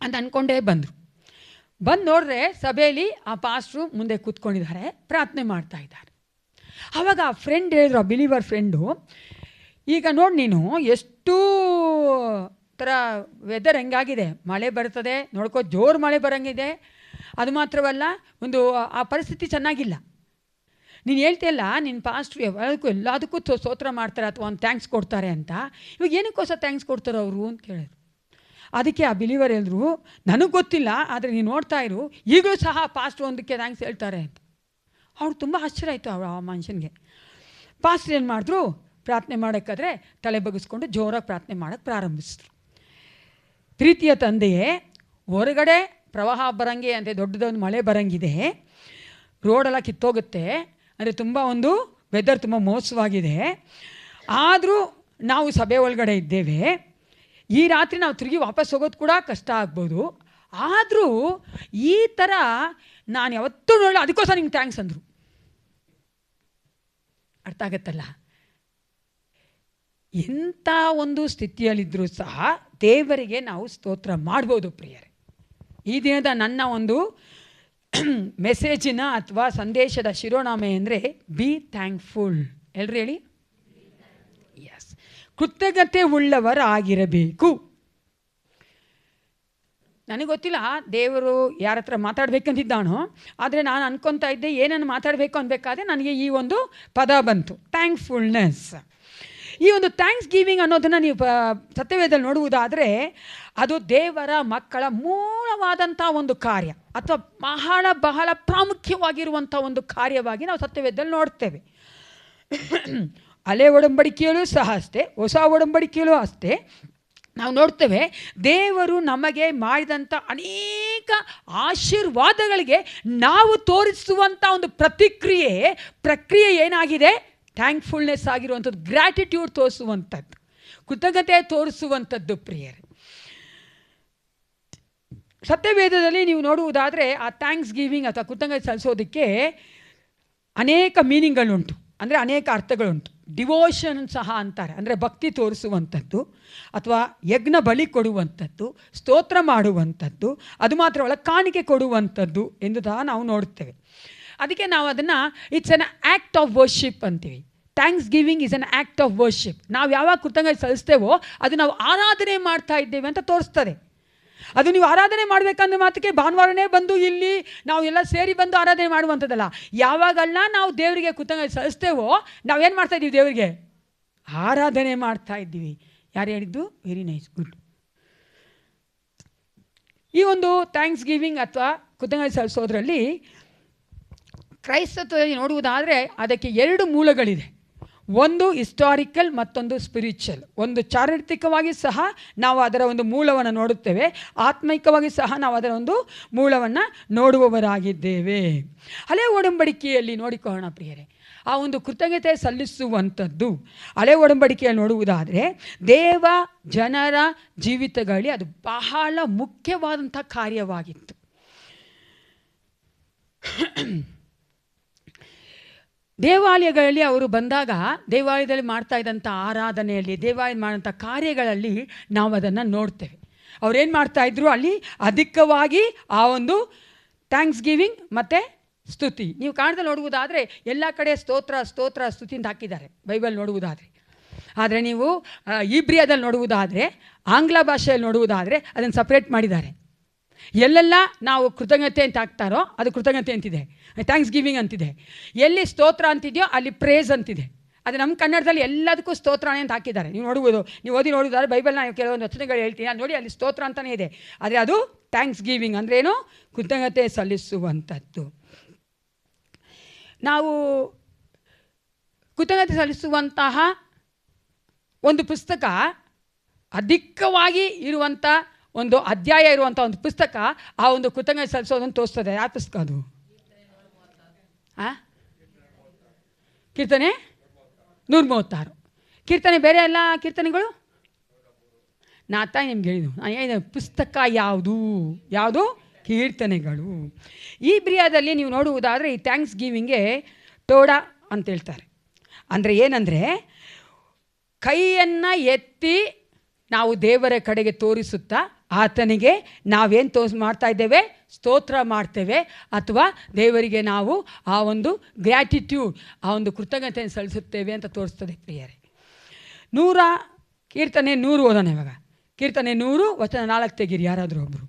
ಅಂತ ಅಂದ್ಕೊಂಡೇ ಬಂದರು. ಬಂದು ನೋಡ್ರೆ ಸಭೆಯಲ್ಲಿ ಆ ಪಾಸ್ಟ್ರು ಮುಂದೆ ಕೂತ್ಕೊಂಡಿದ್ದಾರೆ, ಪ್ರಾರ್ಥನೆ ಮಾಡ್ತಾ ಇದ್ದಾರೆ. ಆವಾಗ ಆ ಫ್ರೆಂಡ್ ಹೇಳಿದ್ರು, ಆ ಬಿಲೀವರ್ ಫ್ರೆಂಡು, ಈಗ ನೋಡಿ ನೀನು ಎಷ್ಟು ಥರ ವೆದರ್ ಹೆಂಗಾಗಿದೆ, ಮಳೆ ಬರ್ತದೆ ನೋಡ್ಕೋ, ಜೋರು ಮಳೆ ಬರೋಂಗಿದೆ, ಅದು ಮಾತ್ರವಲ್ಲ ಒಂದು ಆ ಪರಿಸ್ಥಿತಿ ಚೆನ್ನಾಗಿಲ್ಲ. ನೀನು ಹೇಳ್ತೀಯಲ್ಲ ನಿನ್ನ ಪಾಸ್ಟ್ರು ಎಲ್ಲದಕ್ಕೂ ಸ್ತೋತ್ರ ಮಾಡ್ತಾರೆ ಅಥವಾ ಒಂದು ಥ್ಯಾಂಕ್ಸ್ ಕೊಡ್ತಾರೆ ಅಂತ, ಇವಾಗ ಏನಕ್ಕೋಸ್ಕರ ಥ್ಯಾಂಕ್ಸ್ ಕೊಡ್ತಾರೆ ಅವರು ಅಂತ ಕೇಳಿದ್ರು. ಅದಕ್ಕೆ ಆ ಬಿಲೀವರ್ ಹೇಳಿದ್ರು, ನನಗೆ ಗೊತ್ತಿಲ್ಲ, ಆದರೆ ನೀನು ನೋಡ್ತಾ ಇರು, ಈಗಲೂ ಸಹ ಪಾಸ್ಟ್ರು ಒಂದಕ್ಕೆ ಥ್ಯಾಂಕ್ಸ್ ಹೇಳ್ತಾರೆ ಅಂತ. ಅವ್ರು ತುಂಬ ಆಶ್ಚರ್ಯ ಆಯಿತು ಆ ಮನುಷ್ಯನಿಗೆ. ಪಾಸ್ಟ್ರು ಏನು ಮಾಡಿದ್ರು, ಪ್ರಾರ್ಥನೆ ಮಾಡೋಕ್ಕಾದ್ರೆ ತಲೆ ಬಗ್ಗಿಸ್ಕೊಂಡು ಜೋರಾಗಿ ಪ್ರಾರ್ಥನೆ ಮಾಡೋಕ್ಕೆ ಪ್ರಾರಂಭಿಸಿದ್ರು. ಪ್ರೀತಿಯ ತಂದೆಯೇ, ಹೊರಗಡೆ ಪ್ರವಾಹ ಬರಂಗೆ ಅಂದರೆ ದೊಡ್ಡದೊಂದು ಮಳೆ ಬರಂಗಿದೆ, ರೋಡೆಲ್ಲ ಕಿತ್ತೋಗುತ್ತೆ, ಅಂದರೆ ತುಂಬ ಒಂದು ವೆದರ್ ತುಂಬ ಮೋಸವಾಗಿದೆ, ಆದರೂ ನಾವು ಸಭೆ ಒಳಗಡೆ ಇದ್ದೇವೆ, ಈ ರಾತ್ರಿ ನಾವು ತಿರುಗಿ ವಾಪಸ್ ಹೋಗೋದು ಕೂಡ ಕಷ್ಟ ಆಗ್ಬೋದು, ಆದರೂ ಈ ಥರ ನಾನು ಯಾವತ್ತೂ ನೋಡಿ ಅದಕ್ಕೋಸ್ಕರ ನಿಮ್ಗೆ ಥ್ಯಾಂಕ್ಸ್ ಅಂದರು. ಅರ್ಥ ಆಗತ್ತಲ್ಲ, ಎಂಥ ಒಂದು ಸ್ಥಿತಿಯಲ್ಲಿದ್ದರೂ ಸಹ ದೇವರಿಗೆ ನಾವು ಸ್ತೋತ್ರ ಮಾಡ್ಬೋದು ಪ್ರಿಯರೇ. ಈ ದಿನದ ನನ್ನ ಒಂದು ಮೆಸೇಜಿನ ಅಥವಾ ಸಂದೇಶದ ಶಿರೋನಾಮೆ ಅಂದರೆ ಬಿ ಥ್ಯಾಂಕ್ಫುಲ್. ಎಲ್ಲರೂ ಹೇಳಿ, ಎಸ್, ಕೃತಜ್ಞತೆ ಉಳ್ಳವರಾಗಿರಬೇಕು. ನನಗೆ ಗೊತ್ತಿಲ್ಲ ದೇವರು ಯಾರ ಹತ್ರ ಮಾತಾಡಬೇಕಂತಿದ್ದಾನೋ, ಆದರೆ ನಾನು ಅನ್ಕೊತಾ ಇದ್ದೆ ಏನನ್ನು ಮಾತಾಡಬೇಕು ಅನ್ಬೇಕಾದ್ರೆ ನನಗೆ ಈ ಒಂದು ಪದ ಬಂತು, ಥ್ಯಾಂಕ್ಫುಲ್ನೆಸ್. ಈ ಒಂದು ಥ್ಯಾಂಕ್ಸ್ ಗಿವಿಂಗ್ ಅನ್ನೋದನ್ನು ನೀವು ಸತ್ಯವೇದದಲ್ಲಿ ನೋಡುವುದಾದರೆ ಅದು ದೇವರ ಮಕ್ಕಳ ಮೂಲವಾದಂಥ ಒಂದು ಕಾರ್ಯ ಅಥವಾ ಬಹಳ ಪ್ರಾಮುಖ್ಯವಾಗಿರುವಂಥ ಒಂದು ಕಾರ್ಯವಾಗಿ ನಾವು ಸತ್ಯವೇದದಲ್ಲಿ ನೋಡ್ತೇವೆ. ಹಳೆ ಒಡಂಬಡಿಕೆಯಲ್ಲೂ ಸಹ ಅಷ್ಟೇ, ಹೊಸ ಒಡಂಬಡಿಕೆಯಲ್ಲೂ ಅಷ್ಟೇ ನಾವು ನೋಡ್ತೇವೆ, ದೇವರು ನಮಗೆ ಮಾಡಿದಂಥ ಅನೇಕ ಆಶೀರ್ವಾದಗಳಿಗೆ ನಾವು ತೋರಿಸುವಂಥ ಒಂದು ಪ್ರಕ್ರಿಯೆ ಏನಾಗಿದೆ, ಥ್ಯಾಂಕ್ಫುಲ್ನೆಸ್ ಆಗಿರುವಂಥದ್ದು, ಗ್ರ್ಯಾಟಿಟ್ಯೂಡ್ ತೋರಿಸುವಂಥದ್ದು, ಕೃತಜ್ಞತೆ ತೋರಿಸುವಂಥದ್ದು ಪ್ರಿಯರೇ. ಸತ್ಯವೇದದಲ್ಲಿ ನೀವು ನೋಡುವುದಾದರೆ ಆ ಥ್ಯಾಂಕ್ಸ್ ಗಿವಿಂಗ್ ಅಥವಾ ಕೃತಜ್ಞತೆ ಸಲ್ಲಿಸೋದಕ್ಕೆ ಅನೇಕ ಮೀನಿಂಗ್ಗಳುಂಟು, ಅಂದರೆ ಅನೇಕ ಅರ್ಥಗಳುಂಟು. ಡಿವೋಷನ್ ಸಹ ಅಂತಾರೆ, ಅಂದರೆ ಭಕ್ತಿ ತೋರಿಸುವಂಥದ್ದು ಅಥವಾ ಯಜ್ಞ ಬಲಿ ಕೊಡುವಂಥದ್ದು, ಸ್ತೋತ್ರ ಮಾಡುವಂಥದ್ದು, ಅದು ಮಾತ್ರವಲ್ಲ ಕಾಣಿಕೆ ಕೊಡುವಂಥದ್ದು ಎಂದು ಸಹ ನಾವು ನೋಡ್ತೇವೆ. ಅದಕ್ಕೆ ನಾವು ಅದನ್ನು it's an act of worship ಅಂತೀವಿ. Thanksgiving is an act of worship. ನಾವು ಯಾವಾಗ ಕೃತಜ್ಞತೆ ಸಲ್ಲಿಸ್ತೇವೋ ಅದು ನಾವು ಆರಾಧನೆ ಮಾಡ್ತಾ ಇದ್ದೇವೆ ಅಂತ ತೋರಿಸ್ತದೆ. ಅದು ನೀವು ಆರಾಧನೆ ಮಾಡಬೇಕಂದ್ರೆ ಮಾತ್ರಕ್ಕೆ ಭಾನುವಾರನೇ ಬಂದು ಇಲ್ಲಿ ನಾವು ಎಲ್ಲ ಸೇರಿ ಬಂದು ಆರಾಧನೆ ಮಾಡುವಂಥದ್ದಲ್ಲ. ಯಾವಾಗೆಲ್ಲ ನಾವು ದೇವರಿಗೆ ಕೃತಜ್ಞತೆ ಸಲ್ಲಿಸ್ತೇವೋ ನಾವೇನು ಮಾಡ್ತಾ ಇದ್ದೀವಿ? ದೇವರಿಗೆ ಆರಾಧನೆ ಮಾಡ್ತಾ ಇದ್ದೀವಿ. ಯಾರು ಹೇಳಿದ್ದು? Very nice, good. ಈ ಒಂದು ಥ್ಯಾಂಕ್ಸ್ ಗಿವಿಂಗ್ ಅಥವಾ ಕೃತಜ್ಞತೆ ಸಲ್ಲಿಸೋದ್ರಲ್ಲಿ ಕ್ರೈಸ್ತತ್ವದಲ್ಲಿ ನೋಡುವುದಾದರೆ ಅದಕ್ಕೆ 2 ಮೂಲಗಳಿದೆ. ಒಂದು ಹಿಸ್ಟಾರಿಕಲ್, ಮತ್ತೊಂದು ಸ್ಪಿರಿಚುವಲ್. ಒಂದು ಚಾರಿತ್ರಿಕವಾಗಿ ಸಹ ನಾವು ಅದರ ಒಂದು ಮೂಲವನ್ನು ನೋಡುತ್ತೇವೆ, ಆತ್ಮಿಕವಾಗಿ ಸಹ ನಾವು ಅದರ ಒಂದು ಮೂಲವನ್ನು ನೋಡುವವರಾಗಿದ್ದೇವೆ. ಹಳೆಯ ಒಡಂಬಡಿಕೆಯಲ್ಲಿ ನೋಡಿಕೊಳ್ಳೋಣ ಪ್ರಿಯರೇ, ಆ ಒಂದು ಕೃತಜ್ಞತೆ ಸಲ್ಲಿಸುವಂಥದ್ದು ಹಳೆಯ ಒಡಂಬಡಿಕೆಯಲ್ಲಿ ನೋಡುವುದಾದರೆ ದೇವ ಜನರ ಜೀವಿತಗಳಲ್ಲಿ ಅದು ಬಹಳ ಮುಖ್ಯವಾದಂಥ ಕಾರ್ಯವಾಗಿತ್ತು. ದೇವಾಲಯಗಳಲ್ಲಿ ಅವರು ಬಂದಾಗ ದೇವಾಲಯದಲ್ಲಿ ಮಾಡ್ತಾ ಇದ್ದಂಥ ಆರಾಧನೆಯಲ್ಲಿ, ದೇವಾಲಯ ಮಾಡೋಂಥ ಕಾರ್ಯಗಳಲ್ಲಿ ನಾವು ಅದನ್ನು ನೋಡ್ತೇವೆ. ಅವ್ರೇನು ಮಾಡ್ತಾಯಿದ್ರು ಅಲ್ಲಿ ಅಧಿಕವಾಗಿ ಆ ಒಂದು ಥ್ಯಾಂಕ್ಸ್ ಗಿವಿಂಗ್ ಮತ್ತು ಸ್ತುತಿ. ನೀವು ಕಾಣದಲ್ಲಿ ನೋಡುವುದಾದರೆ ಎಲ್ಲ ಕಡೆ ಸ್ತೋತ್ರ ಸ್ತೋತ್ರ ಸ್ತುತಿ ಅಂತ ಹಾಕಿದ್ದಾರೆ ಬೈಬಲ್ ನೋಡುವುದಾದರೆ. ಆದರೆ ನೀವು ಇಬ್ರಿಯಾದಲ್ಲಿ ನೋಡುವುದಾದರೆ, ಆಂಗ್ಲ ಭಾಷೆಯಲ್ಲಿ ನೋಡುವುದಾದರೆ ಅದನ್ನು ಸಪ್ರೇಟ್ ಮಾಡಿದ್ದಾರೆ. ಎಲ್ಲೆಲ್ಲ ನಾವು ಕೃತಜ್ಞತೆ ಅಂತ ಹಾಕ್ತಾರೋ ಅದು ಕೃತಜ್ಞತೆ ಅಂತಿದೆ, ಥ್ಯಾಂಕ್ಸ್ ಗಿವಿಂಗ್ ಅಂತಿದೆ. ಎಲ್ಲಿ ಸ್ತೋತ್ರ ಅಂತಿದೆಯೋ ಅಲ್ಲಿ ಪ್ರೇಸ್ ಅಂತಿದೆ. ಅದು ನಮ್ಮ ಕನ್ನಡದಲ್ಲಿ ಎಲ್ಲದಕ್ಕೂ ಸ್ತೋತ್ರನೇ ಅಂತ ಹಾಕಿದ್ದಾರೆ. ನೀವು ನೋಡುವುದು, ನೀವು ಓದಿ ನೋಡುವುದಾದ್ರೆ ಬೈಬಲ್ನ ನಾನು ಕೆಲವೊಂದು ವಚನಗಳು ಹೇಳ್ತೀನಿ, ಅದು ನೋಡಿ ಅಲ್ಲಿ ಸ್ತೋತ್ರ ಅಂತಲೇ ಇದೆ. ಆದರೆ ಅದು ಥ್ಯಾಂಕ್ಸ್ ಗಿವಿಂಗ್ ಅಂದ್ರೇನು? ಕೃತಜ್ಞತೆ ಸಲ್ಲಿಸುವಂಥದ್ದು. ನಾವು ಕೃತಜ್ಞತೆ ಸಲ್ಲಿಸುವಂತಹ ಒಂದು ಪುಸ್ತಕ, ಅಧಿಕವಾಗಿ ಇರುವಂಥ ಒಂದು ಅಧ್ಯಾಯ ಇರುವಂಥ ಒಂದು ಪುಸ್ತಕ ಆ ಒಂದು ಕೃತಜ್ಞತೆ ಸಲ್ಲಿಸೋದನ್ನು ತೋರಿಸ್ತದೆ. ಯಾವ ಪುಸ್ತಕ ಅದು? ಕೀರ್ತನೆ 136. ಕೀರ್ತನೆ ಬೇರೆ ಎಲ್ಲ ಕೀರ್ತನೆಗಳು ನಾತ ನಿಮ್ಗೆ ಹೇಳಿದ್ದು. ಪುಸ್ತಕ ಯಾವುದು? ಕೀರ್ತನೆಗಳು. ಈ ಬ್ರಿಯಾದಲ್ಲಿ ನೀವು ನೋಡುವುದಾದರೆ ಈ ಥ್ಯಾಂಕ್ಸ್ ಗಿವಿಂಗ್ಗೆ ಟೋಡಾ ಅಂತ ಹೇಳ್ತಾರೆ. ಅಂದರೆ ಏನಂದರೆ ಕೈಯನ್ನು ಎತ್ತಿ ನಾವು ದೇವರ ಕಡೆಗೆ ತೋರಿಸುತ್ತಾ ಆತನಿಗೆ ನಾವೇನು ಮಾಡ್ತಾ ಇದ್ದೇವೆ? ಸ್ತೋತ್ರ ಮಾಡ್ತೇವೆ, ಅಥವಾ ದೇವರಿಗೆ ನಾವು ಆ ಒಂದು ಗ್ರ್ಯಾಟಿಟ್ಯೂಡ್, ಆ ಒಂದು ಕೃತಜ್ಞತೆಯನ್ನು ಸಲ್ಲಿಸುತ್ತೇವೆ ಅಂತ ತೋರಿಸ್ತದೆ ಪ್ರಿಯರೇ. ಕೀರ್ತನೆ 100 ಓದೋಣ ಇವಾಗ. ಕೀರ್ತನೆ 100 ವಚನ 4 ತೆಗೀರಿ ಯಾರಾದರೂ ಒಬ್ಬರು.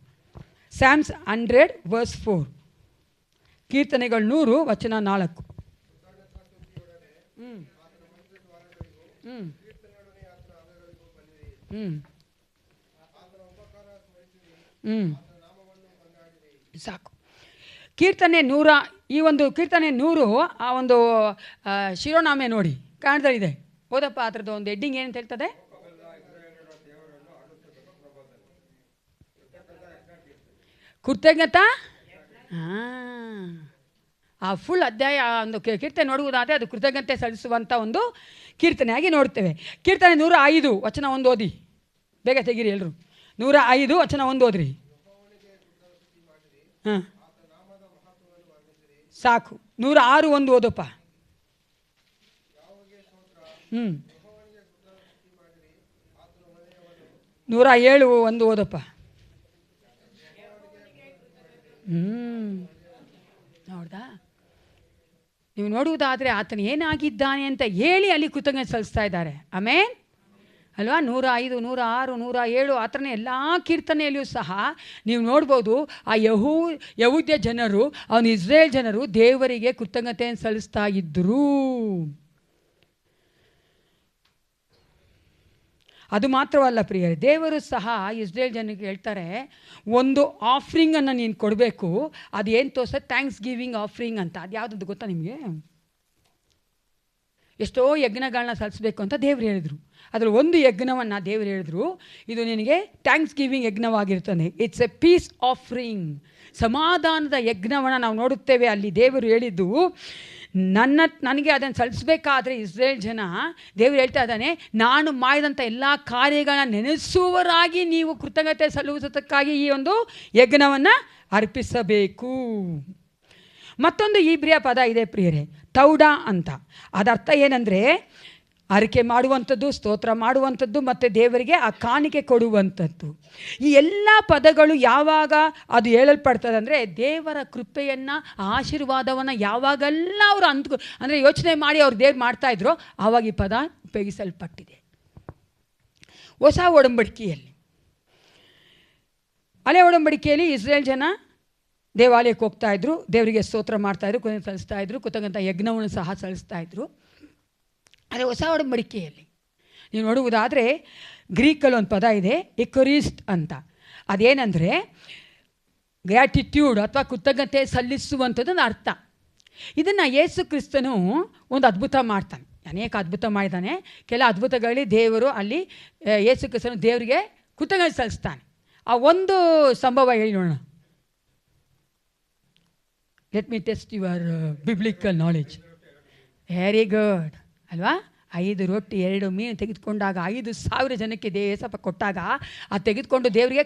Psalms 100 verse 4. ಕೀರ್ತನೆಗಳು 100 ವಚನ 4. ಸಾಕು. ಕೀರ್ತನೆ 100, ಈ ಒಂದು ಕೀರ್ತನೆ 100 ಆ ಒಂದು ಶಿರೋನಾಮೆ ನೋಡಿ ಕಾಣ್ದಲ್ಲಿದೆ. ಓದಪ್ಪ, ಅದರದ್ದು ಒಂದು ಹೆಡ್ಡಿಂಗ್ ಏನಂತ ಹೇಳ್ತದೆ? ಕೃತಜ್ಞತಾ. ಆ ಫುಲ್ ಅಧ್ಯಾಯ ಒಂದು ಕೀರ್ತನೆ ನೋಡುವುದಾದರೆ ಅದು ಕೃತಜ್ಞತೆ ಸಲ್ಲಿಸುವಂಥ ಒಂದು ಕೀರ್ತನೆಯಾಗಿ ನೋಡ್ತೇವೆ. ಕೀರ್ತನೆ 105 ವಚನ 1 ಓದಿ, ಬೇಗ ತೆಗೀರಿ ಎಲ್ಲರೂ. 105 ವಚನ 1 ಓದ್ರಿ. ಹಾಂ ಸಾಕು. 106 1 ಓದಪ್ಪ. 107 1 ಓದಪ್ಪ. ನೋಡ್ದಾ? ನೀವು ನೋಡುವುದಾದರೆ ಆತನು ಏನಾಗಿದ್ದಾನೆ ಅಂತ ಹೇಳಿ ಅಲ್ಲಿ ಕೃತಜ್ಞತೆ ಸಲ್ಲಿಸ್ತಾ ಇದ್ದಾರೆ. ಆಮೇಲೆ ಅಲ್ವಾ? 105 106 107 ಆ ಥರನೇ ಎಲ್ಲ ಕೀರ್ತನೆಯಲ್ಲಿಯೂ ಸಹ ನೀವು ನೋಡ್ಬೋದು ಆ ಯಹೂದ್ಯ ಜನರು, ಅವನು ಇಸ್ರೇಲ್ ಜನರು ದೇವರಿಗೆ ಕೃತಜ್ಞತೆಯನ್ನು ಸಲ್ಲಿಸ್ತಾ ಇದ್ದರು. ಅದು ಮಾತ್ರವಲ್ಲ ಪ್ರಿಯರೇ, ದೇವರು ಸಹ ಇಸ್ರೇಲ್ ಜನರಿಗೆ ಹೇಳ್ತಾರೆ, ಒಂದು ಆಫ್ರಿಂಗನ್ನು ನೀನು ಕೊಡಬೇಕು. ಅದು ಏನು ತೋರಿಸ್ತದೆ? ಥ್ಯಾಂಕ್ಸ್ ಗಿವಿಂಗ್ ಆಫ್ರಿಂಗ್ ಅಂತ. ಅದು ಯಾವುದಂತ ಗೊತ್ತಾ ನಿಮಗೆ? ಎಷ್ಟೋ ಯಜ್ಞಗಳನ್ನ ಸಲ್ಲಿಸಬೇಕು ಅಂತ ದೇವರು ಹೇಳಿದರು. ಅದರಲ್ಲಿ ಒಂದು ಯಜ್ಞವನ್ನು ದೇವರು ಹೇಳಿದ್ರು, ಇದು ನಿನಗೆ ಥ್ಯಾಂಕ್ಸ್ ಗಿವಿಂಗ್ ಯಜ್ಞವಾಗಿರ್ತದೆ. ಇಟ್ಸ್ ಎ ಪೀಸ್ ಆಫ್ರಿಂಗ್, ಸಮಾಧಾನದ ಯಜ್ಞವನ್ನು ನಾವು ನೋಡುತ್ತೇವೆ. ಅಲ್ಲಿ ದೇವರು ಹೇಳಿದ್ದು ನನಗೆ ಅದನ್ನು ಸಲ್ಲಿಸಬೇಕಾದ್ರೆ ಇಸ್ರೇಲ್ ಜನ, ದೇವರು ಹೇಳ್ತಾ ಇದ್ದಾನೆ, ನಾನು ಮಾಡಿದಂಥ ಎಲ್ಲ ಕಾರ್ಯಗಳನ್ನ ನೆನೆಸುವವರಾಗಿ ನೀವು ಕೃತಜ್ಞತೆ ಸಲ್ಲಿಸುವುದಕ್ಕಾಗಿ ಈ ಒಂದು ಯಜ್ಞವನ್ನು ಅರ್ಪಿಸಬೇಕು. ಮತ್ತೊಂದು ಇಬ್ರಿಯ ಪದ ಇದೆ ಪ್ರಿಯರೇ, ತೌಡಾ ಅಂತ. ಅದರ್ಥ ಏನಂದರೆ ಅರಿಕೆ ಮಾಡುವಂಥದ್ದು, ಸ್ತೋತ್ರ ಮಾಡುವಂಥದ್ದು, ಮತ್ತು ದೇವರಿಗೆ ಆ ಕಾಣಿಕೆ ಕೊಡುವಂಥದ್ದು. ಈ ಎಲ್ಲ ಪದಗಳು ಯಾವಾಗ ಅದು ಹೇಳಲ್ಪಡ್ತದೆ ಅಂದರೆ ದೇವರ ಕೃಪೆಯನ್ನು, ಆಶೀರ್ವಾದವನ್ನು ಯಾವಾಗೆಲ್ಲ ಅವರು ಅಂದರೆ ಯೋಚನೆ ಮಾಡಿ ಅವ್ರು ದೇವ್ರು ಮಾಡ್ತಾಯಿದ್ರು, ಆವಾಗ ಈ ಪದ ಉಪಯೋಗಿಸಲ್ಪಟ್ಟಿದೆ. ಹೊಸ ಒಡಂಬಡಿಕೆಯಲ್ಲಿ ಹಳೆ ಒಡಂಬಡಿಕೆಯಲ್ಲಿ ಇಸ್ರೇಲ್ ಜನ ದೇವಾಲಯಕ್ಕೆ ಹೋಗ್ತಾಯಿದ್ರು, ದೇವರಿಗೆ ಸ್ತೋತ್ರ ಮಾಡ್ತಾಯಿದ್ರು, ಸಲ್ಲಿಸ್ತಾಯಿದ್ರು, ಕೃತಜ್ಞತಾ ಯಜ್ಞವನ್ನು ಸಹ ಸಲ್ಲಿಸ್ತಾಯಿದ್ರು. ಆದರೆ ಹೊಸ ಒಡಂಬಡಿಕೆಯಲ್ಲಿ ನೀವು ನೋಡುವುದಾದರೆ ಗ್ರೀಕಲ್ಲಿ ಒಂದು ಪದ ಇದೆ, ಎಕೊರಿಸ್ಟ್ ಅಂತ. ಅದೇನೆಂದರೆ ಗ್ರ್ಯಾಟಿಟ್ಯೂಡ್ ಅಥವಾ ಕೃತಜ್ಞತೆ ಸಲ್ಲಿಸುವಂಥದ್ದೊಂದು ಅರ್ಥ. ಇದನ್ನು ಯೇಸು ಕ್ರಿಸ್ತನು ಒಂದು ಅದ್ಭುತ ಮಾಡ್ತಾನೆ, ಅನೇಕ ಅದ್ಭುತ ಮಾಡಿದ್ದಾನೆ. ಕೆಲ ಅದ್ಭುತಗಳಲ್ಲಿ ದೇವರು ಅಲ್ಲಿ ಯೇಸು ಕ್ರಿಸ್ತನು ದೇವರಿಗೆ ಕೃತಜ್ಞತೆ ಸಲ್ಲಿಸ್ತಾನೆ. ಆ ಒಂದು ಸಂಭವ ಹೇಳಿ ನೋಡೋಣ. Let me test your biblical knowledge. Very good ಅಲ್ವಾ? 5 ರೊಟ್ಟಿ 2 ಮೀನು ತೆಗೆದುಕೊಂಡಾಗ 5,000 ಜನಕ್ಕೆ ಏಸಪ್ಪ ಕೊಟ್ಟಾಗ ಅದು ತೆಗೆದುಕೊಂಡು ದೇವರಿಗೆ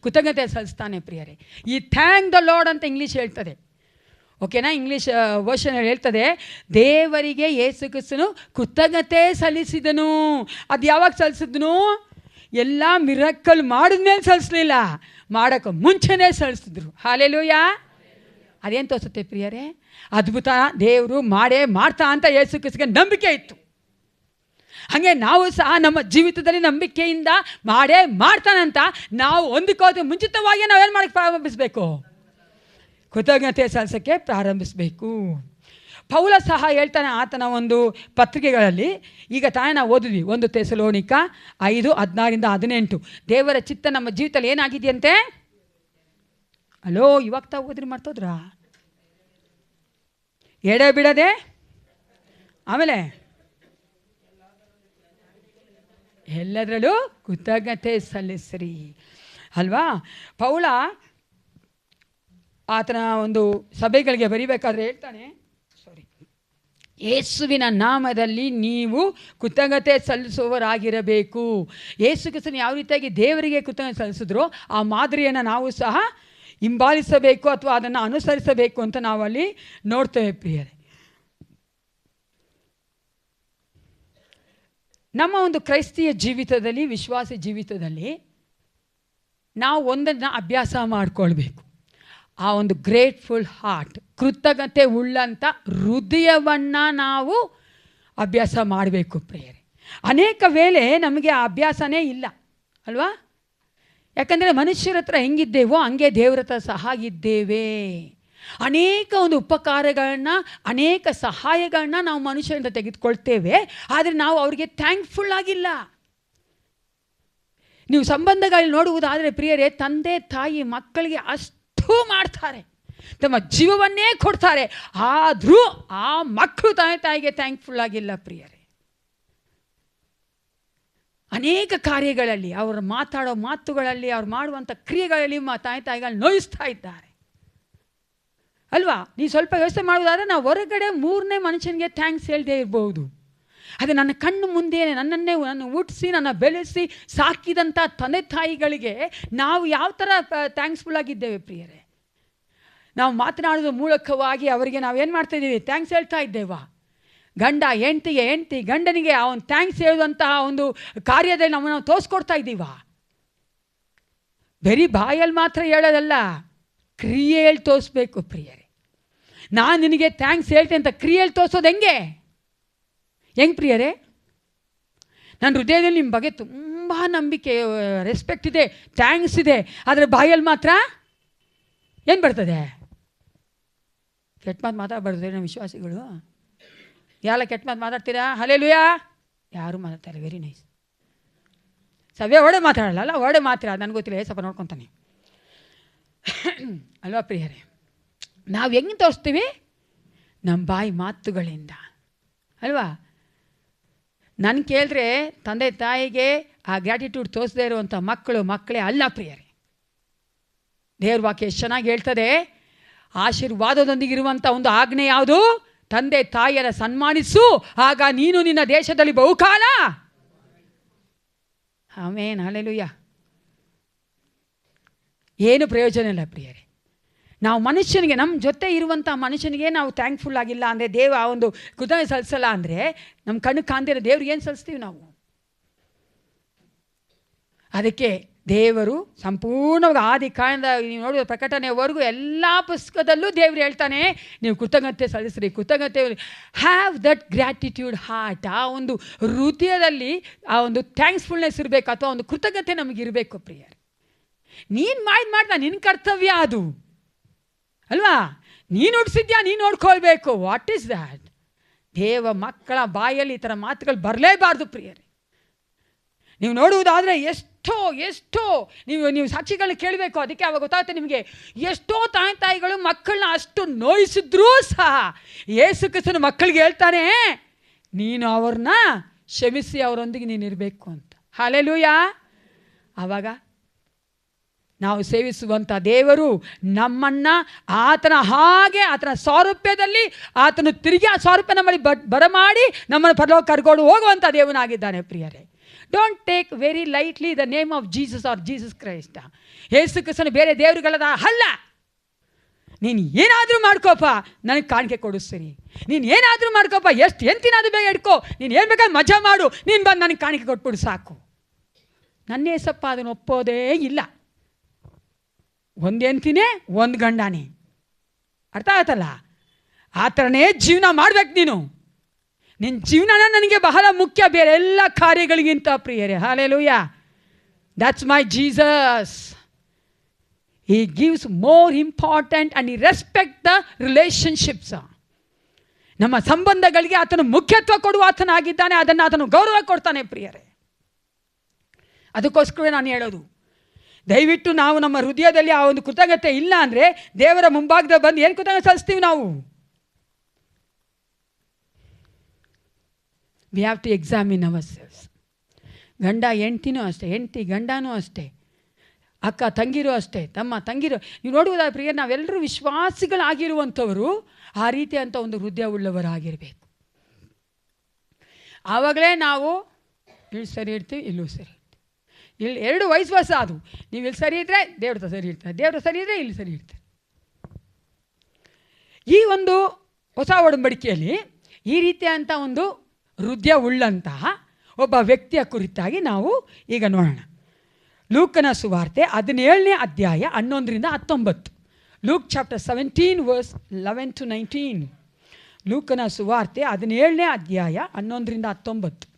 ಕೃತಜ್ಞತೆ ಸಲ್ಲಿಸ್ತಾನೆ ಪ್ರಿಯರೇ. ಈ ಥ್ಯಾಂಕ್ ದ ಲಾರ್ಡ್ ಅಂತ ಇಂಗ್ಲೀಷ್ ಹೇಳ್ತದೆ, ಓಕೆನಾ? ಇಂಗ್ಲೀಷ್ ವರ್ಷನ್ ಹೇಳ್ತದೆ, ದೇವರಿಗೆ ಯೇಸು ಕ್ರಿಸ್ತನು ಕೃತಜ್ಞತೆ ಸಲ್ಲಿಸಿದನು. ಅದು ಯಾವಾಗ ಸಲ್ಲಿಸಿದನು? ಎಲ್ಲ ಮಿರಕಲ್ ಮಾಡಿದ್ಮೇಲೆ ಸಲ್ಲಿಸಲಿಲ್ಲ, ಮಾಡೋಕ್ಕೆ ಮುಂಚೆನೇ ಸಲ್ಲಿಸಿದ್ರು. ಹಲ್ಲೆಲೂಯಾ. ಅದೇನು ತೋರಿಸುತ್ತೆ ಪ್ರಿಯರೇ? ಅದ್ಭುತ ದೇವರು ಮಾಡ್ತಾ ಅಂತ ಯೇಸು ಕ್ರಿಸ್ತನಿಗೆ ನಂಬಿಕೆ ಇತ್ತು. ಹಾಗೆ ನಾವು ಸಹ ನಮ್ಮ ಜೀವಿತದಲ್ಲಿ ನಂಬಿಕೆಯಿಂದ ಮಾಡ್ತಾನಂತ ನಾವು ಹೊಂದಿಕೋದು ಮುಂಚಿತವಾಗಿ ನಾವೇನು ಮಾಡೋಕ್ಕೆ ಪ್ರಾರಂಭಿಸಬೇಕು? ಕೃತಜ್ಞತೆ ಸಲ್ಲಿಸೋಕ್ಕೆ ಪ್ರಾರಂಭಿಸಬೇಕು. ಪೌಲ ಸಹ ಹೇಳ್ತಾನೆ ಆತನ ಒಂದು ಪತ್ರಿಕೆಗಳಲ್ಲಿ. ಈಗ ತಾನೇ ನಾವು ಓದಿದ್ವಿ 1 ಥೆಸಲೋನಿಕ 5:16-18. ದೇವರ ಚಿತ್ತ ನಮ್ಮ ಜೀವಿತದಲ್ಲಿ ಏನಾಗಿದೆಯಂತೆ? ಅಲೋ, ಇವಾಗ ತಾವು ಓದ್ರಿ ಮಾಡ್ತೋದ್ರಾ? ಎಡೆ ಬಿಡದೆ, ಆಮೇಲೆ ಎಲ್ಲದರಲ್ಲೂ ಕೃತಜ್ಞತೆ ಸಲ್ಲಿಸ್ರಿ ಅಲ್ವಾ? ಪೌಲ ಆತನ ಒಂದು ಸಭೆಗಳಿಗೆ ಬರಿಬೇಕಾದ್ರೆ ಹೇಳ್ತಾನೆ, ಯೇಸುವಿನ ನಾಮದಲ್ಲಿ ನೀವು ಕೃತಜ್ಞತೆ ಸಲ್ಲಿಸುವವರಾಗಿರಬೇಕು. ಯೇಸು ಕ್ರಿಸ್ತನು ಯಾವ ರೀತಿಯಾಗಿ ದೇವರಿಗೆ ಕೃತಜ್ಞತೆ ಸಲ್ಲಿಸಿದ್ರೋ ಆ ಮಾದರಿಯನ್ನು ನಾವು ಸಹ ಹಿಂಬಾಲಿಸಬೇಕು ಅಥವಾ ಅದನ್ನು ಅನುಸರಿಸಬೇಕು ಅಂತ ನಾವಲ್ಲಿ ನೋಡ್ತೇವೆ ಪ್ರಿಯರೇ. ನಮ್ಮ ಒಂದು ಕ್ರೈಸ್ತಿಯ ಜೀವಿತದಲ್ಲಿ, ವಿಶ್ವಾಸಿ ಜೀವಿತದಲ್ಲಿ ನಾವು ಒಂದನ್ನು ಅಭ್ಯಾಸ ಮಾಡಿಕೊಳ್ಬೇಕು. ಆ ಒಂದು ಗ್ರೇಟ್ಫುಲ್ ಹಾರ್ಟ್, ಕೃತಜ್ಞತೆ ಉಳ್ಳಂಥ ಹೃದಯವನ್ನು ನಾವು ಅಭ್ಯಾಸ ಮಾಡಬೇಕು ಪ್ರಿಯರೇ. ಅನೇಕ ವೇಳೆ ನಮಗೆ ಆ ಅಭ್ಯಾಸನೇ ಇಲ್ಲ ಅಲ್ವಾ? ಯಾಕಂದರೆ ಮನುಷ್ಯರ ಹತ್ರ ಹೆಂಗಿದ್ದೇವೋ ಹಂಗೆ ದೇವರ ಹತ್ರ ಸಹ ಇದ್ದೇವೆ. ಅನೇಕ ಒಂದು ಉಪಕಾರಗಳನ್ನ, ಅನೇಕ ಸಹಾಯಗಳನ್ನ ನಾವು ಮನುಷ್ಯರಿಂದ ತೆಗೆದುಕೊಳ್ತೇವೆ, ಆದರೆ ನಾವು ಅವರಿಗೆ ಥ್ಯಾಂಕ್ಫುಲ್ ಆಗಿಲ್ಲ. ನೀವು ಸಂಬಂಧಗಳಲ್ಲಿ ನೋಡುವುದಾದರೆ ಪ್ರಿಯರೇ, ತಂದೆ ತಾಯಿ ಮಕ್ಕಳಿಗೆ ಅಷ್ಟು ಮಾಡ್ತಾರೆ, ತಮ್ಮ ಜೀವವನ್ನೇ ಕೊಡ್ತಾರೆ, ಆದರೂ ಆ ಮಕ್ಕಳು ತಂದೆ ತಾಯಿಗೆ ಥ್ಯಾಂಕ್ಫುಲ್ ಆಗಿಲ್ಲ ಪ್ರಿಯರೇ. ಅನೇಕ ಕಾರ್ಯಗಳಲ್ಲಿ, ಅವರು ಮಾತಾಡೋ ಮಾತುಗಳಲ್ಲಿ, ಅವ್ರು ಮಾಡುವಂಥ ಕ್ರಿಯೆಗಳಲ್ಲಿ ತಂದೆ ತಾಯಿಗಳು ನೋಯಿಸ್ತಾ ಇದ್ದಾರೆ ಅಲ್ವಾ? ನೀವು ಸ್ವಲ್ಪ ಯೋಚನೆ ಮಾಡೋದಾದರೆ ನಾವು ಹೊರಗಡೆ 3ನೇ ಮನುಷ್ಯನಿಗೆ ಥ್ಯಾಂಕ್ಸ್ ಹೇಳದೇ ಇರ್ಬೋದು. ಅದು ನನ್ನ ಕಣ್ಣು ಮುಂದೆ ನನ್ನ ಹುಟ್ಟಿಸಿ ನನ್ನ ಬೆಳೆಸಿ ಸಾಕಿದಂಥ ತಂದೆ ತಾಯಿಗಳಿಗೆ ನಾವು ಯಾವ ಥರ ಥ್ಯಾಂಕ್ಸ್ಫುಲ್ ಆಗಿದ್ದೇವೆ ಪ್ರಿಯರೇ? ನಾವು ಮಾತನಾಡೋದ್ರ ಮೂಲಕವಾಗಿ ಅವರಿಗೆ ನಾವೇನು ಮಾಡ್ತಾಯಿದ್ದೀವಿ? ಥ್ಯಾಂಕ್ಸ್ ಹೇಳ್ತಾ ಇದ್ದೇವಾ? ಗಂಡ ಹೆಂಡತಿ ಗಂಡನಿಗೆ ಅವನು ಥ್ಯಾಂಕ್ಸ್ ಹೇಳುವಂತಹ ಒಂದು ಕಾರ್ಯದಲ್ಲಿ ನಾವು ತೋರಿಸ್ಕೊಡ್ತಾ ಇದ್ದೀವಾ? ಬರೀ ಬಾಯಲ್ಲಿ ಮಾತ್ರ ಹೇಳೋದಲ್ಲ, ಕ್ರಿಯೆಯಲ್ಲಿ ತೋರಿಸ್ಬೇಕು ಪ್ರಿಯರೇ. ನಾನು ನಿನಗೆ ಥ್ಯಾಂಕ್ಸ್ ಹೇಳ್ತೇನೆ ಅಂತ ಕ್ರಿಯೆಯಲ್ಲಿ ತೋರಿಸೋದು ಹೆಂಗೆ ಪ್ರಿಯರೇ? ನನ್ನ ಹೃದಯದಲ್ಲಿ ನಿಮ್ಮ ಬಗ್ಗೆ ತುಂಬ ನಂಬಿಕೆ, ರೆಸ್ಪೆಕ್ಟ್ ಇದೆ, ಥ್ಯಾಂಕ್ಸ್ ಇದೆ, ಆದರೆ ಬಾಯಲ್ಲಿ ಮಾತ್ರ ಏನು ಬರ್ತದೆ? ಕೆಟ್ಟ ಮಾತು ಮಾತಾಡಬಾರ್ದು ನಮ್ಮ ವಿಶ್ವಾಸಿಗಳು. ಯಾರ ಕೆಟ್ಟ ಮಾತು ಮಾತಾಡ್ತೀರಾ? ಹಲ್ಲೆಲೂಯಾ. ಯಾರು ಮಾತಾಡ್ತಾರೆ? Very nice. ಸವ್ಯ ಒಡೆ ಮಾತಾಡಲ್ಲ, ಒಡೆ ಮಾತ್ರ ನನಗೆ ಗೊತ್ತಿಲ್ಲ, ಸ್ವಲ್ಪ ನೋಡ್ಕೊತಾನೆ ಅಲ್ವಾ ಪ್ರಿಯರೇ? ನಾವು ಹೆಂಗೆ ತೋರಿಸ್ತೀವಿ? ನಮ್ಮ ಬಾಯಿ ಮಾತುಗಳಿಂದ ಅಲ್ವಾ? ನನ್ನ ಕೇಳಿದ್ರೆ ತಂದೆ ತಾಯಿಗೆ ಆ ಗ್ರ್ಯಾಟಿಟ್ಯೂಡ್ ತೋರಿಸದೇ ಇರುವಂಥ ಮಕ್ಕಳೇ ಅಲ್ಲ ಪ್ರಿಯರೇ. ದೇವ್ರ ವಾಕ್ಯ ಎಷ್ಟು ಚೆನ್ನಾಗಿ ಹೇಳ್ತದೆ, ಆಶೀರ್ವಾದದೊಂದಿಗಿರುವಂಥ ಒಂದು ಆಜ್ಞೆ ಯಾವುದು? ತಂದೆ ತಾಯಿಯರ ಸನ್ಮಾನಿಸು, ಆಗ ನೀನು ನಿನ್ನ ದೇಶದಲ್ಲಿ ಬಹುಕಾಲ. ಆಮೇನ್, ಹಲ್ಲೆಲೂಯಾ. ಏನು ಪ್ರಯೋಜನ ಇಲ್ಲ ಪ್ರಿಯರೇ. ನಾವು ಮನುಷ್ಯನಿಗೆ, ನಮ್ಮ ಜೊತೆ ಇರುವಂಥ ಮನುಷ್ಯನಿಗೆ ನಾವು ಥ್ಯಾಂಕ್ಫುಲ್ ಆಗಿಲ್ಲ ಅಂದರೆ, ದೇವ ಆ ಒಂದು ಕೃತಜ್ಞತೆ ಸಲ್ಲಿಸಲ್ಲ ಅಂದರೆ, ನಮ್ಮ ಕಣ್ಣು ಕಾಣ್ದಿರೋ ದೇವ್ರಿಗೆ ಏನು ಸಲ್ಲಿಸ್ತೀವಿ ನಾವು? ಅದಕ್ಕೆ ದೇವರು ಸಂಪೂರ್ಣವಾಗಿ ಆದಿ ಕಾಂಡ ನೀವು ನೋಡುವ ಪ್ರಕಟಣೆಯವರೆಗೂ ಎಲ್ಲ ಪುಸ್ತಕದಲ್ಲೂ ದೇವರು ಹೇಳ್ತಾನೆ, ನೀವು ಕೃತಜ್ಞತೆ ಸಲ್ಲಿಸ್ರಿ, ಕೃತಜ್ಞತೆ ಹ್ಯಾವ್ ದಟ್ ಗ್ರ್ಯಾಟಿಟ್ಯೂಡ್ ಹಾರ್ಟ್. ಆ ಒಂದು ಹೃದಯದಲ್ಲಿ ಆ ಒಂದು ಥ್ಯಾಂಕ್ಸ್ಫುಲ್ನೆಸ್ ಇರಬೇಕು, ಅಥವಾ ಒಂದು ಕೃತಜ್ಞತೆ ನಮಗಿರಬೇಕು ಪ್ರಿಯರೇ. ನೀನು ಮಾಡ್ದ ನಿನ್ನ ಕರ್ತವ್ಯ ಅದು ಅಲ್ವಾ. ನೀನು ಹುಟ್ಟಿಸಿದ್ಯಾ, ನೀನು ನೋಡ್ಕೊಳ್ಬೇಕು. What is that? ದೇವ ಮಕ್ಕಳ ಬಾಯಲ್ಲಿ ಈ ಥರ ಮಾತುಗಳು ಬರಲೇಬಾರ್ದು ಪ್ರಿಯರೇ. ನೀವು ನೋಡುವುದಾದರೆ ಎಷ್ಟೋ ನೀವು ಸಾಕ್ಷಿಗಳನ್ನ ಕೇಳಬೇಕು. ಅದಕ್ಕೆ ಅವಾಗ ಗೊತ್ತಾಗುತ್ತೆ ನಿಮಗೆ, ಎಷ್ಟೋ ತಾಯಿಗಳು ಮಕ್ಕಳನ್ನ ಅಷ್ಟು ನೋಯಿಸಿದ್ರೂ ಸಹ ಯೇಸು ಕ್ರಿಸ್ತನ ಮಕ್ಕಳಿಗೆ ಹೇಳ್ತಾನೆ, ನೀನು ಅವ್ರನ್ನ ಕ್ಷಮಿಸಿ ಅವರೊಂದಿಗೆ ನೀನು ಇರಬೇಕು ಅಂತ. ಹಲ್ಲೆಲೂಯಾ. ಆವಾಗ ನಾವು ಸೇವಿಸುವಂಥ ದೇವರು ನಮ್ಮನ್ನು ಆತನ ಸಾರೂಪ್ಯದಲ್ಲಿ ಆತನು ತಿರುಗಿ ಆ ಸಾರೂಪ್ಯ ನಮ್ಮಲ್ಲಿ ಬರಮಾಡಿ ನಮ್ಮನ್ನು ಪರಲೋಕ ಕರ್ಕೊಂಡು ಹೋಗುವಂಥ ದೇವನಾಗಿದ್ದಾನೆ ಪ್ರಿಯರೇ. Don't take very lightly the name of Jesus our Jesus Christ. Yesu ಕ್ರಿಸ್ತನು ಬೇರೆ ದೇವರುಗಳದ ಅಲ್ಲ. ನೀನು ಏನಾದರೂ ಮಾಡ್ಕೋಪ್ಪ, ನನಗೆ ಕಾಣಿಕೆ ಕೊಡಿಸ್ತೀನಿ. ನೀನು ಏನಾದರೂ ಮಾಡ್ಕೋಪ್ಪ, ಎಂತಿನಾದರೂ ಬೇಗ ಇಟ್ಕೋ, ನೀನು ಏನು ಬೇಕಾದ್ರೆ ಮಜಾ ಮಾಡು, ನೀನು ಬಂದು ನನಗೆ ಕಾಣಿಕೆ ಕೊಟ್ಬಿಡು ಸಾಕು. ನನ್ನ ಏಸಪ್ಪ ಅದನ್ನು ಒಪ್ಪೋದೇ ಇಲ್ಲ. ಒಂದು ಹೆಂಡ್ತಿನೇ ಒಂದು ಗಂಡನೇ. ಅರ್ಥ ಆಯ್ತಲ್ಲ? ಆ ಥರನೇ ಜೀವನ ಮಾಡ್ಬೇಕು ನೀನು. ನಿನ್ನ ಜೀವನನ ನನಗೆ ಬಹಳ ಮುಖ್ಯ, ಬೇರೆ ಎಲ್ಲ ಕಾರ್ಯಗಳಿಗಿಂತ ಪ್ರಿಯರೇ. Hallelujah. That's my Jesus. He gives more important and he respects the relationships. ನಮ್ಮ ಸಂಬಂಧಗಳಿಗೆ ಆತನು ಮುಖ್ಯತ್ವ ಕೊಡುವ ಆತನಾಗಿದ್ದಾನೆ. ಅದನ್ನು ಆತನು ಗೌರವ ಕೊಡ್ತಾನೆ ಪ್ರಿಯರೇ. ಅದಕ್ಕೋಸ್ಕರ ನಾನು ಹೇಳೋದು, ದಯವಿಟ್ಟು ನಾವು ನಮ್ಮ ಹೃದಯದಲ್ಲಿ ಆ ಒಂದು ಕೃತಜ್ಞತೆ ಇಲ್ಲ ಅಂದರೆ ದೇವರ ಮುಂಭಾಗದಲ್ಲಿ ಬಂದು ಏನು ಕೃತಜ್ಞತೆ ಸಲ್ಲಿಸ್ತೀವಿ ನಾವು? We have to examine ourselves. ಗಂಡ ಹೆಂಡ್ತಿನೂ ಅಷ್ಟೇ, ಹೆಂಡ್ತಿ ಗಂಡನೂ ಅಷ್ಟೇ, ಅಕ್ಕ ತಂಗಿರೂ ಅಷ್ಟೇ, ತಮ್ಮ ತಂಗಿರು. ನೀವು ನೋಡುವುದಾದ ಪ್ರಿಯ, ನಾವೆಲ್ಲರೂ ವಿಶ್ವಾಸಿಗಳಾಗಿರುವಂಥವರು ಆ ರೀತಿಯಂಥ ಒಂದು ಹೃದಯ ಉಳ್ಳವರಾಗಿರಬೇಕು. ಆವಾಗಲೇ ನಾವು ಇಲ್ಲಿ ಸರಿ ಇರ್ತೀವಿ, ಇಲ್ಲೂ ಸರಿ ಇರ್ತೀವಿ. ಇಲ್ಲಿ ಎರಡು ವಯಸ್ಸು ವರ್ಷ ಅದು. ನೀವು ಇಲ್ಲಿ ಸರಿ ಇದ್ದರೆ ದೇವ್ರ ಸರಿ ಇರ್ತಾರೆ, ದೇವ್ರ ಸರಿ ಇದ್ದರೆ ಇಲ್ಲಿ ಸರಿ ಇರ್ತಾರೆ. ಈ ಒಂದು ಹೊಸ ಒಡಂಬಡಿಕೆಯಲ್ಲಿ ಈ ರೀತಿಯಂಥ ಒಂದು ಹೃದಯ ಉಳ್ಳಂತಹ ಒಬ್ಬ ವ್ಯಕ್ತಿಯ ಕುರಿತಾಗಿ ನಾವು ಈಗ ನೋಡೋಣ. ಲೂಕನ ಸುವಾರ್ತೆ 17ನೇ ಅಧ್ಯಾಯ 11ರಿಂದ 19. Luke chapter 17 verse 11 to 19. ಲೂಕನ ಸುವಾರ್ತೆ 17ನೇ ಅಧ್ಯಾಯ 11ರಿಂದ 19.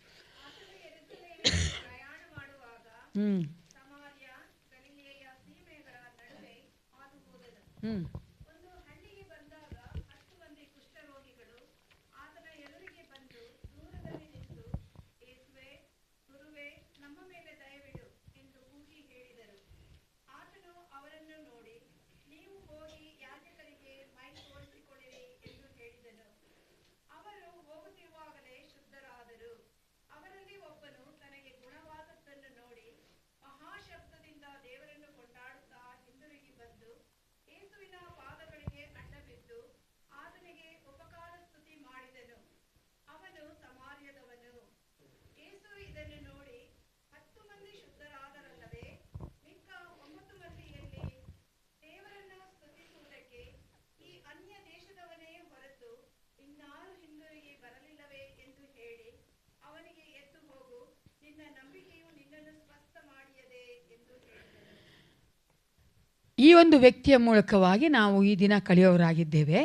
ಈ ಒಂದು ವ್ಯಕ್ತಿಯ ಮೂಲಕವಾಗಿ ನಾವು ಈ ದಿನ ಕಳೆಯೋರಾಗಿದ್ದೇವೆ.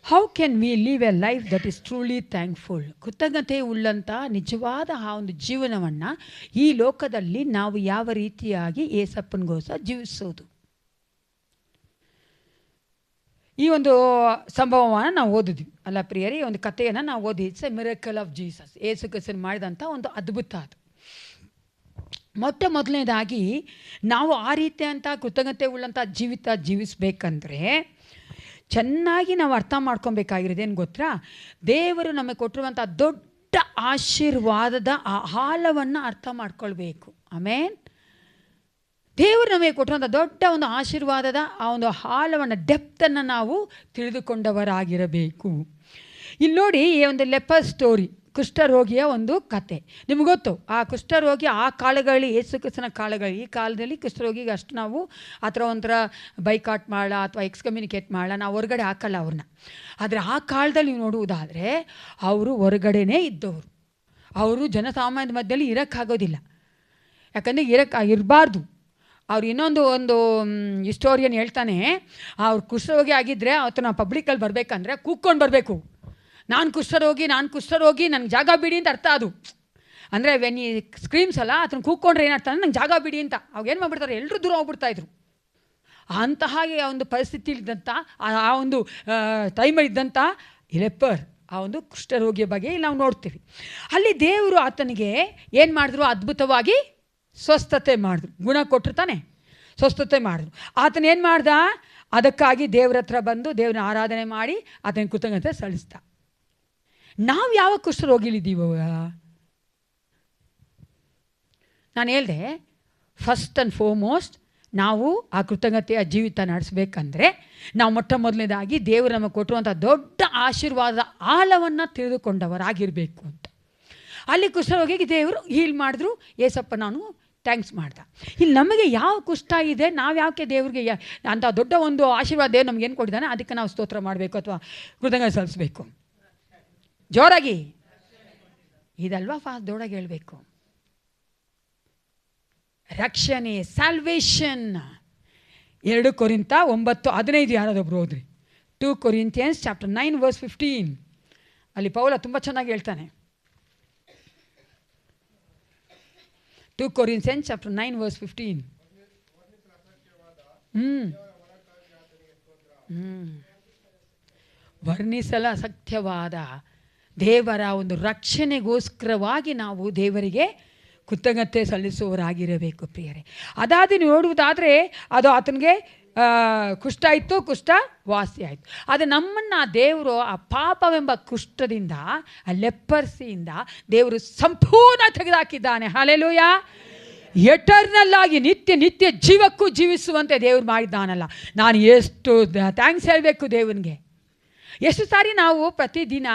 How can we live a life that is truly thankful? ಕೃತಜ್ಞತೆ ಉಳ್ಳಂಥ ನಿಜವಾದ ಆ ಒಂದು ಜೀವನವನ್ನು ಈ ಲೋಕದಲ್ಲಿ ನಾವು ಯಾವ ರೀತಿಯಾಗಿ ಏಸಪ್ಪನಿಗೋಸ್ಕರ ಜೀವಿಸೋದು? ಈ ಒಂದು ಸಂಭವವನ್ನು ನಾವು ಓದಿದ್ವಿ ಅಲ್ಲ ಪ್ರಿಯರೇ? ಈ ಒಂದು ಕಥೆಯನ್ನು ನಾವು ಓದಿ. It's a miracle of Jesus. Yesu ಕ್ರಿಸ್ತನು ಮಾಡಿದಂಥ ಒಂದು ಅದ್ಭುತ ಅದು. ಮೊದಲನೇದಾಗಿ ನಾವು ಆ ರೀತಿಯಂಥ ಕೃತಜ್ಞತೆ ಉಳ್ಳಂಥ ಜೀವಿಸಬೇಕಂದ್ರೆ ಚೆನ್ನಾಗಿ ನಾವು ಅರ್ಥ ಮಾಡ್ಕೊಬೇಕಾಗಿರೋದೇನು ಗೊತ್ತಾ? ದೇವರು ನಮಗೆ ಕೊಟ್ಟಿರುವಂಥ ದೊಡ್ಡ ಆಶೀರ್ವಾದದ ಆ ಹಾಲವನ್ನು ಅರ್ಥ ಮಾಡ್ಕೊಳ್ಬೇಕು. ಆಮೇನ್. ದೇವರು ನಮಗೆ ಕೊಟ್ಟಿರುವಂಥ ದೊಡ್ಡ ಒಂದು ಆಶೀರ್ವಾದದ ಆ ಒಂದು ಹಾಲವನ್ನು, ಡೆಪ್ತನ್ನು ನಾವು ತಿಳಿದುಕೊಂಡವರಾಗಿರಬೇಕು. ಇಲ್ಲಿ ನೋಡಿ, ಈ ಒಂದು ಲೆಪರ್ ಸ್ಟೋರಿ, ಕುಷ್ಠರೋಗಿಯ ಒಂದು ಕತೆ ನಿಮ್ಗೆ ಗೊತ್ತು. ಆ ಕುಷ್ಠರೋಗಿ ಆ ಕಾಲಗಳಲ್ಲಿ, ಯೇಸು ಕ್ರಿಸ್ತನ ಕಾಲಗಳಲ್ಲಿ, ಈ ಕಾಲದಲ್ಲಿ ಕುಷ್ಠರೋಗಿಗೆ ಅಷ್ಟು ನಾವು ಆ ಥರ ಒಂಥರ ಬೈಕಾಟ್ ಮಾಡಲ್ಲ ಅಥವಾ ಎಕ್ಸ್ಕಮ್ಯುನಿಕೇಟ್ ಮಾಡಲ್ಲ, ನಾವು ಹೊರಗಡೆ ಹಾಕಲ್ಲ ಅವ್ರನ್ನ. ಆದರೆ ಆ ಕಾಲದಲ್ಲಿ ನೀವು ನೋಡುವುದಾದರೆ ಅವರು ಹೊರಗಡೆನೇ ಇದ್ದವರು. ಅವರು ಜನಸಾಮಾನ್ಯದ ಮಧ್ಯದಲ್ಲಿ ಇರೋಕ್ಕಾಗೋದಿಲ್ಲ. ಯಾಕಂದರೆ ಇರಬಾರ್ದು. ಅವ್ರು ಒಂದು ಹಿಸ್ಟೋರಿಯನ್ ಹೇಳ್ತಾನೆ, ಅವ್ರು ಕುಷ್ಠರೋಗಿ ಆಗಿದ್ದರೆ ಅವತ್ತು ನಾವು ಪಬ್ಲಿಕಲ್ಲಿ ಬರಬೇಕಂದ್ರೆ ಕೂಕ್ಕೊಂಡು ಬರಬೇಕು. ನಾನು ಕುಷ್ಠರೋಗಿ, ನನಗೆ ಜಾಗ ಬಿಡಿ ಅಂತ ಅರ್ಥ ಅದು. ಅಂದರೆ ವೆನ್ ಈ ಸ್ಕ್ರೀಮ್ಸ್ ಅಲ್ಲ, ಅದನ್ನ ಕೂತ್ಕೊಂಡ್ರೆ ಏನಾಗ್ತಾನೆ, ನಂಗೆ ಜಾಗ ಬಿಡಿ ಅಂತ ಅವಾಗ ಏನು ಮಾಡಿಬಿಡ್ತಾರೆ, ಎಲ್ಲರೂ ದೂರ ಹೋಗ್ಬಿಡ್ತಾಯಿದ್ರು. ಅಂತಹ ಒಂದು ಪರಿಸ್ಥಿತಿಲಿದ್ದಂಥ ಆ ಒಂದು ಟೈಮಲ್ಲಿದ್ದಂಥ ಲೆಪರ್, ಆ ಒಂದು ಕುಷ್ಠರೋಗಿಯ ಬಗ್ಗೆ ಇಲ್ಲಿ ನಾವು ನೋಡ್ತೀವಿ. ಅಲ್ಲಿ ದೇವರು ಆತನಿಗೆ ಏನು ಮಾಡಿದ್ರು, ಅದ್ಭುತವಾಗಿ ಸ್ವಸ್ಥತೆ ಮಾಡಿದ್ರು, ಗುಣ ಕೊಟ್ಟಿರ್ತಾನೆ, ಸ್ವಸ್ಥತೆ ಮಾಡಿದ್ರು. ಆತನ ಏನು ಮಾಡ್ದ, ಅದಕ್ಕಾಗಿ ದೇವ್ರ ಹತ್ರ ಬಂದು ದೇವ್ರನ್ನ ಆರಾಧನೆ ಮಾಡಿ ಆತನ ಕೃತಜ್ಞತೆ ಸಲ್ಲಿಸ್ದ. ನಾವು ಯಾವ ಕುಷ್ಠರೋಗಿಲಿದ್ದೀವೋ, ನಾನು ಹೇಳಿದೆ ಫಸ್ಟ್ ಆ್ಯಂಡ್ ಫೋರ್ಮೋಸ್ಟ್ ನಾವು ಆ ಕೃತಜ್ಞತೆಯ ಜೀವಿತ ನಡೆಸಬೇಕಂದ್ರೆ ನಾವು ಮೊಟ್ಟ ಮೊದಲನೇದಾಗಿ ದೇವರು ನಮಗೆ ಕೊಟ್ಟಿರುವಂಥ ದೊಡ್ಡ ಆಶೀರ್ವಾದದ ಆಳವನ್ನು ತಿಳಿದುಕೊಂಡವರಾಗಿರಬೇಕು ಅಂತ. ಅಲ್ಲಿ ಕುಷ್ಠರೋಗಿಗೆ ದೇವರು ಹೀಲ್ ಮಾಡಿದ್ರು, ಏಸಪ್ಪ ನಾನು ಥ್ಯಾಂಕ್ಸ್ ಮಾಡ್ದ. ಇಲ್ಲಿ ನಮಗೆ ಯಾವ ಕುಷ್ಠ ಇದೆ, ನಾವು ಯಾಕೆ ದೇವ್ರಿಗೆ ಅಂಥ ದೊಡ್ಡ ಒಂದು ಆಶೀರ್ವಾದ ದೇವ್ರು ನಮ್ಗೇನು ಕೊಟ್ಟಿದ್ದಾನೆ, ಅದಕ್ಕೆ ನಾವು ಸ್ತೋತ್ರ ಮಾಡಬೇಕು ಅಥವಾ ಕೃತಜ್ಞತೆ ಸಲ್ಲಿಸಬೇಕು. ಜೋರಾಗಿ ಇದಲ್ವಾ ದೊಡ್ಡಾಗಿ ಹೇಳಬೇಕು. ರಕ್ಷಣೆ, ಸ್ಯಾಲ್ವೇಷನ್. 2 ಕೊರಿಂಥ 9:15 ಯಾರಾದೊಬ್ರು ಹೋದ್ರಿ. 2 Corinthians chapter 9 verse 15. ಅಲ್ಲಿ ಪೌಲ ತುಂಬ ಚೆನ್ನಾಗಿ ಹೇಳ್ತಾನೆ. 2 Corinthians chapter 9 verse 15. ವರ್ಣಿಸಲು ಅಸತ್ಯವಾದ ದೇವರ ಒಂದು ರಕ್ಷಣೆಗೋಸ್ಕರವಾಗಿ ನಾವು ದೇವರಿಗೆ ಕೃತಜ್ಞತೆ ಸಲ್ಲಿಸುವವರಾಗಿರಬೇಕು ಪ್ರಿಯರೇ. ಅದಾದ ನೋಡುವುದಾದರೆ ಅದು ಆತನಿಗೆ ಕುಷ್ಠ ಇತ್ತು, ಕುಷ್ಠ ವಾಸಿ ಆಯಿತು. ಆದರೆ ನಮ್ಮನ್ನು ದೇವರು ಆ ಪಾಪವೆಂಬ ಕುಷ್ಠದಿಂದ, ಆ ಲೆಪ್ಪರ್ಸಿಯಿಂದ ದೇವರು ಸಂಪೂರ್ಣ ತೆಗೆದುಹಾಕಿದ್ದಾನೆ. ಹಲ್ಲೆಲೂಯಾ. ಎಟರ್ನಲ್ ಆಗಿ ನಿತ್ಯ ಜೀವಕ್ಕೂ ಜೀವಿಸುವಂತೆ ದೇವ್ರು ಮಾಡಿದ್ದಾನಲ್ಲ. ನಾನು ಎಷ್ಟು ಥ್ಯಾಂಕ್ಸ್ ಹೇಳಬೇಕು ದೇವನಿಗೆ. ಎಷ್ಟು ಸಾರಿ ನಾವು ಪ್ರತಿದಿನ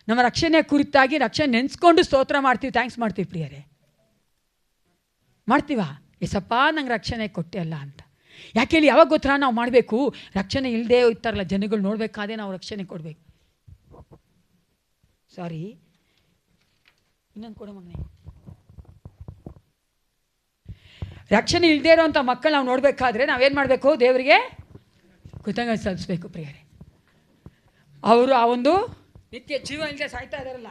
ನಮ್ಮ ರಕ್ಷಣೆ ಕುರಿತಾಗಿ ರಕ್ಷಣೆ ನೆನೆಸ್ಕೊಂಡು ಸ್ತೋತ್ರ ಮಾಡ್ತೀವಿ, ಥ್ಯಾಂಕ್ಸ್ ಮಾಡ್ತೀವಿ ಪ್ರಿಯರೇ. ಮಾಡ್ತೀವ, ಎಸಪ್ಪ ನಂಗೆ ರಕ್ಷಣೆ ಕೊಟ್ಟೆ ಅಲ್ಲ ಅಂತ. ಯಾಕೆ ಹೇಳಿ, ಯಾವಾಗ ಗೊತ್ತರ ನಾವು ಮಾಡಬೇಕು, ರಕ್ಷಣೆ ಇಲ್ಲದೆ ಇರ್ತಾರಲ್ಲ ಜನಗಳು ನೋಡಬೇಕಾದ್ರೆ ನಾವು ರಕ್ಷಣೆ ಕೊಡಬೇಕು. ಸಾರಿ, ಇನ್ನೊಂದು ಕೊಡ ಮಗನೇ. ರಕ್ಷಣೆ ಇಲ್ಲದೆ ಇರೋವಂಥ ಮಕ್ಕಳು ನಾವು ನೋಡಬೇಕಾದ್ರೆ ನಾವೇನು ಮಾಡಬೇಕು, ದೇವರಿಗೆ ಕೃತಜ್ಞತೆ ಸಲ್ಲಿಸಬೇಕು ಪ್ರಿಯರೇ. ಅವರು ಆ ಒಂದು ನಿತ್ಯ ಜೀವ ಇಲ್ಲದೆ ಸಾಯ್ತಾ ಇದ್ದಾರಲ್ಲ,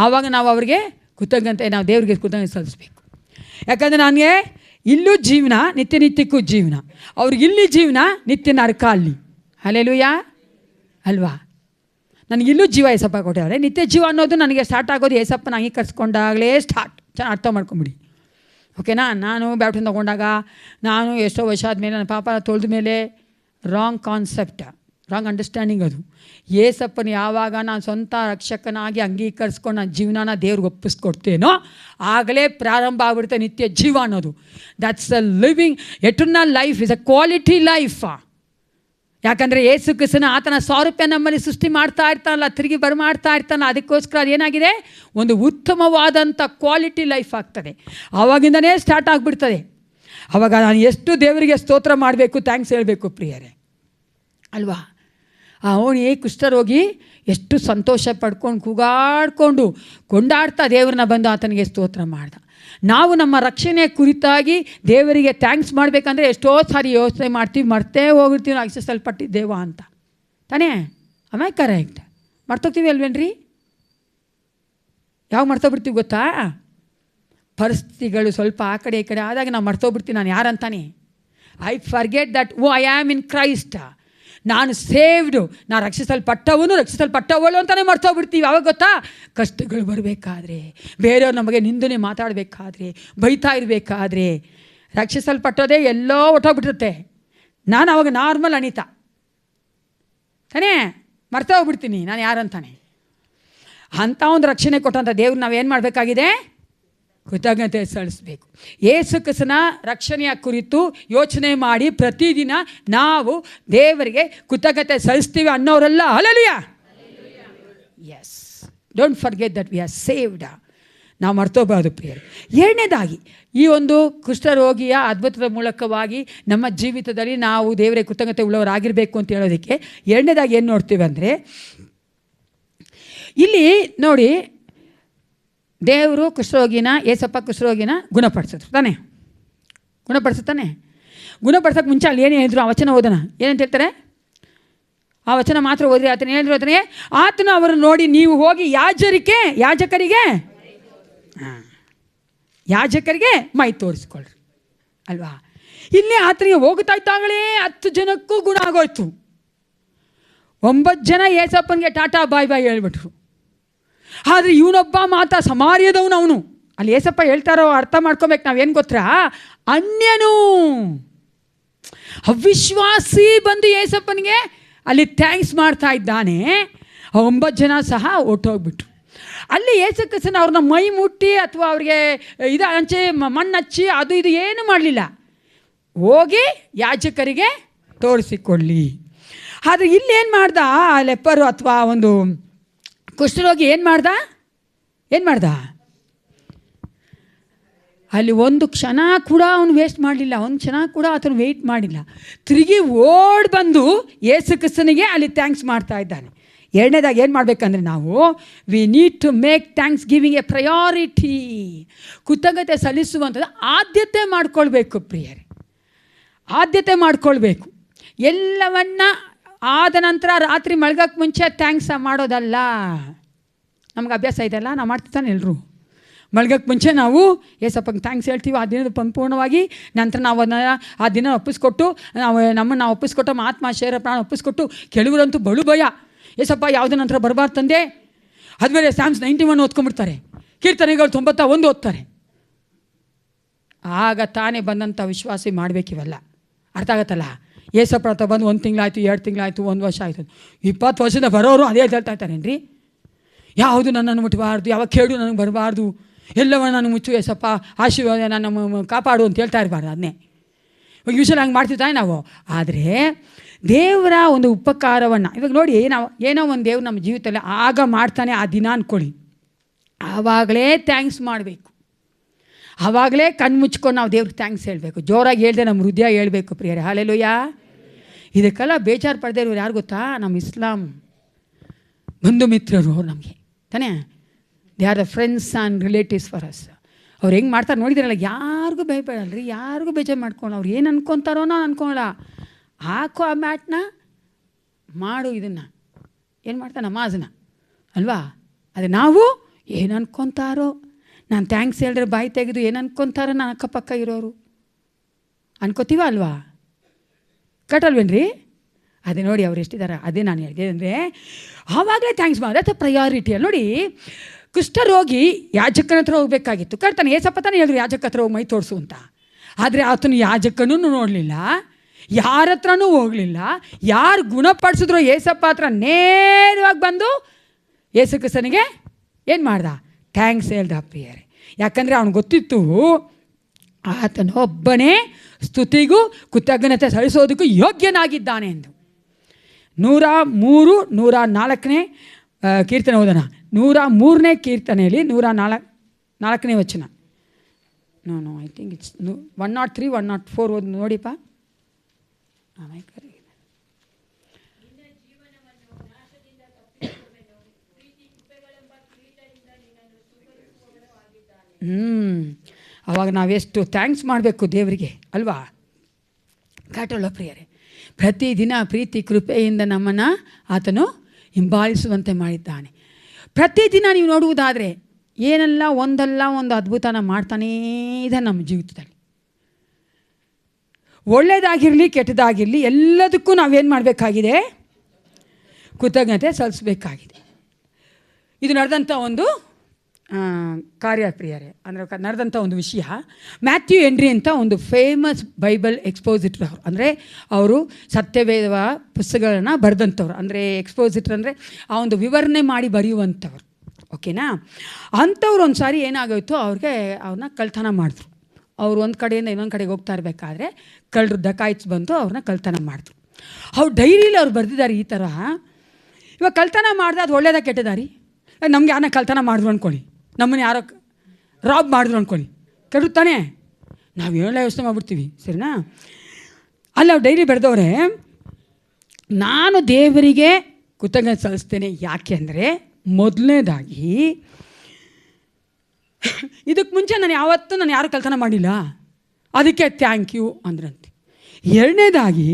ಆವಾಗ ನಾವು ಅವ್ರಿಗೆ ಕೃತಜ್ಞತೆ, ನಾವು ದೇವರಿಗೆ ಕೃತಜ್ಞತೆ ಸಲ್ಲಿಸಬೇಕು. ಯಾಕಂದರೆ ನನಗೆ ಇಲ್ಲೂ ಜೀವನ, ನಿತ್ಯಕ್ಕೂ ಜೀವನ, ಅವ್ರಿಗಿಲ್ಲಿ ಜೀವನ, ನಿತ್ಯ ನರಕ ಅಲ್ಲಿ. ಹಲ್ಲೆಲೂಯಾ ಅಲ್ವಾ. ನನಗಿಲ್ಲೂ ಜೀವ ಏಸಪ್ಪ ಕೊಟ್ಟಿದ್ದಾರೆ. ನಿತ್ಯ ಜೀವ ಅನ್ನೋದು ನನಗೆ ಸ್ಟಾರ್ಟ್ ಆಗೋದು ಏಸಪ್ಪನ ಅಂಗೀಕರಿಸ್ಕೊಂಡಾಗಲೇ ಸ್ಟಾರ್ಟ್. ಚೆನ್ನಾಗಿ ಅರ್ಥ ಮಾಡ್ಕೊಂಬಿಡಿ, ಓಕೆನಾ. ನಾನು ಬ್ಯಾಪ್ಟಿಸಮ್ ತಗೊಂಡಾಗ, ನಾನು ಎಷ್ಟೋ ವರ್ಷ ಆದಮೇಲೆ ನನ್ನ ಪಾಪ ತೊಳೆದ ಮೇಲೆ ರಾಂಗ್ ಕಾನ್ಸೆಪ್ಟ್, ರಾಂಗ್ ಅಂಡರ್ಸ್ಟ್ಯಾಂಡಿಂಗ್ ಅದು. ಏಸಪ್ಪನ ಯಾವಾಗ ನಾನು ಸ್ವಂತ ರಕ್ಷಕನಾಗಿ ಅಂಗೀಕರಿಸ್ಕೊಂಡು ನನ್ನ ಜೀವನನ ದೇವ್ರಿಗೆ ಒಪ್ಪಿಸ್ಕೊಡ್ತೇನೋ ಆಗಲೇ ಪ್ರಾರಂಭ ಆಗ್ಬಿಡುತ್ತೆ ನಿತ್ಯ ಜೀವ ಅನ್ನೋದು. That's a living eternal life, is a quality life. ಯಾಕಂದರೆ ಯೇಸು ಕ್ರಿಸ್ತನ ಆತನ ಸಾರೂಪ್ಯ ನಮ್ಮಲ್ಲಿ ಸೃಷ್ಟಿ ಮಾಡ್ತಾ ಇರ್ತಾನಲ್ಲ, ತಿರುಗಿ ಬರಮಾಡ್ತಾ ಇರ್ತಾನಲ್ಲ, ಅದಕ್ಕೋಸ್ಕರ ಅದೇನಾಗಿದೆ, ಒಂದು ಉತ್ತಮವಾದಂಥ ಕ್ವಾಲಿಟಿ ಲೈಫ್ ಆಗ್ತದೆ. ಆವಾಗಿಂದನೇ ಸ್ಟಾರ್ಟ್ ಆಗಿಬಿಡ್ತದೆ. ಆವಾಗ ನಾನು ಎಷ್ಟು ದೇವರಿಗೆ ಸ್ತೋತ್ರ ಮಾಡಬೇಕು, ಥ್ಯಾಂಕ್ಸ್ ಹೇಳಬೇಕು ಪ್ರಿಯರೇ ಅಲ್ವಾ. ಅವನು ಕುಷ್ಠರೋಗಿ ಎಷ್ಟು ಸಂತೋಷ ಪಡ್ಕೊಂಡು ಕೂಗಾಡ್ಕೊಂಡು ಕೊಂಡಾಡ್ತಾ ದೇವ್ರನ್ನ ಬಂದು ಆತನಿಗೆ ಸ್ತೋತ್ರ ಮಾಡ್ದ. ನಾವು ನಮ್ಮ ರಕ್ಷಣೆ ಕುರಿತಾಗಿ ದೇವರಿಗೆ ಥ್ಯಾಂಕ್ಸ್ ಮಾಡಬೇಕಂದ್ರೆ ಎಷ್ಟೋ ಸಾರಿ ಯೋಚನೆ ಮಾಡ್ತೀವಿ, ಮರ್ತೇ ಹೋಗಿರ್ತೀವಿ ನಾವು ರಕ್ಷಿಸಲ್ಪಟ್ಟಿದ್ದೇವ ಅಂತ ತಾನೇ. ಆಮೇಲೆ ಕರೆಕ್ಟ್ ಮರ್ತೋಗ್ತೀವಿ ಅಲ್ವೇನ್ರಿ. ಯಾವಾಗ ಮರ್ತೋಗ್ಬಿಡ್ತೀವಿ ಗೊತ್ತಾ, ಪರಿಸ್ಥಿತಿಗಳು ಸ್ವಲ್ಪ ಆ ಕಡೆ ಈ ಕಡೆ ಆದಾಗ ನಾವು ಮರ್ತೋಗ್ಬಿಡ್ತೀವಿ ನಾನು ಯಾರಂತಾನೆ. I forget that I am in Christ, ನಾನು ಸೇವ್ಡು, ನಾನು ರಕ್ಷಿಸಲ್ಪಟ್ಟವಳು ಅಂತಲೇ ಮರ್ತೋಗ್ಬಿಡ್ತೀವಿ. ಯಾವಾಗ ಗೊತ್ತಾ, ಕಷ್ಟಗಳು ಬರಬೇಕಾದ್ರೆ, ಬೇರೆಯವ್ರು ನಮಗೆ ನಿಂದನೆ ಮಾತಾಡಬೇಕಾದ್ರೆ, ಬೈತಾ ಇರಬೇಕಾದ್ರೆ, ರಕ್ಷಿಸಲ್ಪಟ್ಟೋದೇ ಎಲ್ಲೋ ಹೊಟ್ಟೋಗ್ಬಿಟ್ಟಿರುತ್ತೆ. ನಾನು ಅವಾಗ ನಾರ್ಮಲ್ ಅನಿತಾ ತಾನೇ, ಮರ್ತೋಗ್ಬಿಡ್ತೀನಿ ನಾನು ಯಾರಂತಾನೆ. ಅಂಥ ಒಂದು ರಕ್ಷಣೆ ಕೊಟ್ಟಂಥ ದೇವ್ರು ನಾವೇನು ಮಾಡಬೇಕಾಗಿದೆ, ಕೃತಜ್ಞತೆ ಸಲ್ಲಿಸಬೇಕು. ಯೇಸು ಕ್ರಿಸ್ತನ ರಕ್ಷಣೆಯ ಕುರಿತು ಯೋಚನೆ ಮಾಡಿ ಪ್ರತಿದಿನ ನಾವು ದೇವರಿಗೆ ಕೃತಜ್ಞತೆ ಸಲ್ಲಿಸ್ತೀವಿ ಅನ್ನೋರೆಲ್ಲ hallelujah. Yes, don't forget that we are saved. ನಾವು ಮರ್ತೋಬಾರದು ಪ್ರಿಯರೇ. ಎರಡನೇದಾಗಿ ಈ ಒಂದು ಕುಷ್ಠರೋಗಿಯ ಅದ್ಭುತದ ಮೂಲಕವಾಗಿ ನಮ್ಮ ಜೀವಿತದಲ್ಲಿ ನಾವು ದೇವರಿಗೆ ಕೃತಜ್ಞತೆ ಉಳ್ಳವರಾಗಿರಬೇಕು ಅಂತ ಹೇಳೋದಕ್ಕೆ ಎರಡನೇದಾಗಿ ಏನು ನೋಡ್ತೀವಿ ಅಂದರೆ, ಇಲ್ಲಿ ನೋಡಿ ದೇವರು ಕುಷ್ಠರೋಗಿನ, ಏಸಪ್ಪ ಕುಷ್ಠರೋಗಿನ ಗುಣಪಡಿಸಿದ್ರು ತಾನೆ, ಗುಣಪಡಿಸುತ್ತಾನೆ. ಗುಣಪಡಿಸೋಕೆ ಮುಂಚೆ ಅಲ್ಲಿ ಏನು ಹೇಳಿದ್ರು, ಆ ವಚನ ಓದೋಣ. ಏನಂತ ಹೇಳ್ತಾರೆ, ಆ ವಚನ ಮಾತ್ರ ಓದ್ರಿ. ಆತನ ಹೇಳಿದ್ರು, ಆತನು ಅವರನ್ನು ನೋಡಿ ನೀವು ಹೋಗಿ ಯಾಜಕರಿಗೆ ಯಾಜಕರಿಗೆ ಮೈ ತೋರಿಸ್ಕೊಳ್ರಿ ಅಲ್ವಾ. ಇಲ್ಲಿ ಆತನಿಗೆ ಹೋಗ್ತಾ ಇದ್ದಾಗಲೇ 10 ಜನಕ್ಕೂ ಗುಣ ಆಗೋಯ್ತು. 9 ಜನ ಏಸಪ್ಪನಿಗೆ ಟಾಟಾ ಬಾಯ್ ಬಾಯ್ ಹೇಳ್ಬಿಟ್ರು. ಆದರೆ ಇವನೊಬ್ಬ ಮಾತ್ರ ಸಮಾರ್ಯದವನು. ಅವನು ಅಲ್ಲಿ ಏಸಪ್ಪ ಹೇಳ್ತಾರೋ ಅರ್ಥ ಮಾಡ್ಕೊಬೇಕು ನಾವೇನು ಗೊತ್ತಾ, ಅನ್ಯನು ಅವಿಶ್ವಾಸಿ ಬಂದು ಏಸಪ್ಪನಿಗೆ ಅಲ್ಲಿ ಥ್ಯಾಂಕ್ಸ್ ಮಾಡ್ತಾ ಇದ್ದಾನೆ. 9 ಜನ ಸಹ ಹೊಟ್ಟೋಗ್ಬಿಟ್ರು. ಅಲ್ಲಿ ಏಸಕ್ಕಸನ ಅವ್ರನ್ನ ಮೈ ಮುಟ್ಟಿ ಅಥವಾ ಅವ್ರಿಗೆ ಇದು ಹಂಚಿ ಮಣ್ಣು ಹಚ್ಚಿ ಅದು ಇದು ಏನು ಮಾಡಲಿಲ್ಲ, ಹೋಗಿ ಯಾಜಕರಿಗೆ ತೋರಿಸಿಕೊಳ್ಳಿ. ಆದರೆ ಇಲ್ಲೇನು ಮಾಡ್ದ ಆ ಲೆಪ್ಪರು ಅಥವಾ ಒಂದು ಕುಷ್ಠರೋಗಿ ಏನು ಮಾಡ್ದ ಅಲ್ಲಿ ಒಂದು ಕ್ಷಣ ಕೂಡ ಅವನು ವೇಸ್ಟ್ ಮಾಡಲಿಲ್ಲ, ಒಂದು ಕ್ಷಣ ಕೂಡ ಆತನು ವೆಯ್ಟ್ ಮಾಡಿಲ್ಲ. ತಿರುಗಿ ಓಡ್ ಬಂದು ಯೇಸು ಕ್ರಿಸ್ತನಿಗೆ ಅಲ್ಲಿ ಥ್ಯಾಂಕ್ಸ್ ಮಾಡ್ತಾ ಇದ್ದಾನೆ. ಎರಡನೇದಾಗಿ ಏನು ಮಾಡಬೇಕಂದ್ರೆ ನಾವು we need to make thanksgiving a priority. ಕೃತಜ್ಞತೆ ಸಲ್ಲಿಸುವಂಥದ್ದು ಆದ್ಯತೆ ಮಾಡಿಕೊಳ್ಬೇಕು ಪ್ರಿಯರೇ, ಆದ್ಯತೆ ಮಾಡಿಕೊಳ್ಬೇಕು. ಎಲ್ಲವನ್ನ ಆದ ನಂತರ ರಾತ್ರಿ ಮಲ್ಗಕ್ಕೆ ಮುಂಚೆ ಥ್ಯಾಂಕ್ಸ್ ಮಾಡೋದಲ್ಲ. ನಮ್ಗೆ ಅಭ್ಯಾಸ ಇದೆಯಲ್ಲ, ನಾವು ಮಾಡ್ತಿರ್ತಾನೆ ಎಲ್ಲರೂ. ಮಲ್ಗಕ್ಕೆ ಮುಂಚೆ ನಾವು ಏಸಪ್ಪಂಗೆ ಥ್ಯಾಂಕ್ಸ್ ಹೇಳ್ತೀವಿ ಆ ದಿನದ ಸಂಪೂರ್ಣವಾಗಿ. ನಂತರ ನಾವು ಅದನ್ನು ಆ ದಿನ ಒಪ್ಪಿಸ್ಕೊಟ್ಟು ನಾವು ಒಪ್ಪಿಸ್ಕೊಟ್ಟು ಆತ್ಮ ಶರೀರ ಪ್ರಾಣ ಒಪ್ಪಿಸ್ಕೊಟ್ಟು ಕೆಲವರಂತೂ ಬಲು ಭಯ, ಏಸಪ್ಪ ಯಾವುದೇ ನಂತರ ಬರಬಾರ್ದು ತಂದೆ. ಅದುಮೇಲೆ ಸ್ಯಾಮ್ಸ್ 91 ಓದ್ಕೊಂಡ್ಬಿಡ್ತಾರೆ, ಕೀರ್ತನೆಗಳು 91 ಓದ್ತಾರೆ. ಆಗ ತಾನೇ ಬಂದಂಥ ವಿಶ್ವಾಸಿ ಮಾಡಬೇಕಿವೆಲ್ಲ. ಅರ್ಥ ಆಗತ್ತಲ್ಲ. ಏಸಪ್ಪ ಹತ್ರ ಬಂದು 1 ತಿಂಗಳಾಯ್ತು, 2 ತಿಂಗಳಾಯ್ತು, 1 ವರ್ಷ ಆಯಿತು, 20 ವರ್ಷದ ಬರೋರು ಅದೇ ಹೇಳ್ತಾ ಇರ್ತಾರೇನ್ರಿ. ಯಾವುದು ನನ್ನನ್ನು ಮುಟ್ಟಬಾರ್ದು, ಯಾವ ಕೇಡು ನನಗೆ ಬರಬಾರ್ದು, ಎಲ್ಲವನ್ನ ನಾನು ಮುಚ್ಚು ಏಸಪ್ಪ, ಆಶೀರ್ವಾದ ನನ್ನ ಕಾಪಾಡು ಅಂತ ಹೇಳ್ತಾ ಇರಬಾರ್ದು. ಅದನ್ನೇ ಯೂಶಲ್ ಹಂಗೆ ಮಾಡ್ತಿರ್ತಾನೆ ನಾವು. ಆದರೆ ದೇವರ ಒಂದು ಉಪಕಾರವನ್ನು ಇವಾಗ ನೋಡಿ, ನಾವು ಏನೋ ಒಂದು ದೇವ್ರು ನಮ್ಮ ಜೀವಿತದಲ್ಲಿ ಆಗ ಮಾಡ್ತಾನೆ ಆ ದಿನ ಅಂದ್ಕೊಳ್ಳಿ, ಆವಾಗಲೇ ಥ್ಯಾಂಕ್ಸ್ ಮಾಡಬೇಕು. ಆವಾಗಲೇ ಕಣ್ಣು ಮುಚ್ಕೊಂಡು ನಾವು ದೇವ್ರಿಗೆ ಥ್ಯಾಂಕ್ಸ್ ಹೇಳಬೇಕು. ಜೋರಾಗಿ ಹೇಳ್ದೆ ನಮ್ಮ ಹೃದಯ ಹೇಳಬೇಕು ಪ್ರಿಯರೇ. ಹಲ್ಲೆಲೂಯಾ. ಇದಕ್ಕೆಲ್ಲ ಬೇಜಾರು ಪಡೆದೇ ಇರೋರು ಯಾರು ಗೊತ್ತಾ? ನಮ್ಮ ಇಸ್ಲಾಂ ಬಂಧು ಮಿತ್ರರು. ಅವ್ರು ನಮಗೆ ತಾನೇ, they are the friends and relatives for us. ಅವ್ರು ಹೆಂಗೆ ಮಾಡ್ತಾರೆ ನೋಡಿದ್ರಲ್ಲ, ಯಾರಿಗೂ ಭಯಪಡಲ್ರಿ, ಯಾರಿಗೂ ಬೇಜಾರು ಮಾಡ್ಕೊಂಡು ಅವ್ರು ಏನು ಅನ್ಕೊತಾರೋ ನಾನು ಅನ್ಕೊಳ್ಳ. ಹಾಕೋ ಆ ಮ್ಯಾಟ್ನ, ಮಾಡು ಇದನ್ನು, ಏನು ಮಾಡ್ತಾರೆ ನಮಾಜನ್ನ ಅಲ್ವಾ. ಅದೇ ನಾವು ಏನು ಅನ್ಕೊತಾರೋ, ನಾನು ಥ್ಯಾಂಕ್ಸ್ ಹೇಳಿದ್ರೆ ಬಾಯಿ ತೆಗೆದು ಏನು ಅನ್ಕೊತಾರೋ ನಾನು ಅಕ್ಕಪಕ್ಕ ಇರೋರು ಅನ್ಕೋತೀವ ಅಲ್ವಾ, ಕಟ್ಟಲ್ವೇನ್ರಿ? ಅದೇ ನೋಡಿ ಅವ್ರು ಎಷ್ಟಿದ್ದಾರೆ. ಅದೇ ನಾನು ಹೇಳಿದೆ ಅಂದರೆ ಆವಾಗಲೇ ಥ್ಯಾಂಕ್ಸ್ ಮಾಡಿ, ಅಥವಾ ಪ್ರಯಾರಿಟಿಯಲ್ಲಿ ನೋಡಿ. ಕುಷ್ಠರೋಗಿ ಯಾಜಕನ ಹತ್ರ ಹೋಗಬೇಕಾಗಿತ್ತು, ಕರ್ತಾನೆ ಏಸಪ್ಪ ತಾನೇ ಹೇಳಿದ್ರು ಯಾಜಕ ಹತ್ರ ಹೋಗಿ ಮೈ ತೋರಿಸು ಅಂತ. ಆದರೆ ಆತನು ಯಾಜಕನೂ ನೋಡಲಿಲ್ಲ, ಯಾರ ಹತ್ರನೂ ಹೋಗಲಿಲ್ಲ. ಯಾರು ಗುಣಪಡಿಸಿದ್ರು ಏಸಪ್ಪ ಹತ್ರ ನೇರವಾಗಿ ಬಂದು ಯೇಸು ಕ್ರಿಸ್ತನಿಗೆ ಏನು ಮಾಡ್ದ? ಥ್ಯಾಂಕ್ಸ್ ಹೇಳ್ದ ಪ್ರಿಯರೇ. ಯಾಕಂದರೆ ಅವನು ಗೊತ್ತಿತ್ತು ಆತನು ಒಬ್ಬನೇ ಸ್ತುತಿಗೂ ಕೃತಜ್ಞತೆ ಸಲ್ಲಿಸೋದಕ್ಕೂ ಯೋಗ್ಯನಾಗಿದ್ದಾನೆ ಎಂದು. 103, 104ನೇ ಕೀರ್ತನೆ ಓದೋಣ. 103ನೇ ಕೀರ್ತನೆಯಲ್ಲಿ 104ನೇ ವಚನ. ನೋ ಐ ಥಿಂಕ್ ಇಟ್ಸ್ 103, 104 ಓದಿ ನೋಡಿಪ್ಪ. ಅವಾಗ ನಾವೆಷ್ಟು ಥ್ಯಾಂಕ್ಸ್ ಮಾಡಬೇಕು ದೇವರಿಗೆ ಅಲ್ವಾ. ಕಾಟೋಳ ಪ್ರಿಯರೇ, ಪ್ರತಿದಿನ ಪ್ರೀತಿ ಕೃಪೆಯಿಂದ ನಮ್ಮನ್ನು ಆತನು ಹಿಂಬಾಲಿಸುವಂತೆ ಮಾಡಿದ್ದಾನೆ. ಪ್ರತಿದಿನ ನೀವು ನೋಡುವುದಾದರೆ ಏನೆಲ್ಲ ಒಂದಲ್ಲ ಒಂದು ಅದ್ಭುತನ ಮಾಡ್ತಾನೇ ಇದೆ ನಮ್ಮ ಜೀವಿತದಲ್ಲಿ. ಒಳ್ಳೆಯದಾಗಿರಲಿ ಕೆಟ್ಟದಾಗಿರಲಿ ಎಲ್ಲದಕ್ಕೂ ನಾವೇನು ಮಾಡಬೇಕಾಗಿದೆ? ಕೃತಜ್ಞತೆ ಸಲ್ಲಿಸಬೇಕಾಗಿದೆ. ಇದು ನಡೆದಂಥ ಒಂದು ಕಾರ್ಯಪ್ರಿಯರೇ, ಅಂದರೆ ನಡೆದಂಥ ಒಂದು ವಿಷಯ. ಮ್ಯಾಥ್ಯೂ ಹೆನ್ರಿ ಅಂತ ಒಂದು ಫೇಮಸ್ ಬೈಬಲ್ ಎಕ್ಸ್ಪೋಸಿಟ್ರ್ ಅವರು, ಅಂದರೆ ಅವರು ಸತ್ಯವೇದ ಪುಸ್ತಕಗಳನ್ನು ಬರೆದಂಥವ್ರು. ಅಂದರೆ ಎಕ್ಸ್ಪೋಸಿಟ್ರ್ ಅಂದರೆ ಆ ಒಂದು ವಿವರಣೆ ಮಾಡಿ ಬರೆಯುವಂಥವ್ರು, ಓಕೆನಾ. ಅಂಥವ್ರು ಒಂದು ಸಾರಿ ಏನಾಗೋಯ್ತು, ಅವ್ರನ್ನ ಕಳ್ತನ ಮಾಡಿದ್ರು. ಅವ್ರು ಒಂದು ಕಡೆಯಿಂದ ಇನ್ನೊಂದು ಕಡೆಗೆ ಹೋಗ್ತಾ ಇರಬೇಕಾದ್ರೆ ಕಳ್ಳರು ಡಕಾಯಿಟ್ಸ್ ಬಂದು ಅವ್ರನ್ನ ಕಳ್ತನ ಮಾಡಿದ್ರು. ಅವ್ರು ಡೈರಿಲಿ ಅವ್ರು ಬರೆದಿದ್ದಾರೆ ಈ ಥರ. ಇವಾಗ ಕಳ್ತನ ಮಾಡಿದ್ರೆ ಅದು ಒಳ್ಳೇದಾ ಕೆಟ್ಟದಾರಿ? ನಮಗೆ ಯಾರನ್ನ ಕಳ್ತನ ಮಾಡಿದ್ರು ಅಂದ್ಕೊಳ್ಳಿ, ನಮ್ಮನ್ನು ಯಾರೋ ರಾಬ್ ಮಾಡಿದ್ರು ಅಂದ್ಕೊಳ್ಳಿ, ಕೆಡುತ್ತಾನೆ, ನಾವು ಏನೆಲ್ಲ ಯೋಚನೆ ಮಾಡಿಬಿಡ್ತೀವಿ, ಸರಿನಾ. ಅಲ್ಲಿ ಅವ್ರು ಡೈರಿ ಬರೆದವ್ರೆ, ನಾನು ದೇವರಿಗೆ ಕೃತಜ್ಞತೆ ಸಲ್ಲಿಸ್ತೇನೆ. ಯಾಕೆ ಅಂದರೆ ಮೊದಲನೇದಾಗಿ ಇದಕ್ಕೆ ಮುಂಚೆ ನಾನು ಯಾರು ಕಳ್ತನ ಮಾಡಿಲ್ಲ, ಅದಕ್ಕೆ ಥ್ಯಾಂಕ್ ಯು ಅಂದ್ರಂತೆ. ಎರಡನೇದಾಗಿ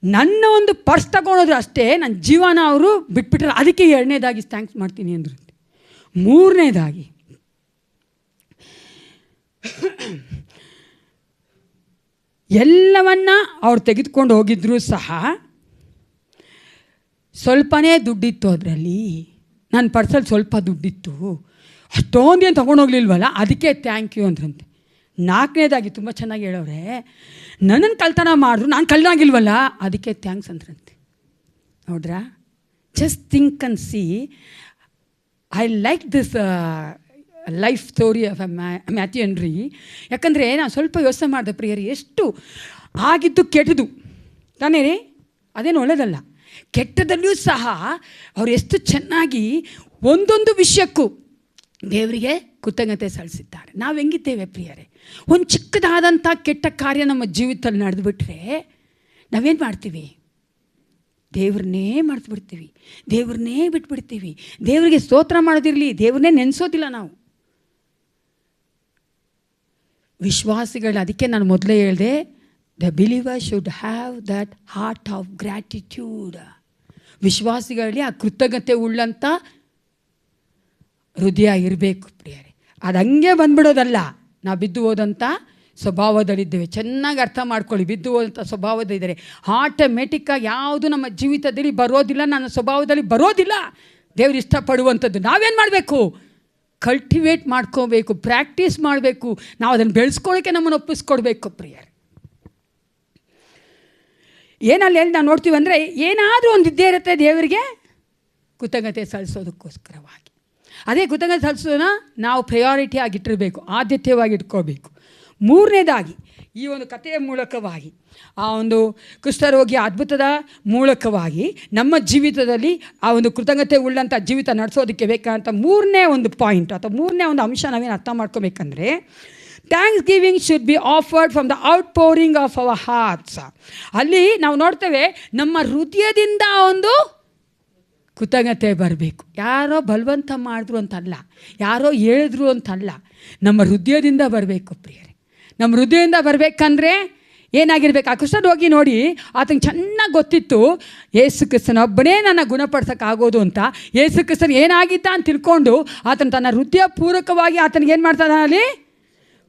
ನನ್ನ ಒಂದು ಪರ್ಸ್ ತಗೊಳೋದು ಅಷ್ಟೇ, ನನ್ನ ಜೀವನ ಅವರು ಬಿಟ್ಬಿಟ್ರೆ ಅದಕ್ಕೆ ಎರಡನೇದಾಗಿ ಥ್ಯಾಂಕ್ಸ್ ಮಾಡ್ತೀನಿ ಅಂದ್ರಂತೆ. ಮೂರನೇದಾಗಿ ಎಲ್ಲವನ್ನ ಅವ್ರು ತೆಗೆದುಕೊಂಡು ಹೋಗಿದ್ರೂ ಸಹ ಸ್ವಲ್ಪನೇ ದುಡ್ಡಿತ್ತು ಅದರಲ್ಲಿ. ನನ್ನ ಪರ್ಸಲ್ಲಿ ಸ್ವಲ್ಪ ದುಡ್ಡಿತ್ತು, ಅಷ್ಟೊಂದೇನು ತೊಗೊಂಡೋಗ್ಲಿಲ್ವಲ್ಲ, ಅದಕ್ಕೆ ಥ್ಯಾಂಕ್ ಯು ಅಂದ್ರಂತೆ. 4ನೇದಾಗಿ ತುಂಬ ಚೆನ್ನಾಗಿ ಹೇಳೋರೆ, ನನ್ನನ್ನು ಕಳ್ತನ ಮಾಡಿದ್ರು, ನಾನು ಕಳ್ಳನಾಗಿಲ್ವಲ್ಲ, ಅದಕ್ಕೆ ಥ್ಯಾಂಕ್ಸ್ ಅಂದ್ರಂತೆ. ನೋಡ್ರಾ? Just think and see. I like this life story of Matthew Henry. ಯಾಕಂದರೆ ನಾನು ಸ್ವಲ್ಪ ಯೋಚನೆ ಮಾಡಿದೆ ಪ್ರಿಯರಿ, ಎಷ್ಟು ಆಗಿದ್ದು ಕೆಟ್ಟದು ತಾನೇ ರೀ, ಅದೇನು ಒಳ್ಳೆಯದಲ್ಲ. ಕೆಟ್ಟದಲ್ಲಿಯೂ ಸಹ ಅವ್ರು ಎಷ್ಟು ಚೆನ್ನಾಗಿ ಒಂದೊಂದು ವಿಷಯಕ್ಕೂ ದೇವರಿಗೆ ಕೃತಜ್ಞತೆ ಸಲ್ಲಿಸಿದ್ದಾರೆ. ನಾವು ಹೆಂಗಿದ್ದೇವೆ ಪ್ರಿಯರೇ? ಒಂದು ಚಿಕ್ಕದಾದಂಥ ಕೆಟ್ಟ ಕಾರ್ಯ ನಮ್ಮ ಜೀವಿತದಲ್ಲಿ ನಡೆದುಬಿಟ್ರೆ ನಾವೇನು ಮಾಡ್ತೀವಿ? ದೇವ್ರನ್ನೇ ಮರೆತುಬಿಡ್ತೀವಿ, ದೇವ್ರನ್ನೇ ಬಿಟ್ಬಿಡ್ತೀವಿ. ದೇವರಿಗೆ ಸ್ತೋತ್ರ ಮಾಡೋದಿರಲಿ, ದೇವ್ರನ್ನೇ ನೆನೆಸೋದಿಲ್ಲ ನಾವು ವಿಶ್ವಾಸಿಗಳು. ಅದಕ್ಕೆ ನಾನು ಮೊದಲೇ ಹೇಳಿದೆ, the believer should have that heart of gratitude. ವಿಶ್ವಾಸಿಗಳಲ್ಲಿ ಆ ಕೃತಜ್ಞತೆ ಉಳ್ಳಂಥ ಹೃದಯ ಇರಬೇಕು ಪ್ರಿಯರೇ. ಅದು ಹಂಗೆ ಬಂದ್ಬಿಡೋದಲ್ಲ. ನಾವು ಬಿದ್ದು ಹೋದಂಥ ಸ್ವಭಾವದಲ್ಲಿದ್ದೇವೆ. ಚೆನ್ನಾಗಿ ಅರ್ಥ ಮಾಡ್ಕೊಳ್ಳಿ, ಬಿದ್ದು ಹೋದಂಥ ಸ್ವಭಾವದಲ್ಲಿದ್ದಾರೆ. ಆಟೋಮೆಟಿಕ್ಕಾಗಿ ಯಾವುದು ನಮ್ಮ ಜೀವಿತದಲ್ಲಿ ಬರೋದಿಲ್ಲ, ನನ್ನ ಸ್ವಭಾವದಲ್ಲಿ ಬರೋದಿಲ್ಲ. ದೇವ್ರು ಇಷ್ಟಪಡುವಂಥದ್ದು ನಾವೇನು ಮಾಡಬೇಕು? ಕಲ್ಟಿವೇಟ್ ಮಾಡ್ಕೋಬೇಕು, ಪ್ರಾಕ್ಟೀಸ್ ಮಾಡಬೇಕು. ನಾವು ಅದನ್ನು ಬೆಳೆಸ್ಕೊಳ್ಳೋಕ್ಕೆ ನಮ್ಮನ್ನು ಒಪ್ಪಿಸ್ಕೊಡ್ಬೇಕು ಪ್ರಿಯರೇ. ಏನಲ್ಲಿ ಹೇಳಿ ನಾವು ನೋಡ್ತೀವಿ ಅಂದರೆ, ಏನಾದರೂ ಒಂದು ಇದ್ದೇ ಇರುತ್ತೆ ದೇವರಿಗೆ ಕೃತಜ್ಞತೆ ಸಲ್ಲಿಸೋದಕ್ಕೋಸ್ಕರವಾಗಿ. ಅದೇ ಕೃತಜ್ಞತೆ ಸಲ್ಲಿಸೋದನ್ನ ನಾವು ಪ್ರಯಾರಿಟಿ ಆಗಿಟ್ಟಿರಬೇಕು, ಆದ್ಯತೆಯಾಗಿ ಇಟ್ಕೋಬೇಕು. 3ನೇದಾಗಿ ಈ ಒಂದು ಕಥೆಯ ಮೂಲಕವಾಗಿ, ಆ ಒಂದು ಕುಷ್ಠರೋಗಿಯ ಅದ್ಭುತದ ಮೂಲಕವಾಗಿ ನಮ್ಮ ಜೀವಿತದಲ್ಲಿ ಆ ಒಂದು ಕೃತಜ್ಞತೆ ಉಳ್ಳಂಥ ಜೀವಿತ ನಡೆಸೋದಕ್ಕೆ ಬೇಕಾದಂಥ 3ನೇ ಒಂದು ಪಾಯಿಂಟ್ ಅಥವಾ 3ನೇ ಒಂದು ಅಂಶ ನಾವೇನು ಅರ್ಥ ಮಾಡ್ಕೋಬೇಕಂದ್ರೆ, thanksgiving should be offered from the outpouring of our hearts. ಅಲ್ಲಿ ನಾವು ನೋಡ್ತೇವೆ, ನಮ್ಮ ಹೃದಯದಿಂದ ಒಂದು ಕೃತಜ್ಞತೆ ಬರಬೇಕು. ಯಾರೋ ಬಲವಂತ ಮಾಡಿದ್ರು ಅಂತಲ್ಲ, ಯಾರೋ ಹೇಳಿದ್ರು ಅಂತಲ್ಲ, ನಮ್ಮ ಹೃದಯದಿಂದ ಬರಬೇಕು ಪ್ರಿಯರೇ. ನಮ್ಮ ಹೃದಯದಿಂದ ಬರಬೇಕಂದ್ರೆ ಏನಾಗಿರ್ಬೇಕು? ಆ ಕುಷ್ಠರೋಗಿ ನೋಡಿ, ಆತನಿಗೆ ಚೆನ್ನಾಗಿ ಗೊತ್ತಿತ್ತು ಯೇಸು ಕ್ರಿಸ್ತನೊಬ್ಬನೇ ನನ್ನ ಗುಣಪಡಿಸೋಕ್ಕಾಗೋದು ಅಂತ. ಯೇಸು ಕ್ರಿಸ್ತನ್ ಏನಾಗಿದ್ದ ಅಂತ ತಿಳ್ಕೊಂಡು ಆತನು ತನ್ನ ಹೃದಯ ಪೂರ್ವಕವಾಗಿ ಆತನಿಗೆ ಏನು ಮಾಡ್ತಾ ಇದ್ದಾನಲ್ಲಿ?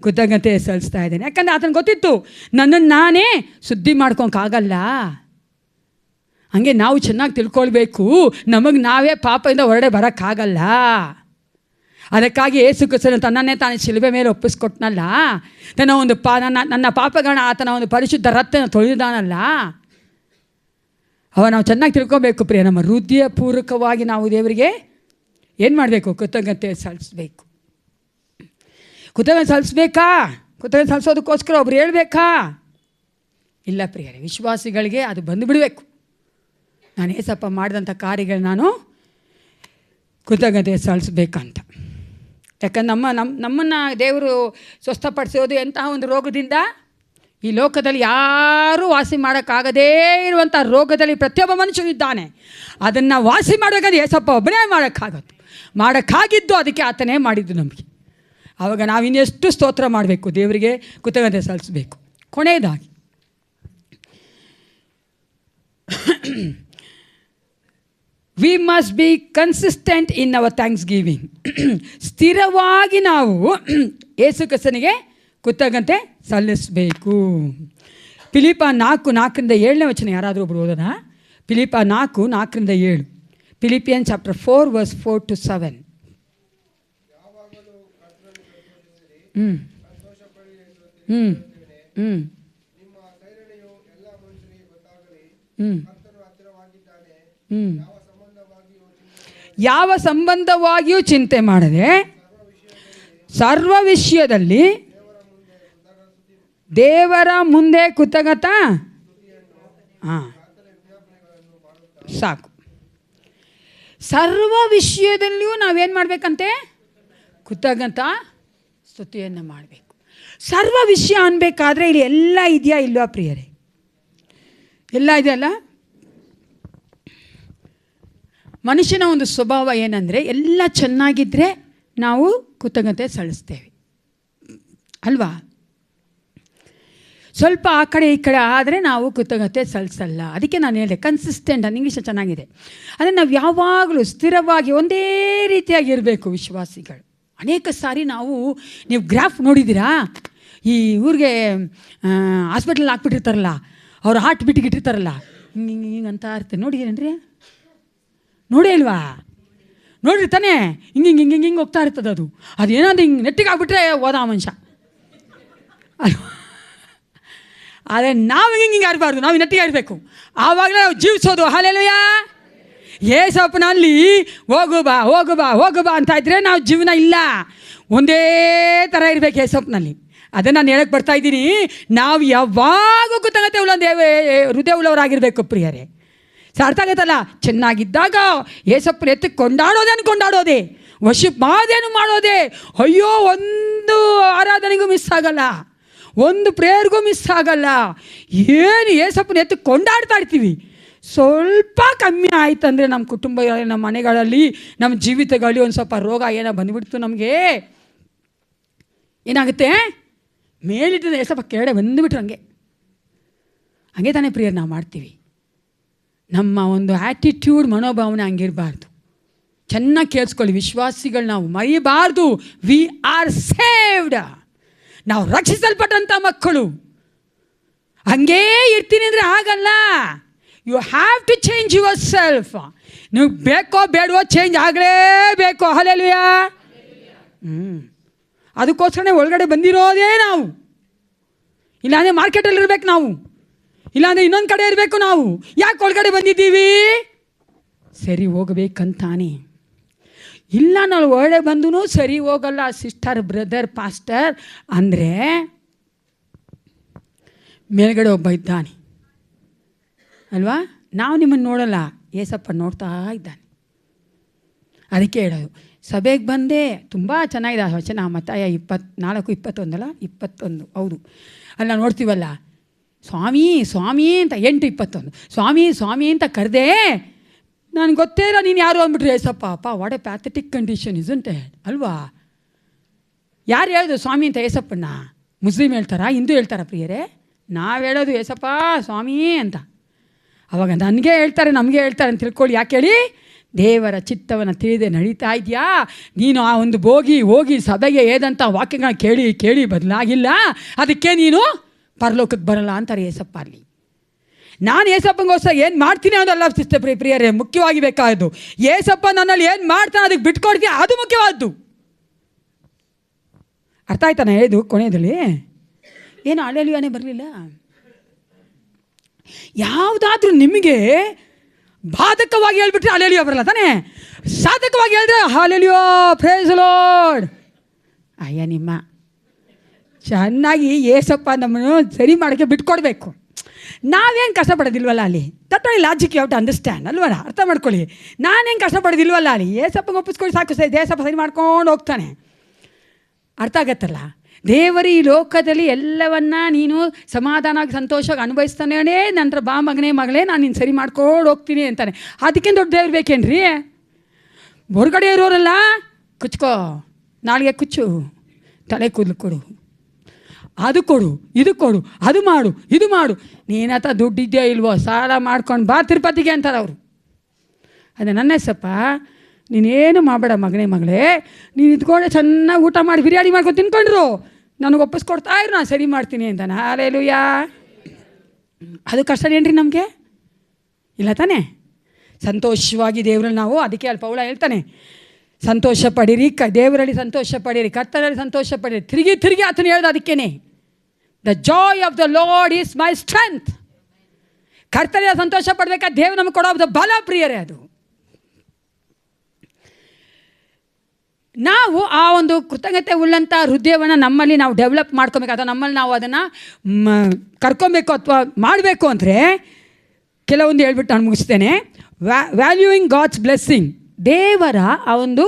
ಕೃತಜ್ಞತೆ ಸಲ್ಲಿಸ್ತಾ ಇದ್ದೇನೆ. ಯಾಕಂದರೆ ಆತನಿಗೆ ಗೊತ್ತಿತ್ತು, ನನ್ನನ್ನು ನಾನೇ ಶುದ್ಧಿ ಮಾಡ್ಕೊಳಕ್ಕಾಗಲ್ಲ. ಹಾಗೆ ನಾವು ಚೆನ್ನಾಗಿ ತಿಳ್ಕೊಳ್ಬೇಕು, ನಮಗೆ ನಾವೇ ಪಾಪದಿಂದ ಹೊರಡೆ ಬರೋಕ್ಕಾಗಲ್ಲ. ಅದಕ್ಕಾಗಿ ಯೇಸು ಕ್ರಿಸ್ತನು ತನ್ನನ್ನೇ ತಾನು ಶಿಲುಬೆ ಮೇಲೆ ಒಪ್ಪಿಸ್ಕೊಟ್ನಲ್ಲ, ತನ್ನ ಒಂದು ನನ್ನ ಪಾಪಗಳನ್ನ ಆತನ ಒಂದು ಪರಿಶುದ್ಧ ರಕ್ತನ ತೊಳೆದಾನಲ್ಲ. ಅವ ನಾವು ಚೆನ್ನಾಗಿ ತಿಳ್ಕೊಬೇಕು ಪ್ರಿಯ. ನಮ್ಮ ಹೃದಯ ಪೂರ್ವಕವಾಗಿ ನಾವು ದೇವರಿಗೆ ಏನು ಮಾಡಬೇಕು? ಕೃತಜ್ಞತೆ ಸಲ್ಲಿಸಬೇಕು. ಕೃತಜ್ಞತೆ ಸಲ್ಲಿಸ್ಬೇಕಾ? ಕೃತಜ್ಞತೆ ಸಲ್ಲಿಸೋದಕ್ಕೋಸ್ಕರ ಒಬ್ರು ಹೇಳ್ಬೇಕಾ? ಇಲ್ಲ ಪ್ರಿಯರೇ, ವಿಶ್ವಾಸಿಗಳಿಗೆ ಅದು ಬಂದುಬಿಡಬೇಕು. ನಾನು ಏಸಪ್ಪ ಮಾಡಿದಂಥ ಕಾರ್ಯಗಳು ನಾನು ಕೃತಜ್ಞತೆ ಸಲ್ಲಿಸ್ಬೇಕಂತ. ಯಾಕಂದ್ರೆ ನಮ್ಮನ್ನು ದೇವರು ಸ್ವಸ್ಥಪಡಿಸೋದು ಎಂತಹ ಒಂದು ರೋಗದಿಂದ? ಈ ಲೋಕದಲ್ಲಿ ಯಾರೂ ವಾಸಿ ಮಾಡೋಕ್ಕಾಗದೇ ಇರುವಂಥ ರೋಗದಲ್ಲಿ ಪ್ರತಿಯೊಬ್ಬ ಮನುಷ್ಯನು ಇದ್ದಾನೆ. ಅದನ್ನು ವಾಸಿ ಮಾಡಬೇಕಂದ್ರೆ ಏಸಪ್ಪ ಒಬ್ಬನೇ ಮಾಡೋಕ್ಕಾಗಿದ್ದು, ಅದಕ್ಕೆ ಆತನೇ ಮಾಡಿದ್ದು ನಮಗೆ. ಆವಾಗ ನಾವು ಇನ್ನೆಷ್ಟು ಸ್ತೋತ್ರ ಮಾಡಬೇಕು, ದೇವರಿಗೆ ಕೃತಜ್ಞತೆ ಸಲ್ಲಿಸಬೇಕು. ಕೊನೆಯದಾಗಿ we must be consistent in our thanks giving. ಸ್ಥಿರವಾಗಿ ನಾವು ಯೇಸು ಕ್ರಿಸ್ತನಿಗೆ ಕೃತಜ್ಞತೆ ಸಲ್ಲಿಸಬೇಕು. ಫಿಲಿಪ್ಪ 4:4-7 ಯಾರಾದರೂ ಒಬ್ಬರು ಓದೋಣ? ಫಿಲಿಪ್ಪ 4:4-7. Philippian chapter 4 verse 4-7. ಯಾವ ಸಂಬಂಧವಾಗಿಯೂ ಚಿಂತೆ ಮಾಡದೆ ಸರ್ವ ವಿಷಯದಲ್ಲಿ ದೇವರ ಮುಂದೆ ಕೃತಜ್ಞತಾ ಸಾಕು. ಸರ್ವ ವಿಷಯದಲ್ಲಿಯೂ ನಾವೇನು ಮಾಡಬೇಕಂತೆ? ಕೃತಜ್ಞತಾ ಸ್ತುತಿಯನ್ನು ಮಾಡಬೇಕು. ಸರ್ವ ವಿಷಯ ಅನ್ಬೇಕಾದ್ರೆ ಇಲ್ಲಿ ಎಲ್ಲ ಇದೆಯಾ ಇಲ್ವಾ ಪ್ರಿಯರೇ? ಎಲ್ಲ ಇದೆಯಲ್ಲ. ಮನುಷ್ಯನ ಒಂದು ಸ್ವಭಾವ ಏನಂದರೆ, ಎಲ್ಲ ಚೆನ್ನಾಗಿದ್ದರೆ ನಾವು ಕೃತಜ್ಞತೆ ಸಲ್ಲಿಸ್ತೇವೆ ಅಲ್ವಾ? ಸ್ವಲ್ಪ ಆ ಕಡೆ ಈ ಕಡೆ ಆದರೆ ನಾವು ಕೃತಜ್ಞತೆ ಸಲ್ಲಿಸಲ್ಲ. ಅದಕ್ಕೆ ನಾನು ಹೇಳಿದೆ ಕನ್ಸಿಸ್ಟೆಂಟ್, ಅದು ಇಂಗ್ಲೀಷ್ ಚೆನ್ನಾಗಿದೆ. ಅಂದರೆ ನಾವು ಯಾವಾಗಲೂ ಸ್ಥಿರವಾಗಿ ಒಂದೇ ರೀತಿಯಾಗಿರಬೇಕು ವಿಶ್ವಾಸಿಗಳು. ಅನೇಕ ಸಾರಿ ನೀವು ಗ್ರಾಫ್ ನೋಡಿದ್ದೀರಾ? ಈ ಊರಿಗೆ ಹಾಸ್ಪಿಟ್ಲಲ್ಲಿ ಹಾಕ್ಬಿಟ್ಟಿರ್ತಾರಲ್ಲ, ಅವ್ರು ಹಾರ್ಟ್ ಬೀಟಿಗೆ ಇಟ್ಟಿರ್ತಾರಲ್ಲ, ಹಿಂಗೆ ಅಂತ ಇರ್ತಾರೆ. ನೋಡಿದ್ದೀರೇನ್ರಿ? ನೋಡೇ ಇಲ್ವಾ? ನೋಡ್ರಿ ತಾನೇ, ಹಿಂಗೆ ಹೋಗ್ತಾ ಇರ್ತದೆ. ಅದು ಏನಾದ್ರು ಹಿಂಗೆ ನೆಟ್ಟಿಗೆ ಆಗ್ಬಿಟ್ರೆ ಹೋದ ಆ ಮನುಷ್ಯ. ಆದರೆ ನಾವು ಹಿಂಗೆ ಆಡಬಾರ್ದು, ನಾವು ನೆಟ್ಟಿಗೆ ಆಡಬೇಕು. ಆವಾಗಲೇ ನಾವು ಜೀವಿಸೋದು. ಹಲ್ಲೆಲೂಯಾ. ಯೇಸಪ್ಪನಲ್ಲಿ ಹೋಗು ಬಾ ಅಂತ ಇದ್ರೆ ನಾವು ಜೀವನ ಇಲ್ಲ. ಒಂದೇ ಥರ ಇರಬೇಕು ಯೇಸಪ್ಪನಲ್ಲಿ. ಅದನ್ನು ನಾನು ಹೇಳಕ್ಕೆ ಬರ್ತಾ ಇದ್ದೀನಿ. ನಾವು ಯಾವಾಗೂ ಕೃತಜ್ಞತೆ ಹೃದಯ ಉಳ್ಳವರಾಗಿರಬೇಕು ಪ್ರಿಯರೇ. ಅರ್ಥ ಆಗತ್ತಲ್ಲ? ಚೆನ್ನಾಗಿದ್ದಾಗ ಯೇಸಪ್ಪನ ಎತ್ತು ಕೊಂಡಾಡೋದೇ, ವರ್ಷಿಪ್ ಮಾಡೋದೇ. ಅಯ್ಯೋ, ಒಂದು ಆರಾಧನೆಗೂ ಮಿಸ್ ಆಗಲ್ಲ, ಒಂದು ಪ್ರೇಯರ್ಗೂ ಮಿಸ್ ಆಗಲ್ಲ. ಏನು ಯೇಸಪ್ಪನ ಎತ್ತು ಕೊಂಡಾಡ್ತಾ ಇರ್ತೀವಿ. ಸ್ವಲ್ಪ ಕಮ್ಮಿ ಆಯ್ತಂದರೆ ನಮ್ಮ ಕುಟುಂಬ, ನಮ್ಮ ಮನೆಗಳಲ್ಲಿ, ನಮ್ಮ ಜೀವಿತಗಳಲ್ಲಿ ಒಂದು ಸ್ವಲ್ಪ ರೋಗ ಏನೋ ಬಂದುಬಿಡ್ತು, ನಮಗೆ ಏನಾಗುತ್ತೆ? ಮೇಲಿಟ್ಟಿದ ಯೇಸಪ್ಪ ಕೆಳಗಡೆ ಬಂದುಬಿಟ್ರು. ಹಂಗೆ ತಾನೇ ಪ್ರಿಯರ್ ನಾವು ಮಾಡ್ತೀವಿ. ನಮ್ಮ ಒಂದು ಆ್ಯಟಿಟ್ಯೂಡ್, ಮನೋಭಾವನೆ ಹಂಗಿರಬಾರ್ದು. ಚೆನ್ನಾಗಿ ಕೇಳಿಸ್ಕೊಳ್ಳಿ ವಿಶ್ವಾಸಿಗಳು, ನಾವು ಮರೆಯಬಾರ್ದು. V are saved. ನಾವು ರಕ್ಷಿಸಲ್ಪಟ್ಟಂಥ ಮಕ್ಕಳು. ಹಂಗೇ ಇರ್ತೀನಿ ಅಂದರೆ ಆಗಲ್ಲ. You have to change yourself. ನೀವು ಬೇಕೋ ಬೇಡವೋ ಚೇಂಜ್ ಆಗಲೇಬೇಕು. ಹಲ್ಲೆಲೂಯಾ. ಅದಕ್ಕೋಸ್ಕರನೇ ಒಳಗಡೆ ಬಂದಿರೋದೇ ನಾವು. ಇಲ್ಲಾಂದರೆ ಮಾರ್ಕೆಟಲ್ಲಿ ಇರಬೇಕು ನಾವು, ಇಲ್ಲಾಂದರೆ ಇನ್ನೊಂದು ಕಡೆ ಇರಬೇಕು ನಾವು. ಯಾಕೆ ಒಳಗಡೆ ಬಂದಿದ್ದೀವಿ? ಸರಿ ಹೋಗಬೇಕಂತಾನೆ. ಇಲ್ಲ, ನಾವು ಒಳಗಡೆ ಬಂದೂ ಸರಿ ಹೋಗಲ್ಲ ಸಿಸ್ಟರ್, ಬ್ರದರ್, ಪಾಸ್ಟರ್ ಅಂದರೆ ಮೇಲ್ಗಡೆ ಒಬ್ಬ ಇದ್ದಾನೆ ಅಲ್ವಾ? ನಾವು ನಿಮ್ಮನ್ನು ನೋಡಲ್ಲ, ಏಸಪ್ಪ ನೋಡ್ತಾ ಇದ್ದಾನೆ. ಅದಕ್ಕೆ ಹೇಳೋದು, ಸಭೆಗೆ ಬಂದೆ. ತುಂಬ ಚೆನ್ನಾಗಿದೆ ಆ ವಚನ. ಮತ್ತಾಯ 24:21 ಹೌದು. ಅಲ್ಲ ನೋಡ್ತೀವಲ್ಲ, ಸ್ವಾಮಿ ಅಂತ 8:21 ಸ್ವಾಮಿ ಅಂತ ಕರೆದೆ. ನನಗೆ ಗೊತ್ತೇ ಇಲ್ಲ ನೀನು ಯಾರು ಅಂದ್ಬಿಟ್ರೆ ಏಸಪ್ಪ. What a pathetic condition isn't ಅಲ್ವಾ? ಯಾರು ಹೇಳೋದು ಸ್ವಾಮಿ ಅಂತ ಏಸಪ್ಪನ್ನ? ಮುಸ್ಲಿಮ್ ಹೇಳ್ತಾರಾ, ಹಿಂದೂ ಹೇಳ್ತಾರಾ ಪ್ರಿಯರೇ? ನಾವು ಹೇಳೋದು ಏಸಪ್ಪ ಸ್ವಾಮಿ ಅಂತ. ಅವಾಗ ನನಗೆ ಹೇಳ್ತಾರೆ, ನಮಗೆ ಹೇಳ್ತಾರೆ ಅಂತ ತಿಳ್ಕೊಳ್ಳಿ. ಯಾಕೆ ಹೇಳಿ? ದೇವರ ಚಿತ್ತವನ್ನು ತಿಳಿದೇ ನಡೀತಾ ಇದೆಯಾ ನೀನು? ಆ ಒಂದು ಹೋಗಿ ಸಭೆಗೆ ಏದಂಥ ವಾಕ್ಯಗಳನ್ನ ಕೇಳಿ ಬದಲಾಗಿಲ್ಲ, ಅದಕ್ಕೆ ನೀನು ಪರಲೋಕಕ್ಕೆ ಬರಲ್ಲ ಅಂತಾರೆ ಏಸಪ್ಪ. ಅಲ್ಲಿ ನಾನು ಏಸಪ್ಪಂಗೋಸ್ಕರ ಏನು ಮಾಡ್ತೀನಿ ಅನ್ನೋದಲ್ಲ ಪ್ರಿಯರೇ ಮುಖ್ಯವಾಗಿ ಬೇಕಾದ್ದು. ಏಸಪ್ಪ ನನ್ನಲ್ಲಿ ಏನು ಮಾಡ್ತಾನೆ ಅದಕ್ಕೆ ಬಿಟ್ಕೊಡ್ತೀನಿ, ಅದು ಮುಖ್ಯವಾದ್ದು. ಅರ್ಥ ಆಯ್ತಾನೆ ಇದು? ಕೊನೆಯಲ್ಲಿ ಏನು ಹಲ್ಲೆಲೂಯಾನೇ ಬರಲಿಲ್ಲ. ಯಾವುದಾದ್ರೂ ನಿಮಗೆ ಬಾಧಕವಾಗಿ ಹೇಳ್ಬಿಟ್ರೆ ಹಲ್ಲೆಲೂಯಾ ಬರಲ್ಲ ತಾನೇ? ಸಾಧಕವಾಗಿ ಹೇಳಿದ್ರೆ ಹಲ್ಲೆಲೂಯಾ, ಪ್ರೈಸ್ ದಿ ಲಾರ್ಡ್. ಅಯ್ಯ ನಿಮ್ಮ ಚೆನ್ನಾಗಿ ಏಸಪ್ಪ ನಮ್ಮನ್ನು ಸರಿ ಮಾಡೋಕ್ಕೆ ಬಿಟ್ಕೊಡ್ಬೇಕು. ನಾವೇನು ಕಷ್ಟಪಡೋದಿಲ್ವಲ್ಲ ಅಲ್ಲಿ. That only logic you have to understand ಅಲ್ವಲ್ಲ? ಅರ್ಥ ಮಾಡ್ಕೊಳ್ಳಿ. ನಾನೇನು ಕಷ್ಟಪಡೋದಿಲ್ವಲ್ಲ ಅಲ್ಲಿ. ಏಸಪ್ಪಂಗೆ ಒಪ್ಪಿಸ್ಕೊಳ್ಳಿ ಸಾಕು, ಏಸಪ್ಪ ಸರಿ ಮಾಡ್ಕೊಂಡು ಹೋಗ್ತಾನೆ. ಅರ್ಥ ಆಗತ್ತಲ್ಲ? ದೇವರು ಈ ಲೋಕದಲ್ಲಿ ಎಲ್ಲವನ್ನ ನೀನು ಸಮಾಧಾನವಾಗಿ ಸಂತೋಷವಾಗಿ ಅನುಭವಿಸ್ತಾನೆ. ನಂತರ ಬಾ ಮಗಳೇ ನಾನು ನೀನು ಸರಿ ಮಾಡ್ಕೊಂಡು ಹೋಗ್ತೀನಿ ಅಂತಾನೆ. ಅದಕ್ಕಿಂತ ದೊಡ್ಡ ದೇವ್ರು ಬೇಕೇನ್ರಿ? ಹೊರಗಡೆ ಇರೋರಲ್ಲ, ಕುಚ್ಕೋ, ನಾಳೆಗೆ ಕುಚ್ಚು, ತಲೆ ಕೂದಲು ಕೊಡು, ಅದು ಕೊಡು, ಇದು ಕೊಡು, ಅದು ಮಾಡು, ಇದು ಮಾಡು. ನೀನತ್ತ ದುಡ್ಡಿದ್ಯೋ ಇಲ್ವೋ ಸಾಲ ಮಾಡ್ಕೊಂಡು ಬಾ ತಿರುಪತಿಗೆ ಅಂತಾರೆ ಅವರು. ಅದೇ ನನ್ನ ಹೆಸಪ್ಪ, ನೀನೇನು ಮಾಡಬೇಡ ಮಗಳೇ, ನೀನು ಇದ್ಕೊಂಡೆ ಚೆನ್ನಾಗಿ ಊಟ ಮಾಡಿ ಬಿರಿಯಾನಿ ಮಾಡ್ಕೊಂಡು ತಿನ್ಕೊಂಡ್ರು ನನಗೆ ಒಪ್ಪಿಸ್ಕೊಡ್ತಾ ಇರು, ನಾನು ಸರಿ ಮಾಡ್ತೀನಿ ಅಂತಾನೆ. ಹಲ್ಲೆಲೂಯಾ. ಅದು ಕಷ್ಟನೇನ್ರಿ ನಮಗೆ? ಇಲ್ಲ ತಾನೇ? ಸಂತೋಷವಾಗಿ ದೇವರಲ್ಲಿ ನಾವು, ಅದಕ್ಕೆ ಅಲ್ಲಿ ಪೌಲ ಹೇಳ್ತಾನೆ, ಸಂತೋಷ ಪಡಿರಿ, ದೇವರಲ್ಲಿ ಸಂತೋಷ ಪಡಿರಿ, ಕರ್ತನಲ್ಲಿ ಸಂತೋಷ ಪಡಿರಿ. ತಿರುಗಿ ಆತನ ಹೇಳ್ದು ಅದಕ್ಕೇನೆ, the joy of the lord is my strength. ಕರ್ತನಲ್ಲಿ ಸಂತೋಷ ಪಡಬೇಕಾದ ದೇವರು ನಮಗೆ ಕೊಡೋದು ಬಲ ಪ್ರಿಯರೇ. ಅದು ನಾವು ಆ ಒಂದು ಕೃತಜ್ಞತೆ ಉಳ್ಳಂಥ ಹೃದಯವನ್ನು ನಮ್ಮಲ್ಲಿ ನಾವು ಡೆವಲಪ್ ಮಾಡ್ಕೊಬೇಕು, ಅಥವಾ ನಮ್ಮಲ್ಲಿ ನಾವು ಅದನ್ನು ಕರ್ಕೊಬೇಕು ಅಥವಾ ಮಾಡಬೇಕು ಅಂದರೆ ಕೆಲವೊಂದು ಹೇಳ್ಬಿಟ್ಟು ನಾನು ಮುಗಿಸ್ತೇನೆ. ವ್ಯಾಲ್ಯೂಯಿಂಗ್ ಗಾಡ್ಸ್ ಬ್ಲೆಸ್ಸಿಂಗ್, ದೇವರ ಆ ಒಂದು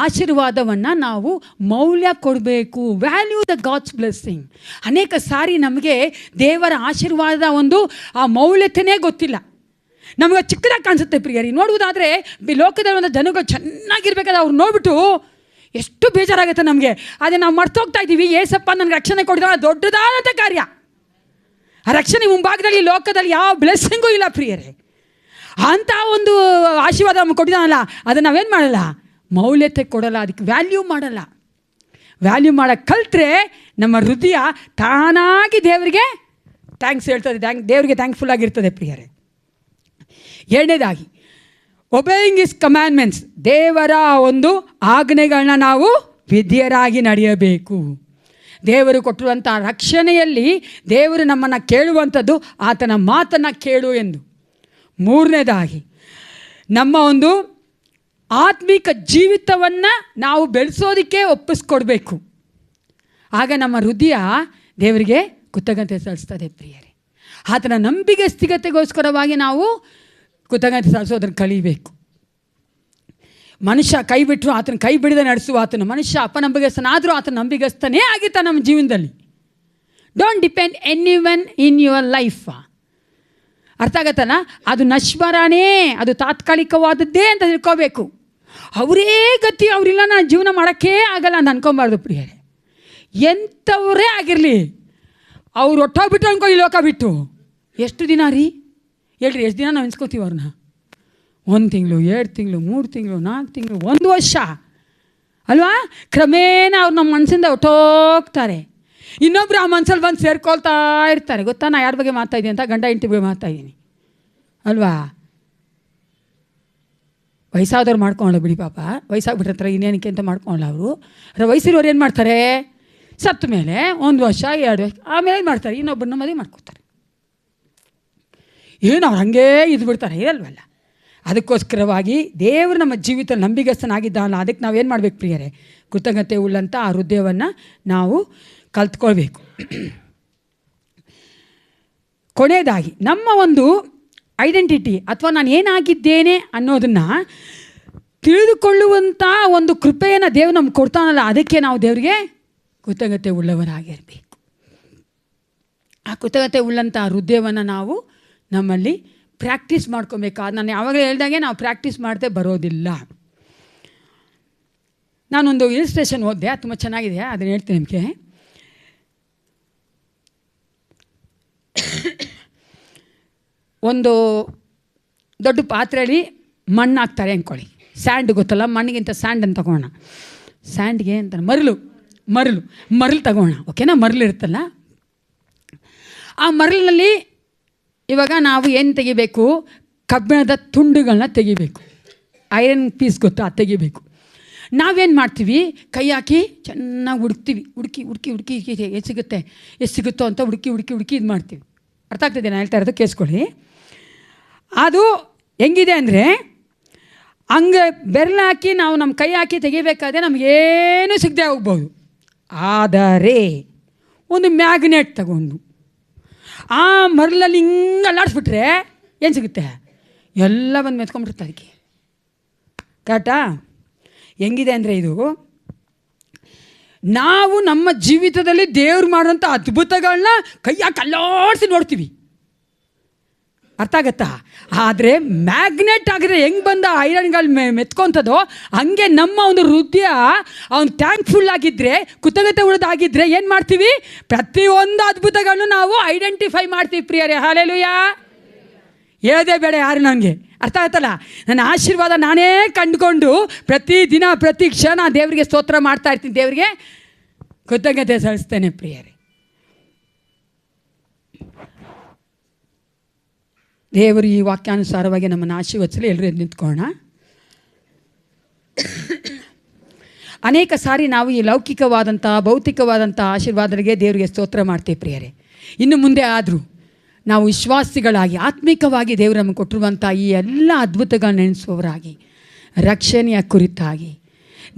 ಆಶೀರ್ವಾದವನ್ನು ನಾವು ಮೌಲ್ಯ ಕೊಡಬೇಕು. Value the God's blessing. ಅನೇಕ ಸಾರಿ ನಮಗೆ ದೇವರ ಆಶೀರ್ವಾದದ ಒಂದು ಆ ಮೌಲ್ಯತೆಯೇ ಗೊತ್ತಿಲ್ಲ. ನಮಗೆ ಚಿಕ್ಕದಾಗಿ ಕಾಣಿಸುತ್ತೆ ಪ್ರಿಯರಿ. ನೋಡುವುದಾದರೆ ಲೋಕದಲ್ಲಿ ಒಂದು ಜನಗಳು ಚೆನ್ನಾಗಿರ್ಬೇಕಾದ್ರೆ ಅವ್ರು ನೋಡ್ಬಿಟ್ಟು ಎಷ್ಟು ಬೇಜಾರಾಗುತ್ತೆ ನಮಗೆ. ಅದೇ ನಾವು ಮರ್ತೋಗ್ತಾ ಇದ್ದೀವಿ. ಏಸಪ್ಪ ನನಗೆ ರಕ್ಷಣೆ ಕೊಡಿದ ದೊಡ್ಡದಾದಂಥ ಕಾರ್ಯ. ಆ ರಕ್ಷಣೆ ಮುಂಭಾಗದಲ್ಲಿ ಲೋಕದಲ್ಲಿ ಯಾವ ಬ್ಲೆಸ್ಸಿಂಗೂ ಇಲ್ಲ ಪ್ರಿಯರೇ. ಅಂಥ ಒಂದು ಆಶೀರ್ವಾದ ನಮ್ಗೆ ಕೊಟ್ಟಿದ್ದಾನಲ್ಲ, ಅದನ್ನು ನಾವೇನು ಮಾಡಲ್ಲ, ಮೌಲ್ಯತೆ ಕೊಡಲ್ಲ, ಅದಕ್ಕೆ ವ್ಯಾಲ್ಯೂ ಮಾಡಲ್ಲ. ವ್ಯಾಲ್ಯೂ ಮಾಡೋಕ್ಕೆ ಕಲ್ತ್ರೆ ನಮ್ಮ ಹೃದಯ ತಾನಾಗಿ ದೇವರಿಗೆ ಥ್ಯಾಂಕ್ಸ್ ಹೇಳ್ತದೆ, ದೇವರಿಗೆ ಥ್ಯಾಂಕ್ಫುಲ್ ಆಗಿರ್ತದೆ ಪ್ರಿಯರೇ. ಎರಡನೇದಾಗಿ ಒಬೇಯಿಂಗ್ ಇಸ್ ಕಮ್ಯಾಂಡ್ಮೆಂಟ್ಸ್, ದೇವರ ಒಂದು ಆಜ್ಞೆಗಳನ್ನ ನಾವು ವಿಧೇಯರಾಗಿ ನಡೆಯಬೇಕು. ದೇವರು ಕೊಟ್ಟಿರುವಂಥ ರಕ್ಷಣೆಯಲ್ಲಿ ದೇವರು ನಮ್ಮನ್ನು ಕೇಳುವಂಥದ್ದು ಆತನ ಮಾತನ್ನು ಕೇಳು ಎಂದು. ಮೂರನೇದಾಗಿ ನಮ್ಮ ಒಂದು ಆತ್ಮಿಕ ಜೀವಿತವನ್ನು ನಾವು ಬೆಳೆಸೋದಕ್ಕೆ ಒಪ್ಪಿಸ್ಕೊಡ್ಬೇಕು. ಆಗ ನಮ್ಮ ಹೃದಯ ದೇವರಿಗೆ ಕೃತಜ್ಞತೆ ಸಲ್ಲಿಸ್ತದೆ ಪ್ರಿಯರೇ. ಆತನ ನಂಬಿಗಸ್ತಿಗತೆಗೋಸ್ಕರವಾಗಿ ನಾವು ಕೃತಜ್ಞತೆ ಸಲ್ಲಿಸೋದನ್ನು ಕಲಿಬೇಕು. ಮನುಷ್ಯ ಕೈ ಬಿಟ್ಟರು ಆತನ ಕೈ ಬಿಡದೆ ನಡೆಸುವ ಆತನು, ಮನುಷ್ಯ ಅಪನಂಬಿಗಸ್ತನಾದರೂ ಆತನ ನಂಬಿಗಸ್ತನೇ ಆಗಿರ್ತಾನೆ ನಮ್ಮ ಜೀವನದಲ್ಲಿ. Don't depend anyone in your life. ಅರ್ಥ ಆಗತ್ತಲ್ಲ? ಅದು ನಶ್ವರನೇ, ಅದು ತಾತ್ಕಾಲಿಕವಾದದ್ದೇ ಅಂತ ತಿಳ್ಕೋಬೇಕು. ಅವರೇ ಗತಿ, ಅವರಿಲ್ಲ ನಾನು ಜೀವನ ಮಾಡೋಕ್ಕೇ ಆಗಲ್ಲ ಅಂತ ಅನ್ಕೊಬಾರ್ದು ಪ್ರಿಯರೇ. ಎಂಥವರೇ ಆಗಿರಲಿ, ಅವ್ರು ಒಟ್ಟೋಗ್ಬಿಟ್ಟು ಅನ್ಕೋ ಈ ಲೋಕ ಬಿಟ್ಟು. ಎಷ್ಟು ದಿನ ರೀ ಹೇಳ್ರಿ, ಎಷ್ಟು ದಿನ ನಾವು ಎನ್ಸ್ಕೊತೀವಿ ಅವ್ರನ್ನ? 1 ತಿಂಗಳು, 2 ತಿಂಗಳು, 3 ತಿಂಗಳು, 4 ತಿಂಗಳು, 1 ವರ್ಷ ಅಲ್ವಾ? ಕ್ರಮೇಣ ಅವ್ರು ನಮ್ಮ ಮನಸ್ಸಿಂದ ಹೊಟ್ಟೋಗ್ತಾರೆ. ಇನ್ನೊಬ್ರು ಆ ಮನಸ್ಸಲ್ಲಿ ಬಂದು ಸೇರ್ಕೊಳ್ತಾ ಇರ್ತಾರೆ. ಗೊತ್ತಾ ನಾ ಯಾರ ಬಗ್ಗೆ ಮಾತಾಯಿದ್ದೀನಿ ಅಂತ? ಗಂಡ ಹೆಂಡತಿ ಬಗ್ಗೆ ಮಾತಾಯಿದ್ದೀನಿ ಅಲ್ವಾ? ವಯಸ್ಸಾದವ್ರು ಮಾಡ್ಕೊಳ್ಳೋ ಬಿಡಿ ಪಾಪ, ವಯಸ್ಸಾಗ್ಬಿಟ್ಟಿರ್ತಾರೆ, ಇನ್ನೇನಕ್ಕೆ ಅಂತ ಮಾಡ್ಕೊಳ್ಳಲ್ಲ ಅವರು. ವಯಸ್ಸಿರೋರು ಏನು ಮಾಡ್ತಾರೆ? ಸತ್ತ ಮೇಲೆ 1 ವರ್ಷ 2 ವರ್ಷ ಆಮೇಲೆ ಏನು ಮಾಡ್ತಾರೆ? ಇನ್ನೊಬ್ಬರನ್ನ ಮದುವೆ ಮಾಡ್ಕೋತಾರೆ. ಏನು ಅವ್ರು ಹಾಗೇ ಇದ್ಬಿಡ್ತಾರೆ? ಇರಲ್ವಲ್ಲ. ಅದಕ್ಕೋಸ್ಕರವಾಗಿ ದೇವರು ನಮ್ಮ ಜೀವಿತ ನಂಬಿಗಸ್ತನಾಗಿದ್ದಾನಲ್ಲ, ಅದಕ್ಕೆ ನಾವೇನು ಮಾಡಬೇಕು ಪ್ರಿಯರೇ? ಕೃತಜ್ಞತೆ ಉಳ್ಳಂಥ ಆ ಹೃದಯವನ್ನು ನಾವು ಕಲ್ತ್ಕೊಳ್ಬೇಕು. ಕೊನೆಯದಾಗಿ ನಮ್ಮ ಒಂದು ಐಡೆಂಟಿಟಿ ಅಥವಾ ನಾನು ಏನಾಗಿದ್ದೇನೆ ಅನ್ನೋದನ್ನು ತಿಳಿದುಕೊಳ್ಳುವಂಥ ಒಂದು ಕೃಪೆಯನ್ನು ದೇವರು ನಮ್ಗೆ ಕೊಡ್ತಾನಲ್ಲ, ಅದಕ್ಕೆ ನಾವು ದೇವರಿಗೆ ಕೃತಜ್ಞತೆ ಉಳ್ಳವರಾಗಿರಬೇಕು. ಆ ಕೃತಜ್ಞತೆ ಉಳ್ಳಂಥ ಹೃದಯವನ್ನು ನಾವು ನಮ್ಮಲ್ಲಿ ಪ್ರಾಕ್ಟೀಸ್ ಮಾಡ್ಕೊಬೇಕು. ಅದು ನಾನು ಯಾವಾಗಲೂ ಹೇಳ್ದಾಗೆ ನಾವು ಪ್ರಾಕ್ಟೀಸ್ ಮಾಡದೆ ಬರೋದಿಲ್ಲ. ನಾನೊಂದು ಇಲಿಸ್ಟ್ರೇಷನ್ ಓದಿದೆ, ಅದು ತುಂಬ ಚೆನ್ನಾಗಿದೆ, ಅದನ್ನು ಹೇಳ್ತೀನಿ ನಿಮಗೆ. ಒಂದು ದೊಡ್ಡ ಪಾತ್ರೆಯಲ್ಲಿ ಮಣ್ಣು ಹಾಕ್ತಾರೆ ಅಂದ್ಕೊಳ್ಳಿ. ಸ್ಯಾಂಡ್ ಗೊತ್ತಲ್ಲ, ಮಣ್ಣಿಗಿಂತ ಸ್ಯಾಂಡ್ ಅಂತ ತಗೋಣ. ಸ್ಯಾಂಡ್ಗೆ ಅಂತ ಮರಳು ತಗೋಣ, ಓಕೆನಾ? ಮರಳು ಇರುತ್ತಲ್ಲ, ಆ ಮರಳಿನಲ್ಲಿ ಇವಾಗ ನಾವು ಏನು ತೆಗಿಬೇಕು? ಕಬ್ಬಿಣದ ತುಂಡುಗಳನ್ನ ತೆಗಿಬೇಕು. ಐರನ್ ಪೀಸ್ ಗೊತ್ತಾ? ಅದು ತೆಗಿಬೇಕು. ನಾವೇನು ಮಾಡ್ತೀವಿ? ಕೈ ಹಾಕಿ ಚೆನ್ನಾಗಿ ಹುಡುಕ್ತೀವಿ. ಹುಡುಕಿ ಎಷ್ಟು ಸಿಗುತ್ತೋ ಅಂತ ಹುಡುಕಿ ಇದು ಮಾಡ್ತೀವಿ. ಅರ್ಥ ಆಗ್ತಿದೆ ನಾನು ಹೇಳ್ತಾ ಇರೋದು? ಕೇಳಿಸ್ಕೊಳ್ಳಿ. ಅದು ಹೆಂಗಿದೆ ಅಂದರೆ, ಹಂಗೆ ಬೆರಳು ಹಾಕಿ ನಾವು ನಮ್ಮ ಕೈ ಹಾಕಿ ತೆಗಿಬೇಕಾದ್ರೆ ನಮಗೇನು ಸಿಗದೆ ಹೋಗ್ಬೋದು. ಆದರೆ ಒಂದು ಮ್ಯಾಗ್ನೆಟ್ ತಗೊಂಡು ಆ ಮರಳಲ್ಲಿ ಹಿಂಗೆ ಅಲ್ಲಾಡಿಸ್ಬಿಟ್ರೆ ಏನು ಸಿಗುತ್ತೆ? ಎಲ್ಲ ಬಂದು ಮೆತ್ಕೊಂಡ್ಬಿಡುತ್ತೆ ಅದಕ್ಕೆ. ಕರೆಕ್ಟಾ? ಹೆಂಗಿದೆ ಅಂದರೆ, ಇದು ನಾವು ನಮ್ಮ ಜೀವಿತದಲ್ಲಿ ದೇವ್ರು ಮಾಡೋಂಥ ಅದ್ಭುತಗಳನ್ನ ಕೈಯಾಗಿ ಅಲ್ಲಾಡಿಸಿ ನೋಡ್ತೀವಿ. ಅರ್ಥ ಆಗತ್ತಾ? ಆದರೆ ಮ್ಯಾಗ್ನೆಟ್ ಆಗಿದ್ರೆ ಹೆಂಗೆ ಬಂದ ಐರನ್ಗಳು ಮೆತ್ಕೊತದೋ ಹಂಗೆ ನಮ್ಮ ಒಂದು ಹೃದಯ ಅವ್ನು ಥ್ಯಾಂಕ್ಫುಲ್ ಆಗಿದ್ದರೆ, ಕೃತಜ್ಞತೆ ಉಳಿದಾಗಿದ್ದರೆ ಏನು ಮಾಡ್ತೀವಿ? ಪ್ರತಿಯೊಂದು ಅದ್ಭುತಗಳನ್ನು ನಾವು ಐಡೆಂಟಿಫೈ ಮಾಡ್ತೀವಿ ಪ್ರಿಯರೇ. ಹಲ್ಲೆಲೂಯಾ. ಹೇಳೋದೇ ಬೇಡ ಯಾರು ನನಗೆ. ಅರ್ಥ ಆಯ್ತಲ್ಲ? ನನ್ನ ಆಶೀರ್ವಾದ ನಾನೇ ಕಂಡುಕೊಂಡು ಪ್ರತಿ ದಿನ ಪ್ರತಿ ಕ್ಷಣ ದೇವರಿಗೆ ಸ್ತೋತ್ರ ಮಾಡ್ತಾ ಇರ್ತೀನಿ, ದೇವರಿಗೆ ಕೃತಜ್ಞತೆ ಸಲ್ಲಿಸ್ತೇನೆ ಪ್ರಿಯರೇ. ದೇವರು ಈ ವಾಕ್ಯಾನುಸಾರವಾಗಿ ನಮ್ಮನ್ನು ಆಶೀರ್ವದಿಸಲಿ. ಎಲ್ಲರೂ ನಿಂತ್ಕೊಳ್ಳೋಣ. ಅನೇಕ ಸಾರಿ ನಾವು ಈ ಲೌಕಿಕವಾದಂಥ ಭೌತಿಕವಾದಂಥ ಆಶೀರ್ವಾದಗಳಿಗೆ ದೇವರಿಗೆ ಸ್ತೋತ್ರ ಮಾಡ್ತೀವಿ ಪ್ರಿಯರೇ. ಇನ್ನು ಮುಂದೆ ಆದರೂ ನಾವು ವಿಶ್ವಾಸಿಗಳಾಗಿ ಆತ್ಮಿಕವಾಗಿ ದೇವರು ನಮಗೆ ಕೊಟ್ಟಿರುವಂಥ ಈ ಎಲ್ಲ ಅದ್ಭುತಗಳನ್ನ ನೆನೆಸುವವರಾಗಿ, ರಕ್ಷಣೆಯ ಕುರಿತಾಗಿ,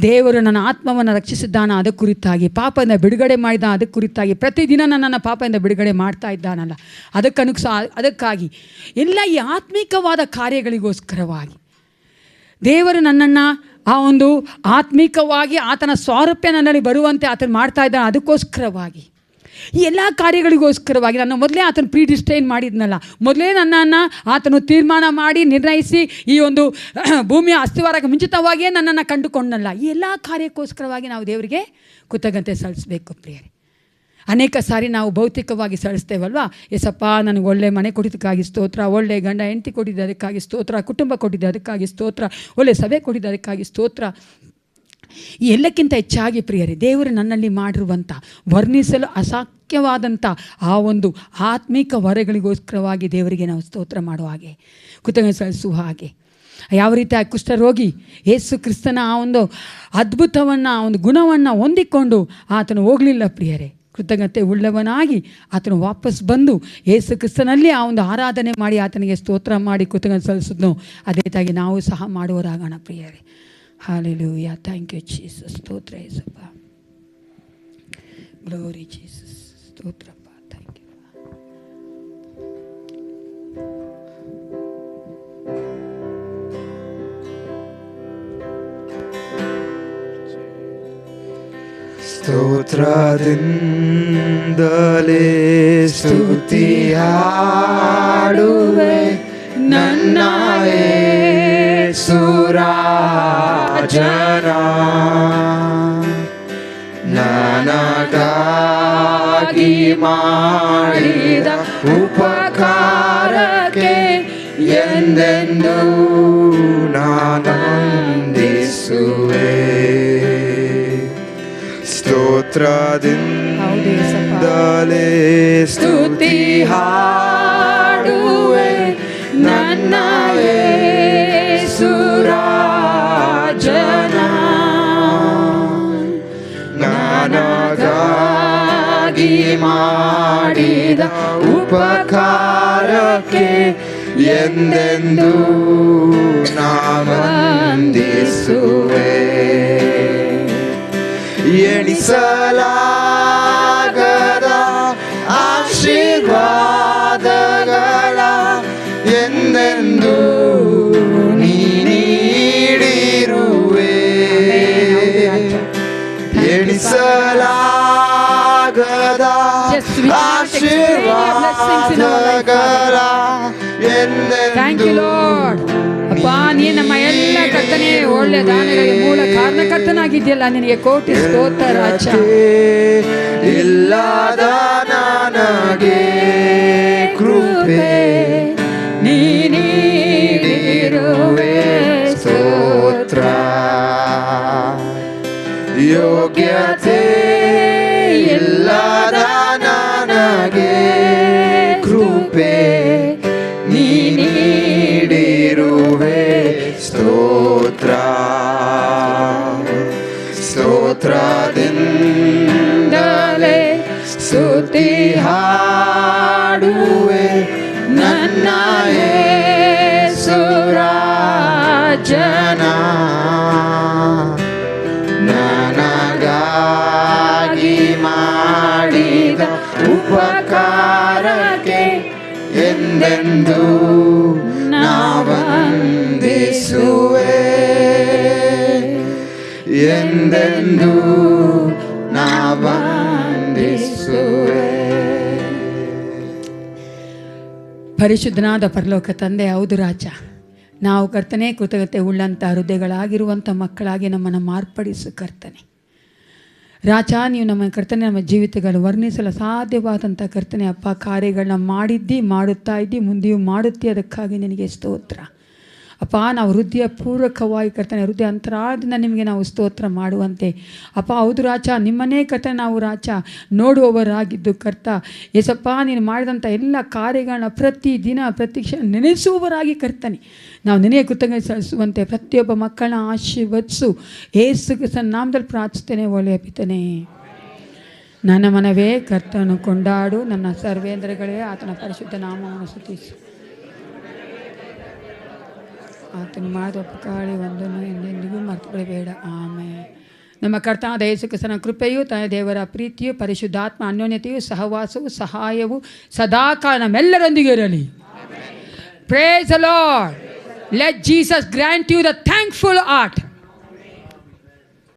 ದೇವರು ನನ್ನ ಆತ್ಮವನ್ನು ರಕ್ಷಿಸಿದ್ದಾನ ಅದಕ್ಕೆ ಕುರಿತಾಗಿ, ಪಾಪದಿಂದ ಬಿಡುಗಡೆ ಮಾಡಿದ ಅದಕ್ಕೆ ಕುರಿತಾಗಿ, ಪ್ರತಿದಿನ ನನ್ನನ್ನು ಪಾಪದಿಂದ ಬಿಡುಗಡೆ ಮಾಡ್ತಾ ಇದ್ದಾನಲ್ಲ ಅದಕ್ಕಾಗಿ ಎಲ್ಲ ಈ ಆತ್ಮಿಕವಾದ ಕಾರ್ಯಗಳಿಗೋಸ್ಕರವಾಗಿ ದೇವರು ನನ್ನನ್ನು ಆ ಒಂದು ಆತ್ಮಿಕವಾಗಿ ಆತನ ಸ್ವಾರೂಪ್ಯ ನನ್ನಲ್ಲಿ ಬರುವಂತೆ ಆತನು ಮಾಡ್ತಾ ಇದ್ದಾನೆ. ಅದಕ್ಕೋಸ್ಕರವಾಗಿ ಈ ಎಲ್ಲ ಕಾರ್ಯಗಳಿಗೋಸ್ಕರವಾಗಿ ನನ್ನ ಮೊದಲೇ ಆತನು ಪ್ರೀಡಿಸ್ಟೈನ್ ಮಾಡಿದ್ನಲ್ಲ, ಮೊದಲೇ ನನ್ನನ್ನು ಆತನು ತೀರ್ಮಾನ ಮಾಡಿ ನಿರ್ಣಯಿಸಿ ಈ ಒಂದು ಭೂಮಿಯ ಅಸ್ತಿವಾರಕ್ಕೆ ಮುಂಚಿತವಾಗಿಯೇ ನನ್ನನ್ನು ಕಂಡುಕೊಂಡನಲ್ಲ. ಈ ಎಲ್ಲ ಕಾರ್ಯಕ್ಕೋಸ್ಕರವಾಗಿ ನಾವು ದೇವರಿಗೆ ಕೃತಜ್ಞತೆ ಸಲ್ಲಿಸಬೇಕು ಪ್ರಿಯರೇ. ಅನೇಕ ಸಾರಿ ನಾವು ಭೌತಿಕವಾಗಿ ಸಲ್ಲಿಸ್ತೇವಲ್ವಾ? ಎಸಪ್ಪ ನನಗೆ ಒಳ್ಳೆ ಮನೆ ಕೊಟ್ಟಿದ್ದಕ್ಕಾಗಿ ಸ್ತೋತ್ರ, ಒಳ್ಳೆ ಗಂಡ ಹೆಂಡತಿ ಕೊಟ್ಟಿದ್ದೆ ಅದಕ್ಕಾಗಿ ಸ್ತೋತ್ರ, ಕುಟುಂಬ ಕೊಟ್ಟಿದ್ದೆ ಅದಕ್ಕಾಗಿ ಸ್ತೋತ್ರ, ಒಳ್ಳೆ ಸಭೆ ಕೊಟ್ಟಿದ್ದೆ ಅದಕ್ಕಾಗಿ ಸ್ತೋತ್ರ, ಈ ಎಲ್ಲಕ್ಕಿಂತ ಹೆಚ್ಚಾಗಿ ಪ್ರಿಯರೇ, ದೇವರು ನನ್ನಲ್ಲಿ ಮಾಡಿರುವಂಥ ವರ್ಣಿಸಲು ಅಸಾಧ್ಯವಾದಂಥ ಆ ಒಂದು ಆತ್ಮಿಕ ವರಗಳಿಗೋಸ್ಕರವಾಗಿ ದೇವರಿಗೆ ನಾವು ಸ್ತೋತ್ರ ಮಾಡುವ ಹಾಗೆ, ಕೃತಜ್ಞತೆ ಸಲ್ಲಿಸುವ ಹಾಗೆ. ಯಾವ ರೀತಿ ಆ ಕುಷ್ಠರೋಗಿ ಯೇಸು ಕ್ರಿಸ್ತನ ಆ ಒಂದು ಅದ್ಭುತವನ್ನು, ಆ ಒಂದು ಗುಣವನ್ನು ಹೊಂದಿಕೊಂಡು ಆತನು ಹೋಗಲಿಲ್ಲ ಪ್ರಿಯರೇ. ಕೃತಜ್ಞತೆ ಉಳ್ಳವನಾಗಿ ಆತನು ವಾಪಸ್ ಬಂದು ಯೇಸು ಕ್ರಿಸ್ತನಲ್ಲಿ ಆ ಒಂದು ಆರಾಧನೆ ಮಾಡಿ ಆತನಿಗೆ ಸ್ತೋತ್ರ ಮಾಡಿ ಕೃತಜ್ಞತೆ ಸಲ್ಲಿಸಿದ್ನು. ಅದೇ ರೀತಿಯಾಗಿ ನಾವು ಸಹ ಮಾಡುವರಾಗೋಣ ಪ್ರಿಯರೇ. ಹಲ್ಲೆಲೂಯಾ. Thank you Jesus. ಸ್ತೋತ್ರ ಯೇಸಪ್ಪ. Glory Jesus. ಸ್ತೋತ್ರಪ್ಪ. Thank you. ಸ್ತೋತ್ರದಿಂದಲೇ ಸ್ತುತಿ ಹಾಡುವೆ ನನ್ನ ಯೇಸುರಾಜನ, ನನಗಾಗಿ ಮಾಡಿದ ಉಪಕಾರಕ್ಕೆ ಎಂದೆಂದೂ ನಾನಂದಿಸುವೆ. ಸ್ತೋತ್ರದಿಂದಲೇ ಸ್ತುತಿ ಹಾಡುವೆ ನನ್ನ ಯೇಸುರಾಜನ, ನನಗಾಗಿ ಮಾಡಿದ ಉಪಕಾರಕ್ಕೆ ಎಂದೆಂದೂ ನಾನಂದಿಸುವೆ. ಎಣಿಸಲಾಗದ ಆಶೀರ್ವಾದಗಳ ಎಂದೆಂದೂ ನೀ ನೀಡಿರುವೆ. ಎಣಿಸಲಾಗದ ಆಶೀರ್ವಾದಗಳ ಎಂದೆಂದೂ. ಅಪ್ಪ, ನೀ ನಮ್ಮ ಎಲ್ಲ ಕರ್ತನೆ ಒಳ್ಳೆ ದಾನಗಳಿಗೆ ಮೂಲ ಕಾರಣಕರ್ತನಾಗಿದ್ಯಲ್ಲ, ನಿನಗೆ ಕೋಟಿ ಸ್ತೋತ್ರ ರಾಜ. ಇಲ್ಲದ ನನಗೆ ಕೃಪೆ ನೀ ನೀಡಿರುವೆ. ಸ್ತೋತ್ರ. ಯೋಗ್ಯತೆ ಇಲ್ಲದ ನನಗೆ ಕೃಪೆ ನೀ ನೀಡಿರುವೆ. ಸ್ತೋತ್ರ. ಸ್ತೋತ್ರದಿಂದಲೇ ಸ್ತುತಿ ಹಾಡುವೆ ನನ್ನ ಯೇಸುರಾಜನ, ನನಗಾಗಿ ಮಾಡಿದ ಉಪಕಾರಕ್ಕೆ ಎಂದೆಂದೂ ನಾವಂದಿಸುವೆ. ಎಂದೆಂದೂ ನಾವಂದಿಸುವೆ. ಪರಿಶುದ್ಧನಾದ ಪರಲೋಕ ತಂದೆ, ಹೌದು ರಾಜ, ನಾವು ಕರ್ತನೆ ಕೃತಜ್ಞತೆ ಉಳ್ಳಂಥ ಹೃದಯಗಳಾಗಿರುವಂಥ ಮಕ್ಕಳಾಗಿ ನಮ್ಮನ್ನು ಮಾರ್ಪಡಿಸು ಕರ್ತನೆ. ರಾಜ, ನೀವು ನಮ್ಮ ಕರ್ತನೆ ನಮ್ಮ ಜೀವಿತಗಳು ವರ್ಣಿಸಲು ಸಾಧ್ಯವಾದಂಥ ಕರ್ತನೆ ಅಪ್ಪ ಕಾರ್ಯಗಳನ್ನ ಮಾಡಿದ್ದಿ, ಮಾಡುತ್ತಾ ಇದ್ದಿ, ಮುಂದೆಯೂ ಮಾಡುತ್ತಿ. ಅದಕ್ಕಾಗಿ ನಿನಗೆ ಸ್ತೋತ್ರ ಅಪ್ಪ. ನಾವು ಹೃದಯ ಪೂರ್ವಕವಾಗಿ ಕರ್ತನೆ ಹೃದಯ ಅಂತರಾಳದಿಂದ ನಿಮಗೆ ನಾವು ಸ್ತೋತ್ರ ಮಾಡುವಂತೆ ಅಪ್ಪ. ಹೌದು ರಾಜ, ನಿಮ್ಮನ್ನೇ ಕರ್ತನೆ ನಾವು ರಾಜ ನೋಡುವವರಾಗಿದ್ದು ಕರ್ತ ಯೇಸಪ್ಪ, ನೀನು ಮಾಡಿದಂಥ ಎಲ್ಲ ಕಾರ್ಯಗಳನ್ನ ಪ್ರತಿದಿನ ಪ್ರತಿ ಕ್ಷಣ ನೆನೆಸುವವರಾಗಿ ಕರ್ತನೆ ನಾವು ನಿನಗೆ ಕೃತಜ್ಞತೆ ಸಲ್ಲಿಸುವಂತೆ ಪ್ರತಿಯೊಬ್ಬ ಮಕ್ಕಳನ್ನ ಆಶೀರ್ವದಿಸು. ಯೇಸು ಕ್ರಿಸ್ತನ ನಾಮದಲ್ಲಿ ಪ್ರಾರ್ಥಿಸ್ತೇನೆ, ಒಳ್ಳೆಯ ಪಿತನೇ. ನನ್ನ ಮನವೇ ಕರ್ತನು ಕೊಂಡಾಡು, ನನ್ನ ಸರ್ವೇಂದ್ರಗಳೇ ಆತನ ಪರಿಶುದ್ಧ ನಾಮವನ್ನು ಸ್ತುತಿಸು. ಆತನು ಮಾಡಿದ ಉಪಕಾರಿ ಒಂದನ್ನು ಎಂದೆಂದಿಗೂ ಮರೆತುಬಿಡಬೇಡ. ಆಮೇಲೆ ನಮ್ಮ ಕರ್ತನಾದ ಯೇಸು ಕ್ರಿಸ್ತನ ಕೃಪೆಯು, ತನ್ನ ದೇವರ ಪ್ರೀತಿಯು, ಪರಿಶುದ್ಧಾತ್ಮ ಅನ್ಯೋನ್ಯತೆಯು, ಸಹವಾಸವು, ಸಹಾಯವು ಸದಾಕಾಲ ನಮ್ಮೆಲ್ಲರೊಂದಿಗೆ ಇರಲಿ. Praise the Lord. Let Jesus grant you the thankful heart.